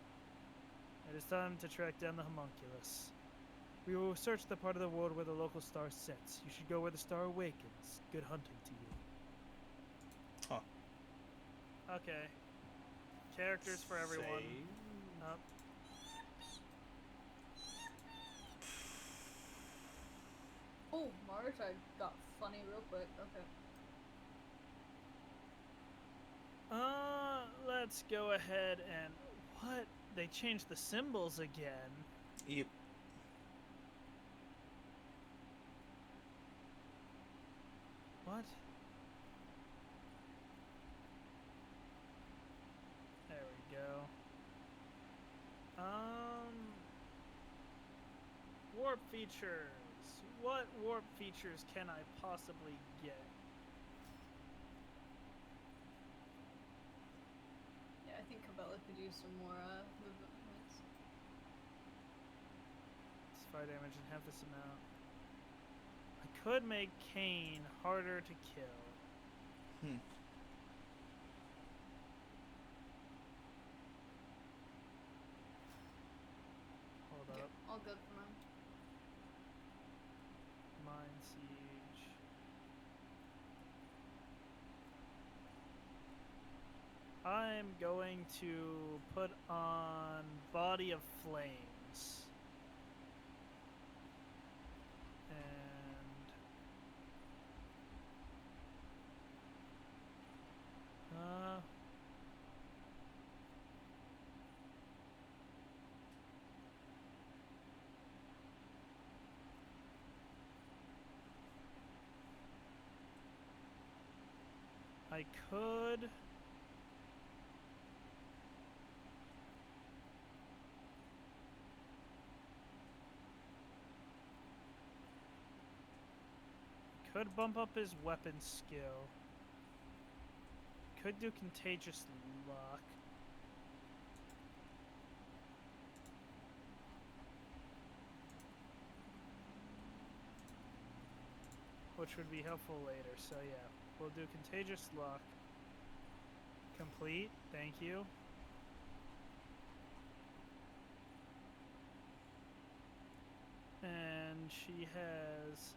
It is time to track down the homunculus. We will search the part of the world where the local star sets. You should go where the star awakens. Good hunting to you. Huh. Okay. Characters for everyone. Save. Up. Oh, Marge, I got funny real quick. Okay. Let's go ahead and... What? They changed the symbols again. Yep. What? There we go. Warp features. What warp features can I possibly get? Yeah, I think Cabela could use some more movement points. It's fire damage and half this amount. I could make Kane harder to kill. Hold Okay, up. all good for now. Mind Siege. I'm going to put on Body of Flames. And I could bump up his weapon skill. Could do Contagious Luck. Which would be helpful later, so yeah. We'll do Contagious Luck. Complete, thank you. And she has...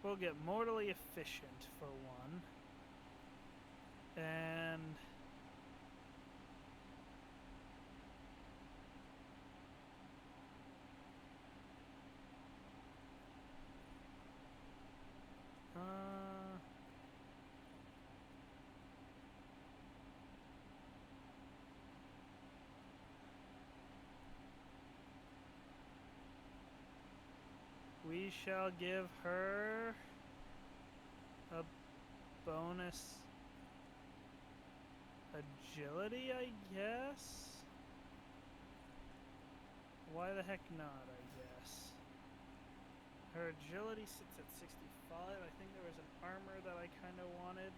we'll get Mortally Efficient for one. And... we shall give her a bonus agility, I guess? Why the heck not, I guess? Her agility sits at 65. I think there was an armor that I kind of wanted.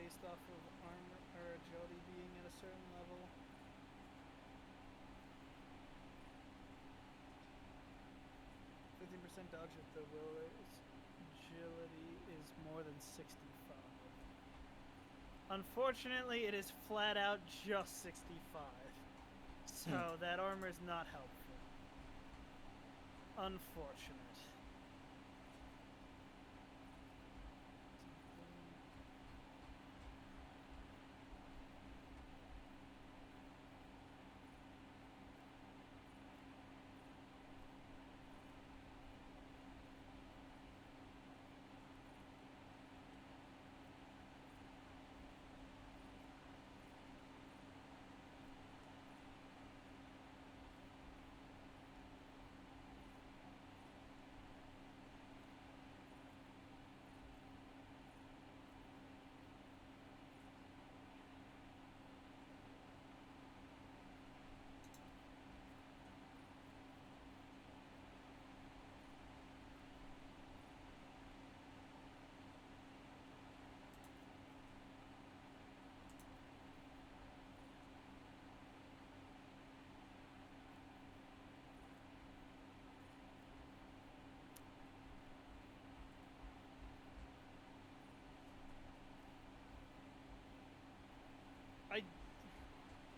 based off of armor or agility being at a certain level. %, dodge with the willer's agility is more than 65. Unfortunately, it is flat out just 65. So that armor is not helpful. Unfortunate.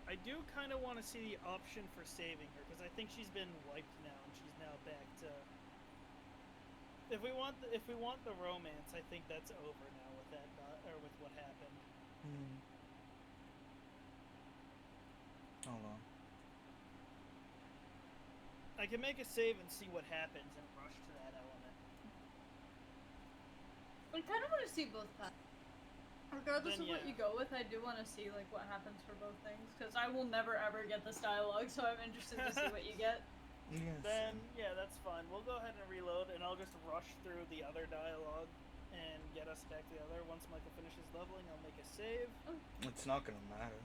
I do kind of want to see the option for saving her, because I think she's been wiped now, and she's now back to. If we want the romance, I think that's over now with that or with what happened. Hold on. I can make a save and see what happens and rush to that element. I kind of want to see both paths. Regardless Then, of what yeah. you go with, I do want to see like what happens for both things, because I will never ever get this dialogue, so I'm interested to see what you get. Yes. Then, yeah, that's fine. We'll go ahead and reload, and I'll just rush through the other dialogue and get us back to the other. Once Michael finishes leveling, I'll make a save. It's not gonna matter.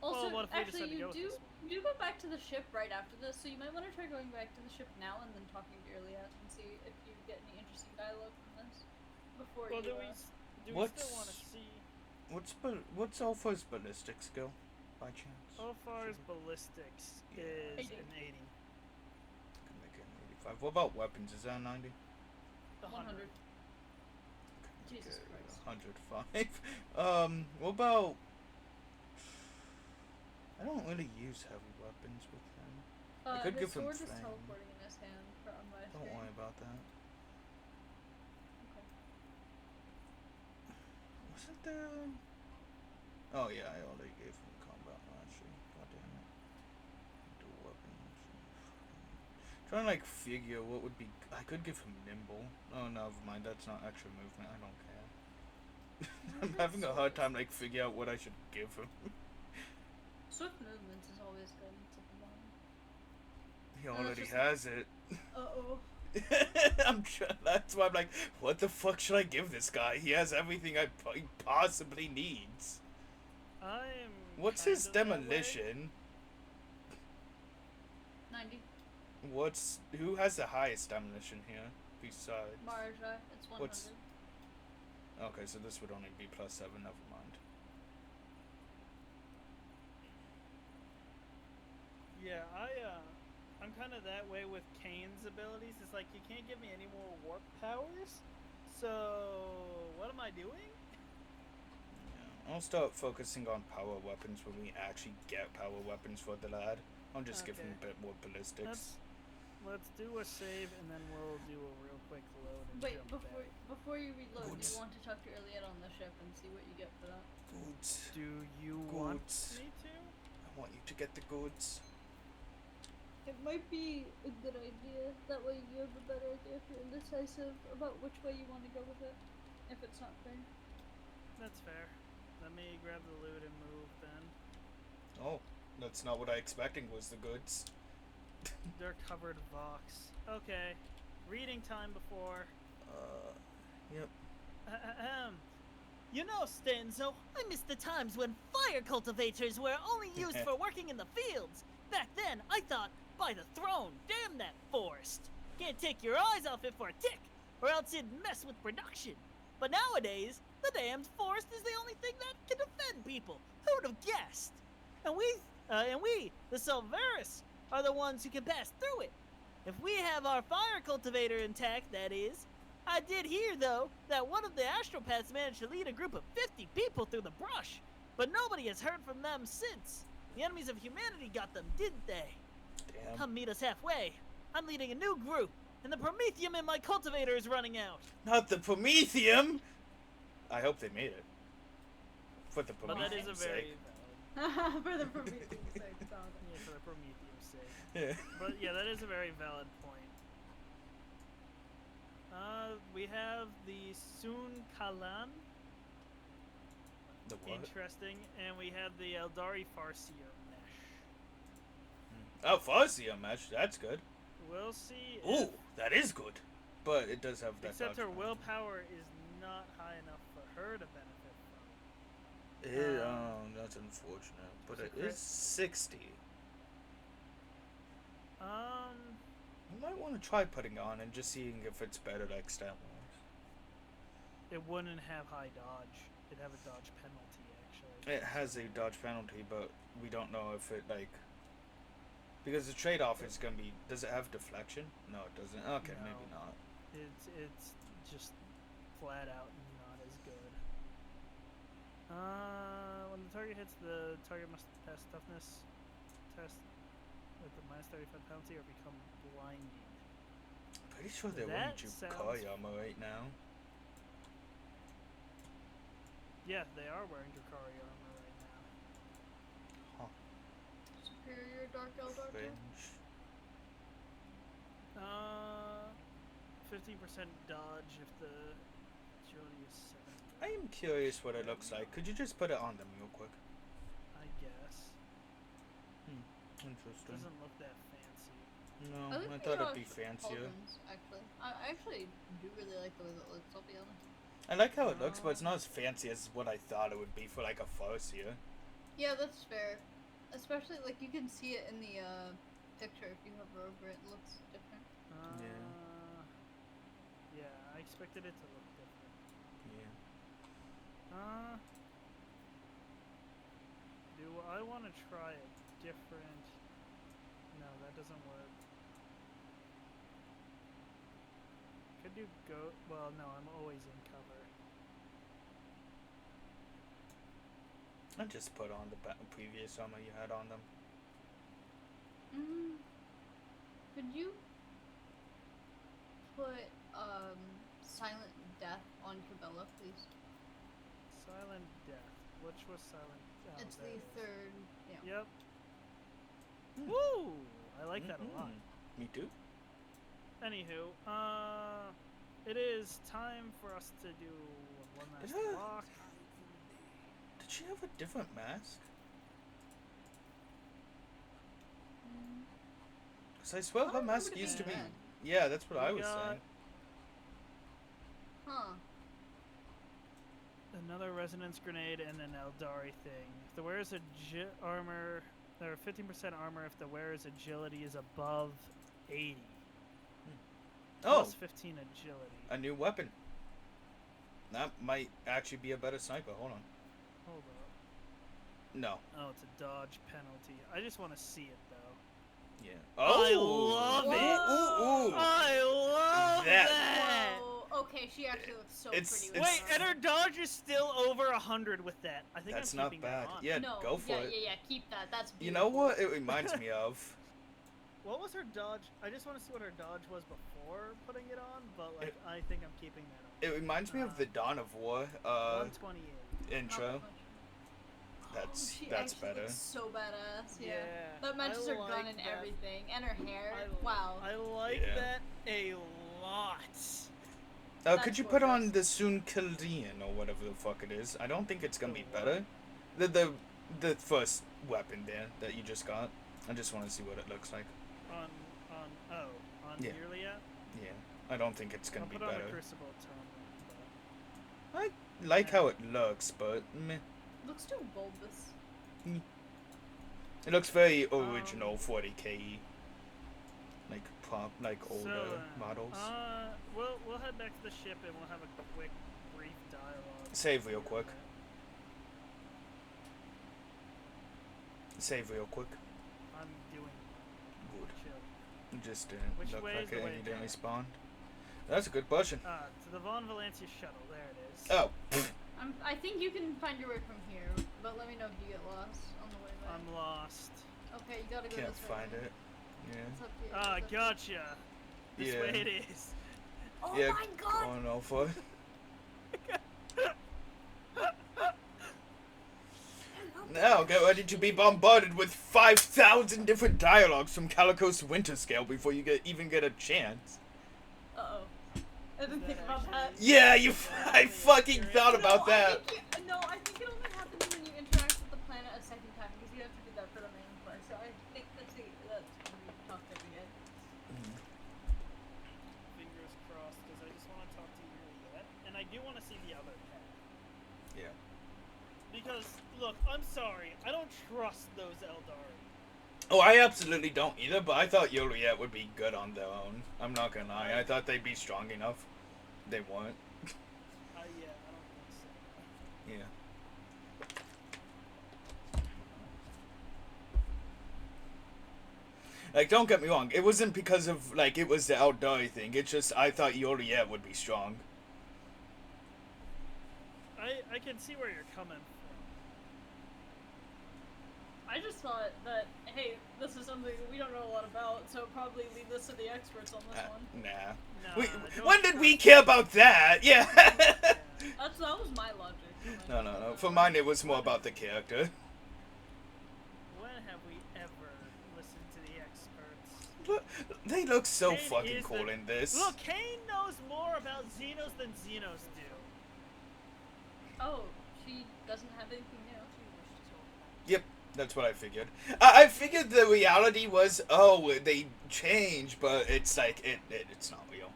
Also, Well, what if we actually, decide to you go with do this one? you do go back to the ship right after this, so you might want to try going back to the ship now and then talking to Iliad and see if you get any interesting dialogue from this before Well, you. do we still want to see? What's Alpha's ballistic skill, by chance? Alfar's ballistics Yeah. is 80. an 80. Can make it an 85. What about weapons? Is that 90? 100. Okay, Jesus Christ. 105. What about? I don't really use heavy weapons with him. I could His give him sword is flame. teleporting in his hand on my Don't screen. worry about that. Okay. Wasn't there? Oh yeah, I already gave him combat mastery. God damn it. Do weapons. Trying to like figure what would be. I could give him nimble. Oh no, never mind. That's not extra movement. I don't care. I'm having a hard time like figure out what I should give him. Swift movements is always good to the one. He that's already just- has it. Uh-oh. That's why I'm like, what the fuck should I give this guy? He has everything he possibly needs. I'm. What's kind his of that way. demolition? 90. Who has the highest demolition here besides? Marja, it's 100. What's- Okay, so this would only be +7. Never mind. Yeah, I'm kind of that way with Kane's abilities. It's like you can't give me any more warp powers. So what am I doing? Yeah, I'll start focusing on power weapons when we actually get power weapons for the lad. I'll just give him a Okay. bit more ballistics. Let's do a save and then we'll do a real quick load. And Wait, jump before you reload, do Goods. you want to talk to Iliad on the ship and see what you get for that? Goods. back. Do you want Goods. me to? I want you to get the goods. It might be a good idea. That way you have a better idea if you're indecisive about which way you want to go with it. If it's not fair. That's fair. Let me grab the loot and move then. Oh, that's not what I expected was the goods. They're covered Vox. Okay. Reading time before. Yep. Ahem. You know, Stanzo, I miss the times when fire cultivators were only used for working in the fields. Back then, I thought, by the throne, damn that forest. Can't take your eyes off it for a tick, or else it'd mess with production. But nowadays, The damned forest is the only thing that can defend people. Who would have guessed? And we, the Silveris, are the ones who can pass through it. If we have our fire cultivator intact, that is. I did hear, though, that one of the astropaths managed to lead a group of 50 people through the brush, but nobody has heard from them since. The enemies of humanity got them, didn't they? Damn. Come meet us halfway. I'm leading a new group, and the Promethium in my cultivator is running out. Not the Promethium! I hope they made it. For the But that is a Promethium's very sake. valid. For the Prometheus sake, Tom. Yeah, for the Prometheus sake. Yeah. But yeah, that is a very valid point. We have the Sun Kalan. The what? Interesting. And we have the Eldari Farseer mesh. Oh, Farseer mesh. That's good. We'll see. Ooh, that is good. But it does have that. Except her dodge willpower is not high enough for her to benefit from. That's unfortunate. But It's a it crit. is 60. You might want to try putting on and just seeing if it's better like stat wise. It wouldn't have high dodge. It'd have a dodge penalty, actually. It has a dodge penalty, but we don't know if it like because the trade-off is gonna be. Does it have deflection? No, it doesn't. Okay, No. maybe not. It's just flat out not as good. When the target hits, the target must pass toughness test with the minus 35 penalty or become blinding. Pretty sure they're That wearing sounds- Jukai armor right now. Yeah, they are wearing Drakari armor right now. Superior Dark Eldar. Fringe. 15% dodge if the agility is 70. I am curious what it looks like. Could you just put it on them real quick? I guess. Interesting. Doesn't look that fancy. No, I, I thought it'd be fancier. Actually, I actually do really like the way that looks. I'll be honest. I like how it looks, but it's not as fancy as what I thought it would be for like a Farseer. Yeah, that's fair. Especially like you can see it in the picture if you hover over it. It looks different. Yeah, I expected it to look different. Yeah. Do I want to try a different? No, that doesn't work. Could do go? Well, no, I'm always in cover. I just put on the previous armor you had on them. Could you put Silent Death on Cabela, please? Silent Death. Which was Silent? Oh, It's there the it is. third. Yeah. Yep. Woo! I like that a lot. Me too. Anywho, it is time for us to do one last Yeah. walk. Did she have a different mask? Cause I swear I her don't mask remember it used to be. being red. Yeah, that's what I We was got- saying. Huh. Another resonance grenade and an Eldari thing. If the wearer's armor, or 15% armor if the wearer's agility is above 80. Oh, Plus 15 agility. a new weapon. That might actually be a better sniper. Hold on. Hold up. No. Oh, it's a dodge penalty. I just want to see it though. Yeah. I Oh. love Ooh, it. ooh, ooh. I love That- that. Whoa. Okay, she actually looks so It's- pretty. it's- with Wait, her. and her dodge is still over 100 with that. I think That's I'm not keeping bad. that on. Yeah, No, go for yeah, it. Yeah, keep that. That's beautiful. You know what it reminds me of? What was her dodge? I just want to see what her dodge was before putting it on, but like I think I'm keeping that on. It reminds me of the Dawn of War 128. Not intro. that much. That's She that's actually better. looks so badass. Yeah. Yeah, That matches her I gun like and that. everything, and her hair. I- Wow. I like Yeah. that a lot. Could That's you put on gorgeous. the Sun Kildean or whatever the fuck it is? I don't think it's gonna The be what? better. The first weapon there that you just got. I just want to see what it looks like. On Yeah. Yulia? Yeah. I don't think it's I'll gonna be put on a better. Crucible tone. I like how it looks, but meh. Looks too bulbous. It looks very original 40k. Like older So, models. We'll head back to the ship and we'll have a quick, brief dive dialogue. Save real quick. Save real quick. I'm doing Good. chill. Just didn't Which look way like is the it way and you there? didn't respawn. That's a good question. To the Von Valencia shuttle. There it is. Oh. I think you can find your way from here, but let me know if you get lost on the way back. I'm lost. Okay, you gotta go Can't this way. find it. Yeah. It's up here. Ah, it's up here. gotcha. This Yeah. way it is. Oh Yeah, my god! going over. Now get ready to be bombarded with 5,000 different dialogues from Calico's Winter Scale before you even get a chance. Uh-oh. I didn't think That about that. actually- Yeah, I Yeah, fucking thought about No, that. I think it only happens when you interact with the planet a second time, because you have to do that for the main quest. So I think that's when we talk to them again. Fingers crossed, because I just want to talk to you yet, and I do want to see the other path. Yeah. Because look, I'm sorry, I don't trust those Eldari. Oh, I absolutely don't either, but I thought Yoliet would be good on their own. I'm not gonna lie. I thought they'd be strong enough. They weren't. Yeah, I don't think so. Yeah. Like, don't get me wrong. It wasn't because of, like, it was the Eldari thing. It's just, I thought Yoliet would be strong. I can see where you're coming from. I just thought that, hey, this is something we don't know a lot about, so probably leave this to the experts on this one. Nah. Nah, don't When did we trust care about that? Yeah. Yeah. That was my logic. No. For mine, it was more about the character. When have we ever listened to the experts? Look, they look so Kane fucking is cool the- in this. Look, Kane knows more about Xenos than Xenos do. Oh, she doesn't have anything new. Yep, that's what I figured. I figured the reality was, oh, they change, but it's like, it's not real.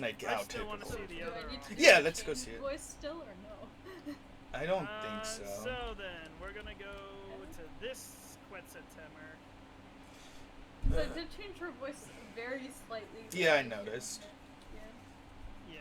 Like, I how still wanna typical. see the Do other I need to one. do Yeah, the let's go Kane see it. voice still or no? I don't think so. So then, we're gonna go to this Quetzaltemur. So it did change her voice very slightly. Yeah, I noticed. Yeah. Yeah.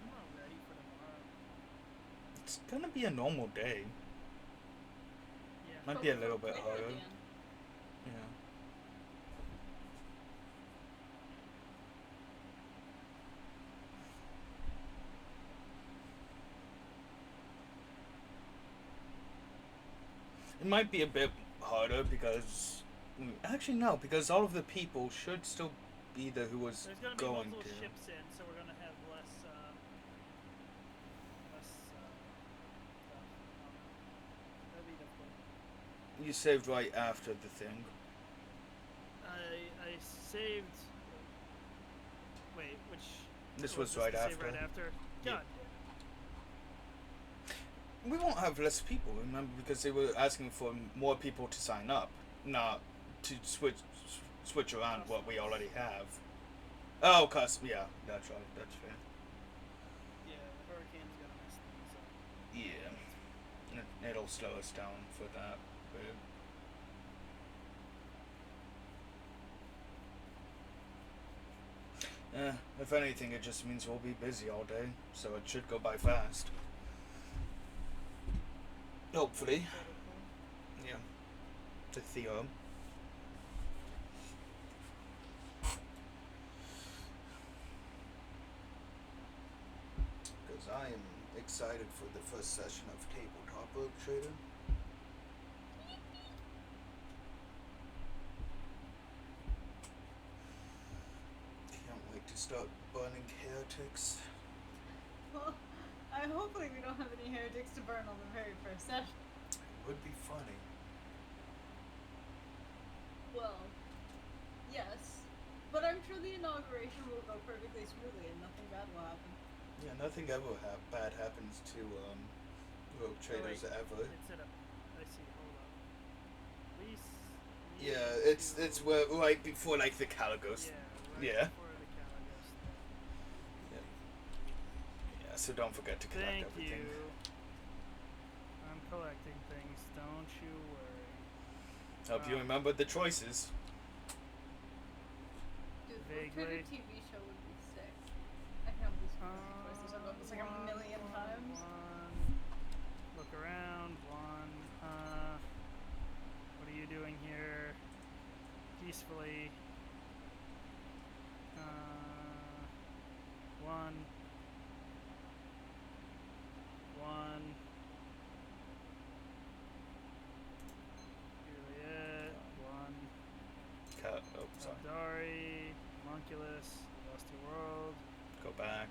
I'm not ready for tomorrow. It's gonna be a normal day. Yeah. Might But be a we're little bit later at the harder. end. Yeah. It might be a bit harder because, actually no, because all of the people should still be there who was There's gonna be going multiple to. ships in, so we're gonna have less stuff. That'd be difficult. You saved right after the thing. I saved. Wait, which? This what was this right to save after. Right after. Yeah. God. We won't have less people, remember, because they were asking for more people to sign up, not to switch around what we already have. Oh, yeah, that's right, that's fair. Yeah, the hurricane's gonna mess things up. Yeah, it'll slow us down for that. But if anything, it just means we'll be busy all day, so it should go by fast. Hopefully. Yeah. To Theo. Because I am excited for the first session of Tabletop Rogue Trader. Can't wait to start burning heretics. Well, hopefully we don't have any heretics to burn on the very first session. It would be funny. Well, yes. But I'm sure the inauguration will go perfectly smoothly and nothing bad will happen. Yeah, nothing ever bad happens to rogue traders ever. It's at a. I see. Hold on. Lease. Yeah, it's where, right before like the Caligos. Yeah. Right Yeah. Before the Caligos thing. Yeah, so don't forget to collect Thank everything. you. I'm collecting things. Don't you worry. Hope you remembered the choices. Dude, the Vaguely. Twitter TV show would be sick. I can't believe choices. I've done this like a million times. Look around. What are you doing here? Peacefully. One. Juliet. One. Oh, sorry. Dari. Monculus. Lost Your World. Go back.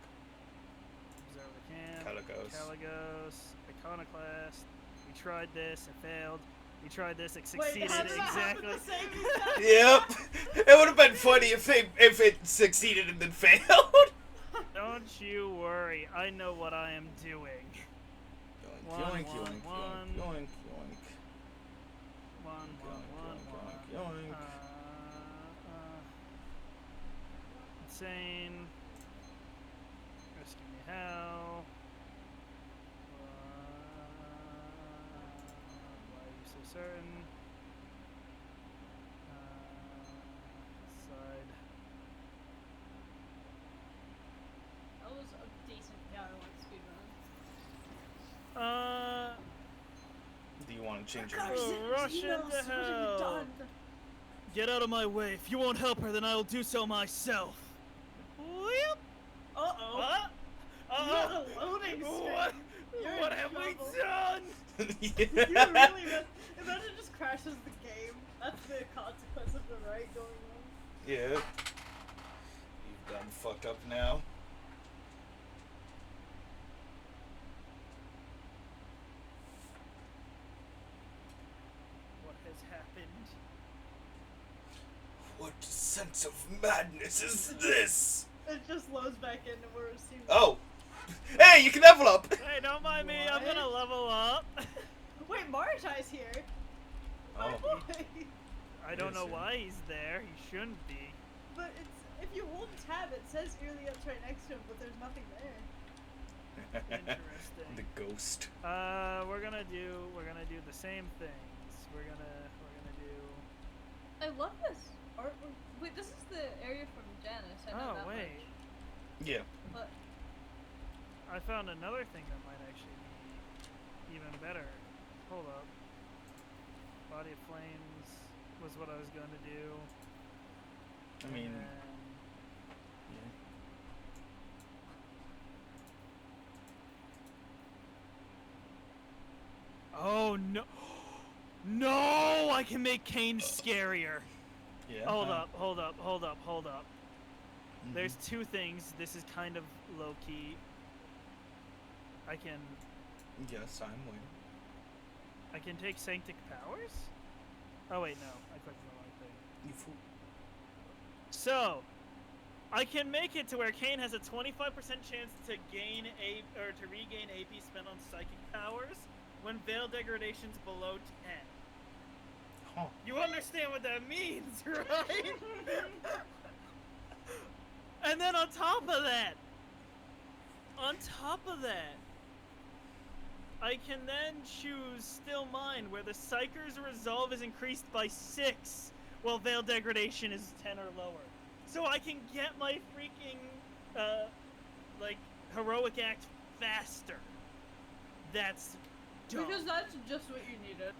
Observe the Camp. Caligos. Caligos. Iconoclast. We tried this. It failed. We tried this. It Wait, succeeded how did that happen exactly. at the same time? Yep. It would have been funny if it succeeded and then failed. Don't you worry. I know what I am doing. Yoink, One, yoink, one, yoink, one. yoink, yoink, One. yoink, yoink. Insane. Rescue me how? Why are you so certain? Side. That was a decent DIY speedrun. Do you want to change your Gosh, next? Oh, rush yes, into what have you hell. done? Get out of my way. If you won't help her, then I will do so myself. Whip. Uh-oh. Uh-oh. You had a loading screen. What? You're What in have we trouble. done? You really imagine it just crashes the game. That's the consequence of the right going on. Yeah. You've done fucked up now. What has happened? What sense of madness is this? It just loads back into where it seems. Oh. Hey, you can level up. Hey, don't mind me. I'm gonna What? level up. Wait, Martai's here. My Oh. boy. I don't know Yes, why he's there. He shouldn't be. But it's if you hold tab, it says early up's right next to him, but there's nothing there. Interesting. The ghost. We're gonna do the same things. We're gonna do. I love this artwork. Wait, this is the area from Janice. I know Oh that wait, Yeah. much. But I found another thing that might actually be even better. Hold up. Body of Flames was what I was going to do. I mean, and yeah. oh no! No! I can make Kane scarier. Yeah. Hold up. Mhm. There's two things. This is kind of low key. I can Yes, I'm waiting. take Sanctic Powers? Oh wait, no. I clicked on the wrong thing. You fool. So, I can make it to where Kane has a 25% chance to gain to regain AP spent on psychic powers when Veil Degradation's below 10. Huh. You understand what that means, right? And then on top of that, I can then choose Still Mind, where the Psyker's Resolve is increased by 6, while Veil Degradation is 10 or lower. So I can get my freaking, Heroic Act faster. That's dumb. because that's just what you needed.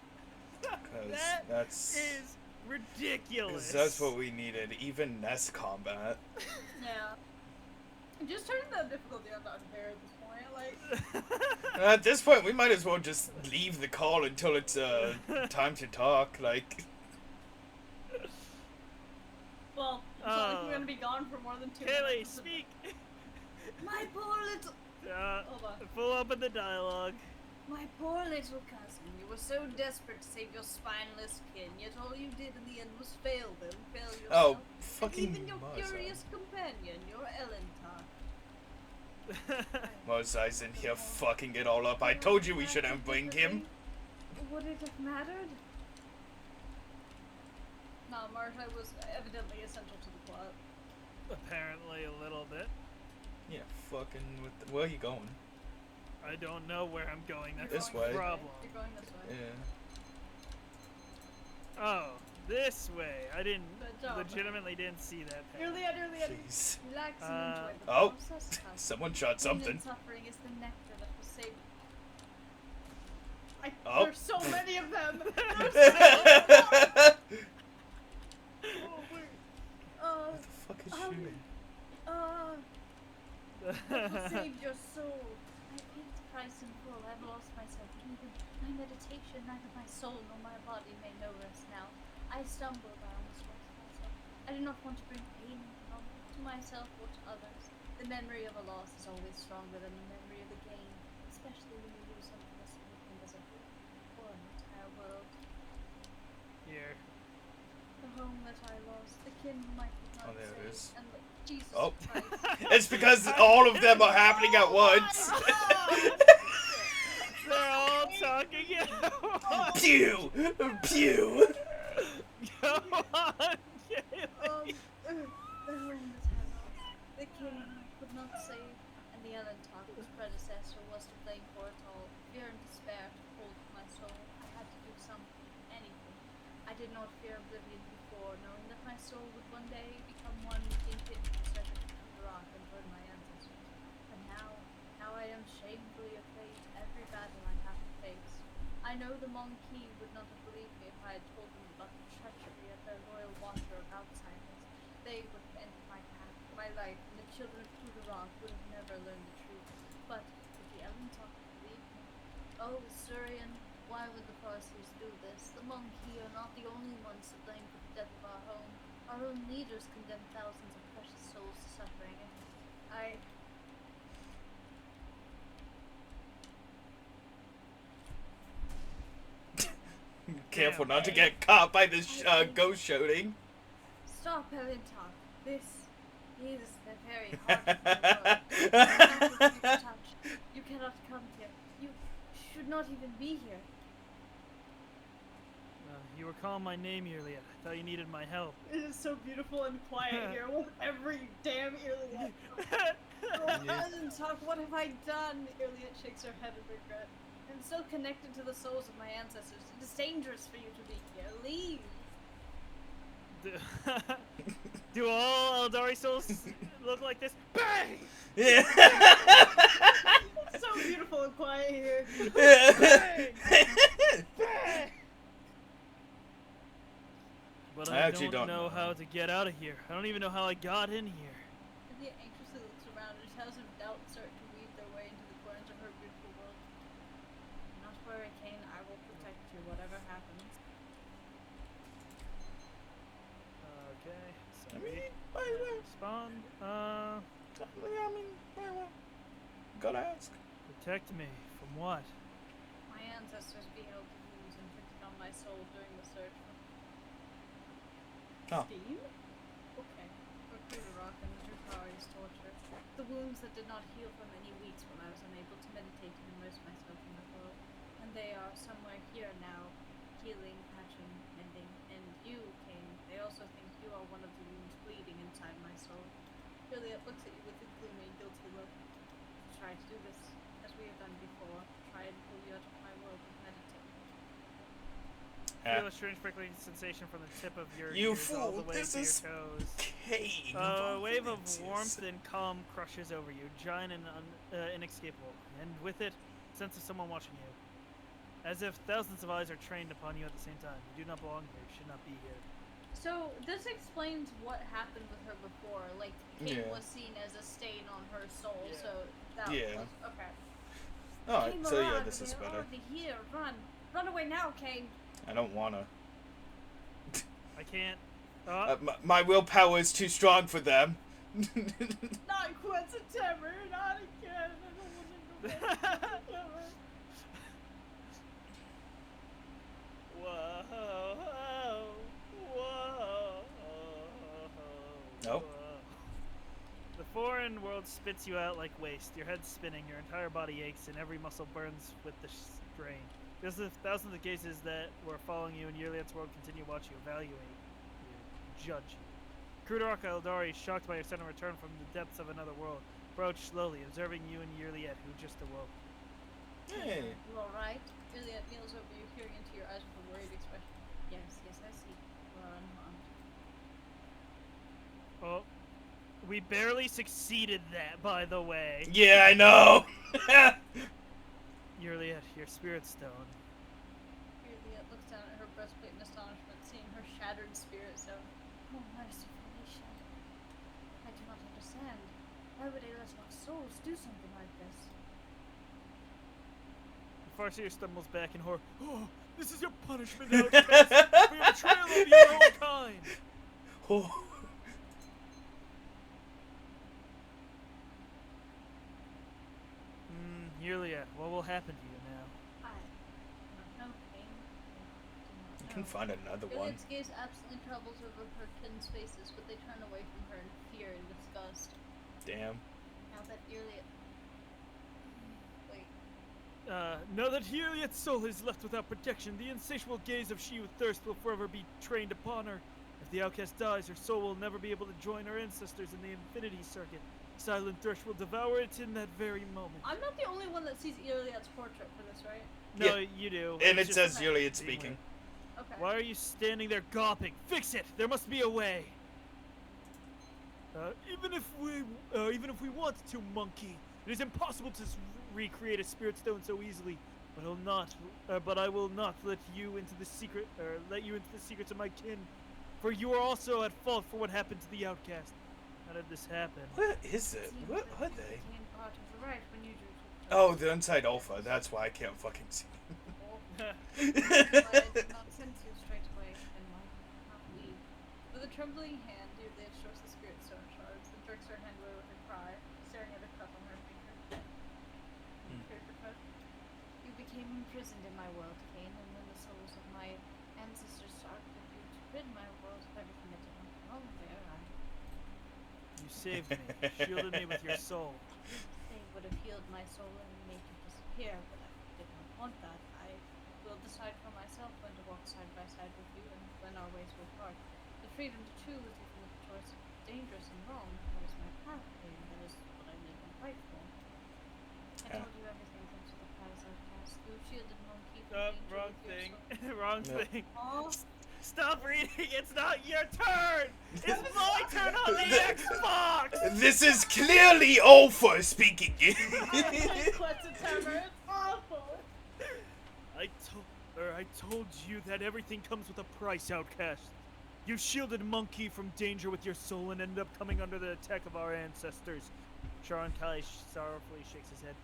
That's is ridiculous. that's what we needed. Even NES combat. Yeah. Just turn the difficulty on to unfair at this point. Like, At this point, we might as well just leave the call until it's time to talk. Like, well, it's not like we're gonna be gone for more than 2 Kaylee, minutes. speak. My poor little. Hold on. Full up in the dialogue. My poor little cousin, you were so desperate to save your spineless kin, yet all you did in the end was fail them, fail yourself, oh, and fucking even your Martha. curious companion, your Elentar. Mosai's in here fucking it all up. I told you we shouldn't bring him. Would it have mattered? No, Marta was evidently essential to the plot. Apparently a little bit. Yeah, fucking with where are you going? I don't know where I'm going. That's This the way. problem. You're going this way. Yeah. Oh, this way. I didn't. Good job, Legitimately didn't see that. path. Earlier. Jeez. Relax and enjoy the Oh, process. someone shot Pain and something. suffering is the nectar that will save. Oh. There's so many of them. What the fuck is shooting? That will save your soul. I paid the price in full. I've lost myself. Even my meditation, neither my soul nor my body may know rest now. I stumbled. I almost lost myself. I do not want to bring pain and harm to myself or to others. The memory of a loss is always stronger than the memory of a gain, especially when you lose something as significant as a whole or an entire world. Here. The home that I lost, the kin whom I could not Oh, there it save, is. and the Jesus Oh. Christ. It's because all of them are happening at once. They're all talking out. Pew! Pew! Go on, Jaylee. The home that I lost, the kin whom I could not save, and the Ellen Talk, whose predecessor was to blame for it all. Fear and despair took hold of my soul. I had to do something, anything. I did not fear oblivion before, knowing that my soul would one day become one with the infinity servant of the rock and join my ancestors. But now I am shamefully afraid to every battle I have to face. I know the Monkey would not have believed me if I had told them about the treachery of their loyal watcher of outsiders. They would have ended my path, my life, and the children of Kudarok would have never learned the truth. But if the Ellen Talk believed me, oh, Surian, why would the Parseers do this? The Monkey are not the only ones to blame for the death of our home. Our own leaders condemned thousands of precious souls to suffering, and I... Careful not to get caught by this ghost shouting. Stop, Ellen Talk. This is the very heart of the world. You cannot touch. You cannot come here. You should not even be here. You were calling my name earlier. I thought you needed my help. It is so beautiful and quiet here with every damn Iliad. Ellen Talk, what have I done? Iliad shakes her head in regret. I'm so connected to the souls of my ancestors. It is dangerous for you to be here. Leave. Do all Eldari souls look like this? Bang! Yeah. It's so beautiful and quiet here. But I I actually don't don't know know. how to get out of here. I don't even know how I got in here. Lydia anxiously looks around and shadows of doubt start to weave their way into the corners of her beautiful world. Not worry, Kane. I will protect you, whatever happens. Okay, I sorry. mean, why, Spawn. gotta ask. Protect me from what? My ancestors beheld the wounds inflicted on my soul during the search for Oh. Steam? Okay. For Kudarok and the Drukari's torture. The wounds that did not heal for many weeks when I was unable to meditate and immerse myself in the world. And they are somewhere here now, healing, patching, mending. And you, Kane, they also think you are one of the wounds bleeding inside my soul. Juliet looks at you with a gloomy, guilty look. Try to do this as we have done before. Try and pull you out of my world and meditate. Feel a strange prickling sensation from the tip of your You ears all the fool, way this to your is toes. Kane. A wave of Valencius. warmth and calm crushes over you, giant and inescapable, and with it, a sense of someone watching you. As if thousands of eyes are trained upon you at the same time. You do not belong here. You should not be here. So this explains what happened with her before. Like Kane Yeah. was seen as a stain on her soul. Yeah. So that Yeah. was okay. Alright, Kane, so yeah, Milan, this is they're better. already here. Run away now, Kane. I don't wanna. I can't. My willpower is too strong for them. Not Quincy Timber, not again. I don't want to go back to Timber. Whoa, whoa. Nope. The foreign world spits you out like waste. Your head's spinning, your entire body aches, and every muscle burns with the strain. There's the thousands of cases that were following you in Yurliet's world continue to watch you, evaluate you, judge you. Krudarok Eldari, shocked by your sudden return from the depths of another world, approached slowly, observing you and Yurliet, who just awoke. Hey. You alright? Juliet kneels over you, peering into your eyes with a worried expression. Yes, I see. You are unharmed. Oh, we barely succeeded that, by the way. Yeah, I know. Yurliet, your spirit stone. Juliet looks down at her breastplate in astonishment, seeing her shattered spirit stone. Oh, merciful Nisha. I do not understand. Why would Aelis's souls do something like this? Farseer stumbles back in horror. Oh, this is your punishment, outcast, for your betrayal of your own kind. Oh. Yurliet, what will happen to you now? I don't know, Kane. I You do can not know. find another one. Juliet's gaze absently travels over her kin's faces, but they turn away from her in fear and disgust. Damn. Now that Juliet... Wait. Know that Yurliet's soul is left without protection. The insatiable gaze of she who thirsts will forever be trained upon her. If the outcast dies, her soul will never be able to join her ancestors in the Infinity Circuit. Silent Thresh will devour it in that very moment. I'm not the only one that sees Juliet's portrait for this, right? No, Yeah. you do. And It's it just says Juliet being speaking. Okay. Why are you standing there gawping? Fix it! There must be a way. Even if we wanted to, monkey, it is impossible to recreate a spirit stone so easily. But I will not let you into the secret, secrets of my kin, for you are also at fault for what happened to the outcast. How did this happen? What is it? Seems What that are you they? became part of the right when you drew Oh, the Inside Alpha. That's why I can't fucking see. Why I did not send you straight away, and why not we? With a trembling hand, Juliet shows the spirit stone shards and jerks her hand away with a cry, staring at a cut on her finger. Paper cut. You became imprisoned in my world, Kane, and when the souls of my ancestors started you to rid my world of everything that did not belong there, You saved me, shielded me with your soul. they would have healed my soul and made you disappear, but I did not want that. I will decide for myself when to walk side by side with you and when our ways will part. The freedom to choose, even if the choice is dangerous and wrong, that is my path, Kane. That is what I live and fight for. I Yeah. told you everything comes to the prize outcast. You shielded monkey from danger Wrong with your thing. soul. Wrong Yep. thing. Aw, Stop reading. It's not your turn. It's my turn on the Xbox. This is clearly Alpha speaking. I quit the timer. It's awful. I told you that everything comes with a price, outcast. You shielded Monkey from danger with your soul and ended up coming under the attack of our ancestors. Sharon Kai sorrowfully shakes his head.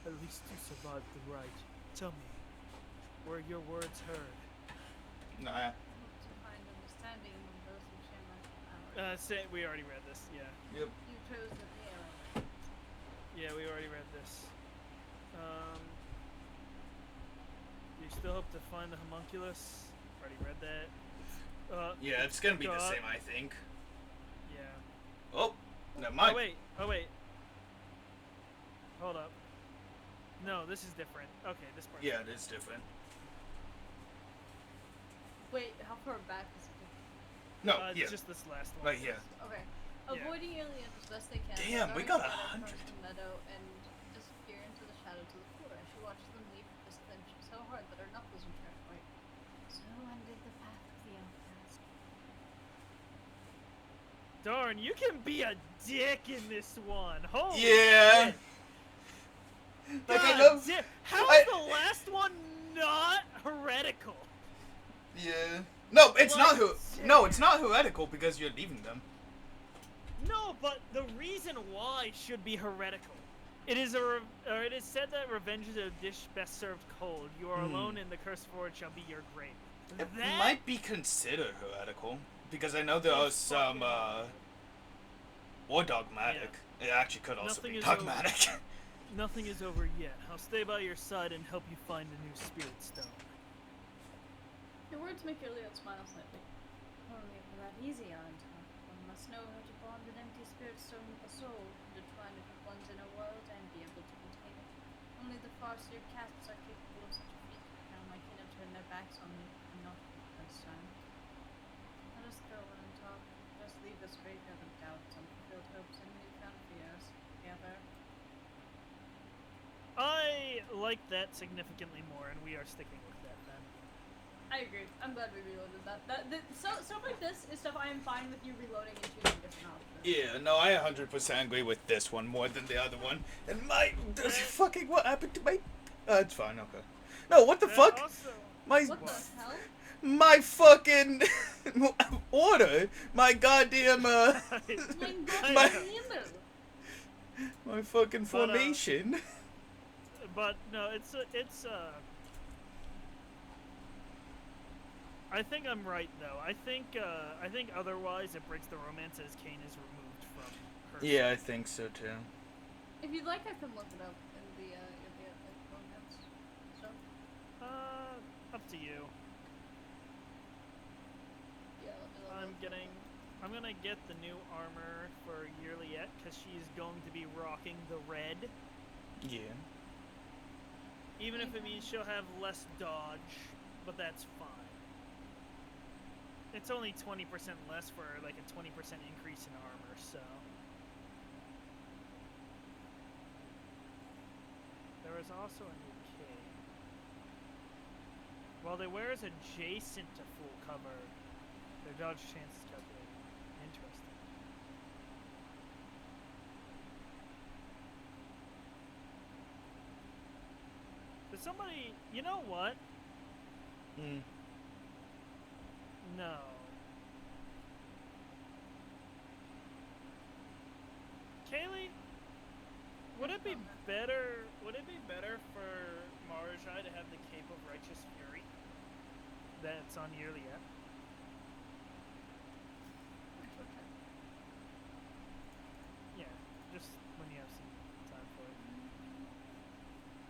At least you survived the right. Tell me, were your words heard? Nah. To find understanding among those who share my power. We already read this. Yeah. Yep. You chose the error. Yeah, we already read this. You still hope to find the homunculus? Already read that. Yeah, it's gonna be the God. same, I think. Yeah. Oh, never mind. Oh wait. Hold up. No, this is different. Okay, this part. Yeah, it is different. Wait, how far back is it? No, It's yeah, just this last one. right here. Okay. Yeah. Avoiding aliens as best they can. Damn, we Darius got led her 100. across the meadow and disappear into the shadows of the cooler. She watched them leap, just clenching so hard that her knuckles would turn white. So ended the path of the outcast. Darn, you can be a dick in this one. Holy Yeah. shit. Like, I God love. How I- is the last one not heretical? Yeah. No, it's not Like, No, it's not heretical because you're leaving them. No, but the reason why should be heretical. It is it is said that revenge is a dish best served cold. You are alone, and the curse for it shall be your grave. It That might be considered heretical because I know there are some or dogmatic. It actually could also Nothing be is dogmatic. Nothing is over yet. I'll stay by your side and help you find a new spirit stone. Your words make Juliet smile slightly. Only if that easy, aren't they? One must know how to bond an empty spirit stone with a soul, intertwine it with one's inner world, and be able to contain it. Only the far-seeing casts are capable of such a feat. Now my kin have turned their backs on me, and not this time. Let us go on and talk. Let us leave this graveyard of doubts, unfulfilled hopes, and newfound fears together. I like that significantly more, and we are sticking with that then. I agree. I'm glad we reloaded that. Stuff like this is stuff I am fine with you reloading and choosing different options. Yeah, no, I 100% agree with this one more than the other one. And fucking what happened to my? It's fine. Okay. No, what the fuck? Also, My What the hell? my fucking order. My goddamn My My- God, my fucking But, formation. but no, I think I'm right though. I think otherwise it breaks the romance as Kane is removed from her. Yeah, I think so too. If you'd like, I can look it up in the romance stuff. Up to you. Yeah, let me look it up. I'm gonna get the new armor for Yearlyette because she's going to be rocking the red. Yeah. Even if it means she'll have less dodge, but that's fine. It's only 20% less for like a 20% increase in armor, so. There was also a new key. While they wear as adjacent to full cover, their dodge chance is calculated. Interesting. Did somebody, you know what? Mm. No. Kaylee, would it be better for Marjai to have the Cape of Righteous Fury that's on Yearlyette? Yeah, just when you have some time for it.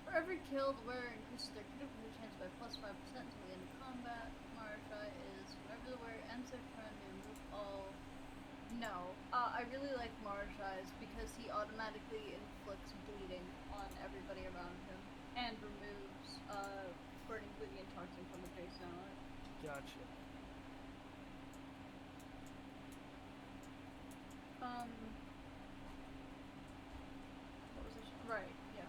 For every kill, the wearer increases their critical chance by +5% until the end of combat. Marjai is whenever the wearer ends their turn, they remove all. No, I really like Marjai's because he automatically inflicts bleeding on everybody around him and removes burning, bleeding, and toxin from adjacent ally. Gotcha. What was this? Right. Yeah.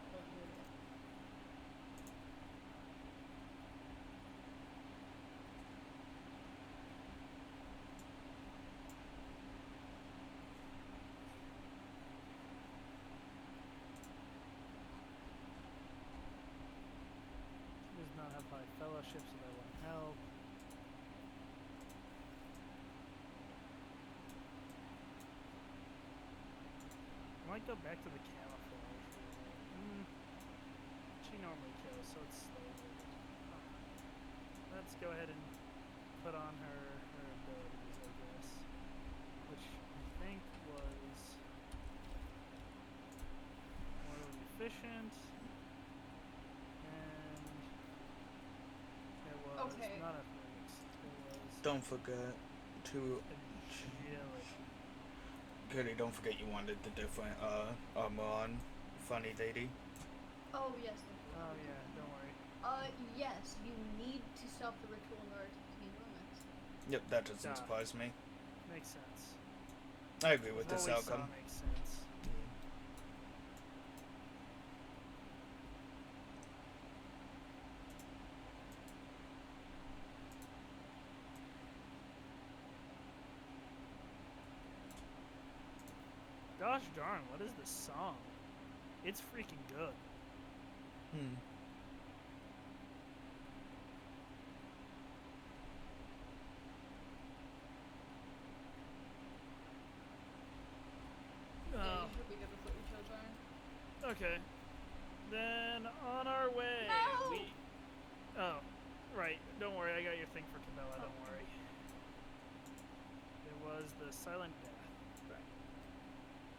Does not have high fellowship, so that won't help. I might go back to the camouflage. She normally kills, so it's slowly. Let's go ahead and put on her abilities, I guess. Which I think was more efficient. And it was Okay. not athletics. It was Don't forget to agility. Goody, don't forget you wanted the different armor on Funny Lady. Oh yes. Oh yeah, don't worry. Yes, you need to stop the ritual in order to continue romance. Yep, that doesn't Got it. surprise me. Makes sense. I agree with this What we saw outcome. makes sense. Gosh darn, what is this song? It's freaking good. Hmm. Yeah, Oh, you should be good with what you chose, Ryan. okay. Then on our way. No! Oh, right. Don't worry, I got your thing for Cabela. Don't worry. It was the Silent Death. Right.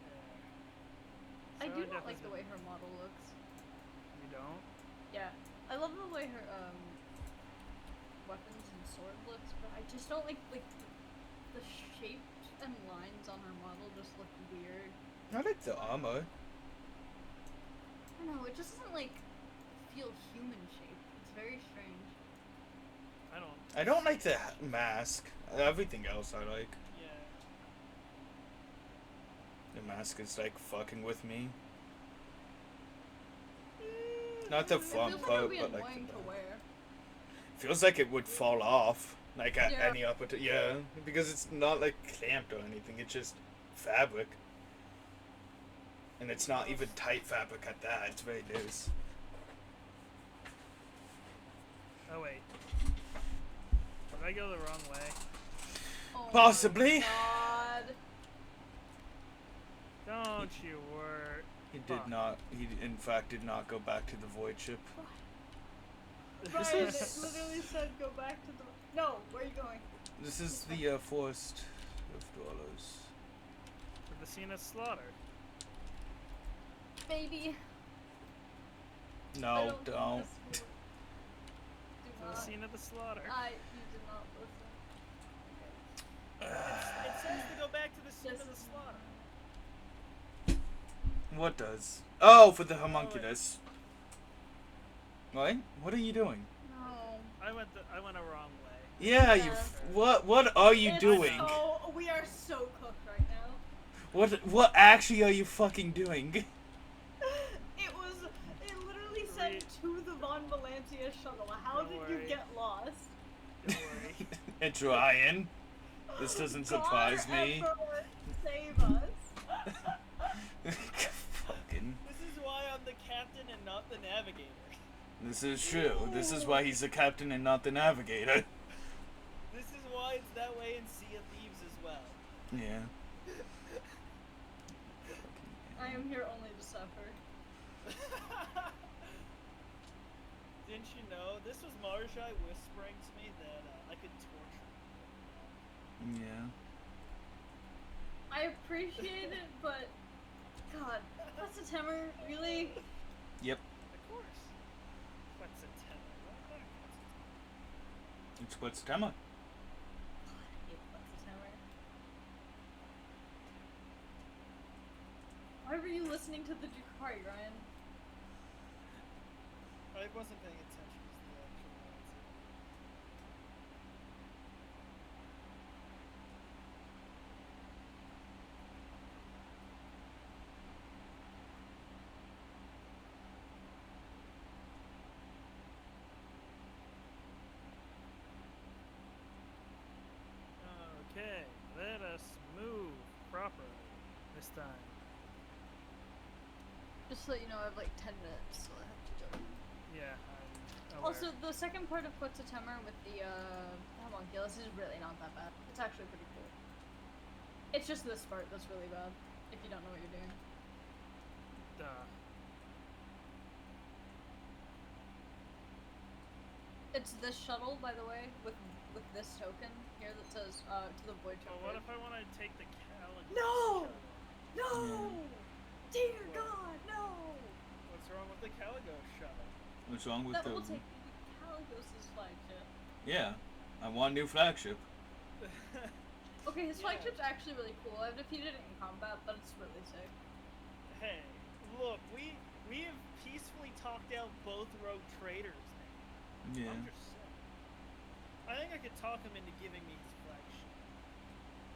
There. I do Silent not Death like is the way her model looks. You don't? Yeah. I love the way her weapons and sword looks, but I just don't like the shaped and lines on her model just look weird. I like the armor. I don't know, it just doesn't like feel human shaped. It's very strange. I don't like the mask. Everything else I like. Yeah. The mask is like fucking with me. Not the It front feels like it part, would be but like annoying the to back. wear. Feels like it would fall off, like at Yeah. any opportunity. Yeah, because it's not like clamped or anything. It's just fabric, and it's not even tight fabric at that. It's very loose. Oh wait. Did I go the wrong way? Oh Possibly. My God. Don't you worry. He did Fuck. not. He in fact did not go back to the void ship. This Brian, is it literally said go back to the. No, where are you going? This is the forest of dwellers. the scene of slaughter. Baby. I No, think don't. this will- Do The not. scene of the slaughter. You did not listen. It says to go back to the scene This of the is- slaughter. What does? Oh, for the homunculus. What? What are you doing? No. I went a wrong way. Yeah, you. Yeah. What are you It's doing? So, we are so cooked right now. What actually are you fucking doing? It literally said Re- to the Von Valentia shuttle. How Don't did worry. you get lost? Don't worry. It's Ryan. This doesn't surprise God, me. Emperor, save us. Fucking. This is why I'm the captain and not the navigator. This is true. This is why he's the captain and not the navigator. This is why it's that way in Sea of Thieves as well. Yeah. I am here only to suffer. Didn't you know? This was Marjai whispering to me that I could torture Yeah. I appreciate it, but God, that's a Temmer, really? Yep. you. Of course. What's a temper? It's what's Tema. Why were you listening to the Dukari, Ryan? I wasn't paying attention to the actual answer. Okay, let us move properly this time. Just to let you know, I have like 10 minutes, so I have to jump. Yeah, I'm aware. Also, the second part of Quetzal Temmer with the homunculus is really not that bad. It's actually pretty cool. It's just this part that's really bad, if you don't know what you're doing. Duh. It's this shuttle, by the way, with this token here that says to the void Well, what if I want to take the Calico? No! shuttle? No! Dear What? God, no! What's wrong with the Calico shuttle? What's wrong with That the? will take me to Caligos's flagship. Yeah, I want a new flagship. Okay, his Yeah. flagship's actually really cool. I've defeated it in combat, but it's really sick. Hey, look, we have peacefully talked out both rogue traders now. Yeah. I'm just saying. I think I could talk him into giving me his flagship.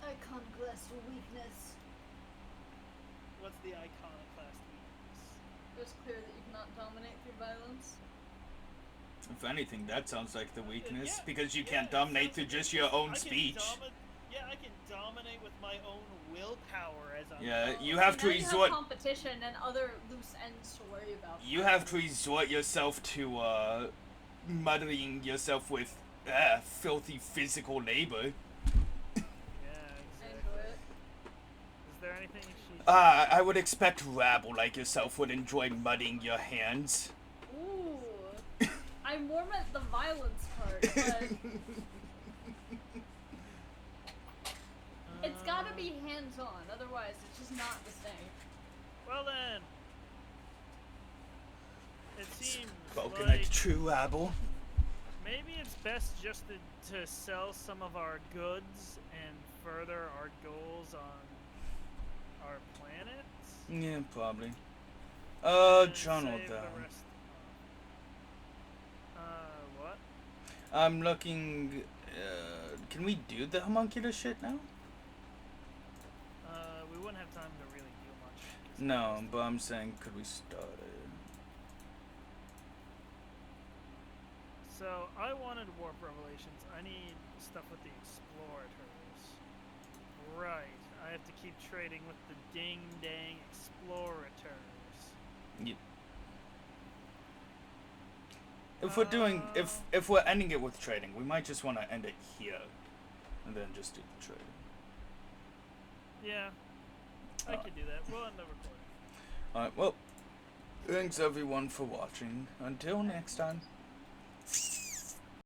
Iconoclast weakness. What's the iconoclast weakness? It's clear that you cannot dominate through violence. If anything, that sounds like the weakness Yeah, because you yeah, can't it dominate sounds through like just it. your own I can speech. Yeah, I can dominate with my own willpower as I'm. Yeah, told. you have to Now you resort. have competition and other loose ends to worry about. You have to resort yourself to muddling yourself with filthy physical labor. Yeah, I exactly. enjoy it. Is there anything she? I would expect rabble like yourself would enjoy mudding your hands. Ooh. I more meant the violence part, but it's gotta be hands-on, otherwise it's just not the same. Well then. It seems Spoken like like true rabble. Maybe it's best just to sell some of our goods and further our goals on our planet. Yeah, probably. and Journal save down. the rest. What? I'm looking. Can we do the homunculus shit now? We wouldn't have time to really do much. 'cause No, it's- but I'm saying, could we start it? So I wanted warp revelations. I need stuff with the explorators. Right. I have to keep trading with the ding dang explorators. Yep. If we're doing, if we're ending it with trading, we might just want to end it here, and then just do the trading. Yeah. I could do that. We'll end the recording. Alright, well, thanks everyone for watching. Until next time.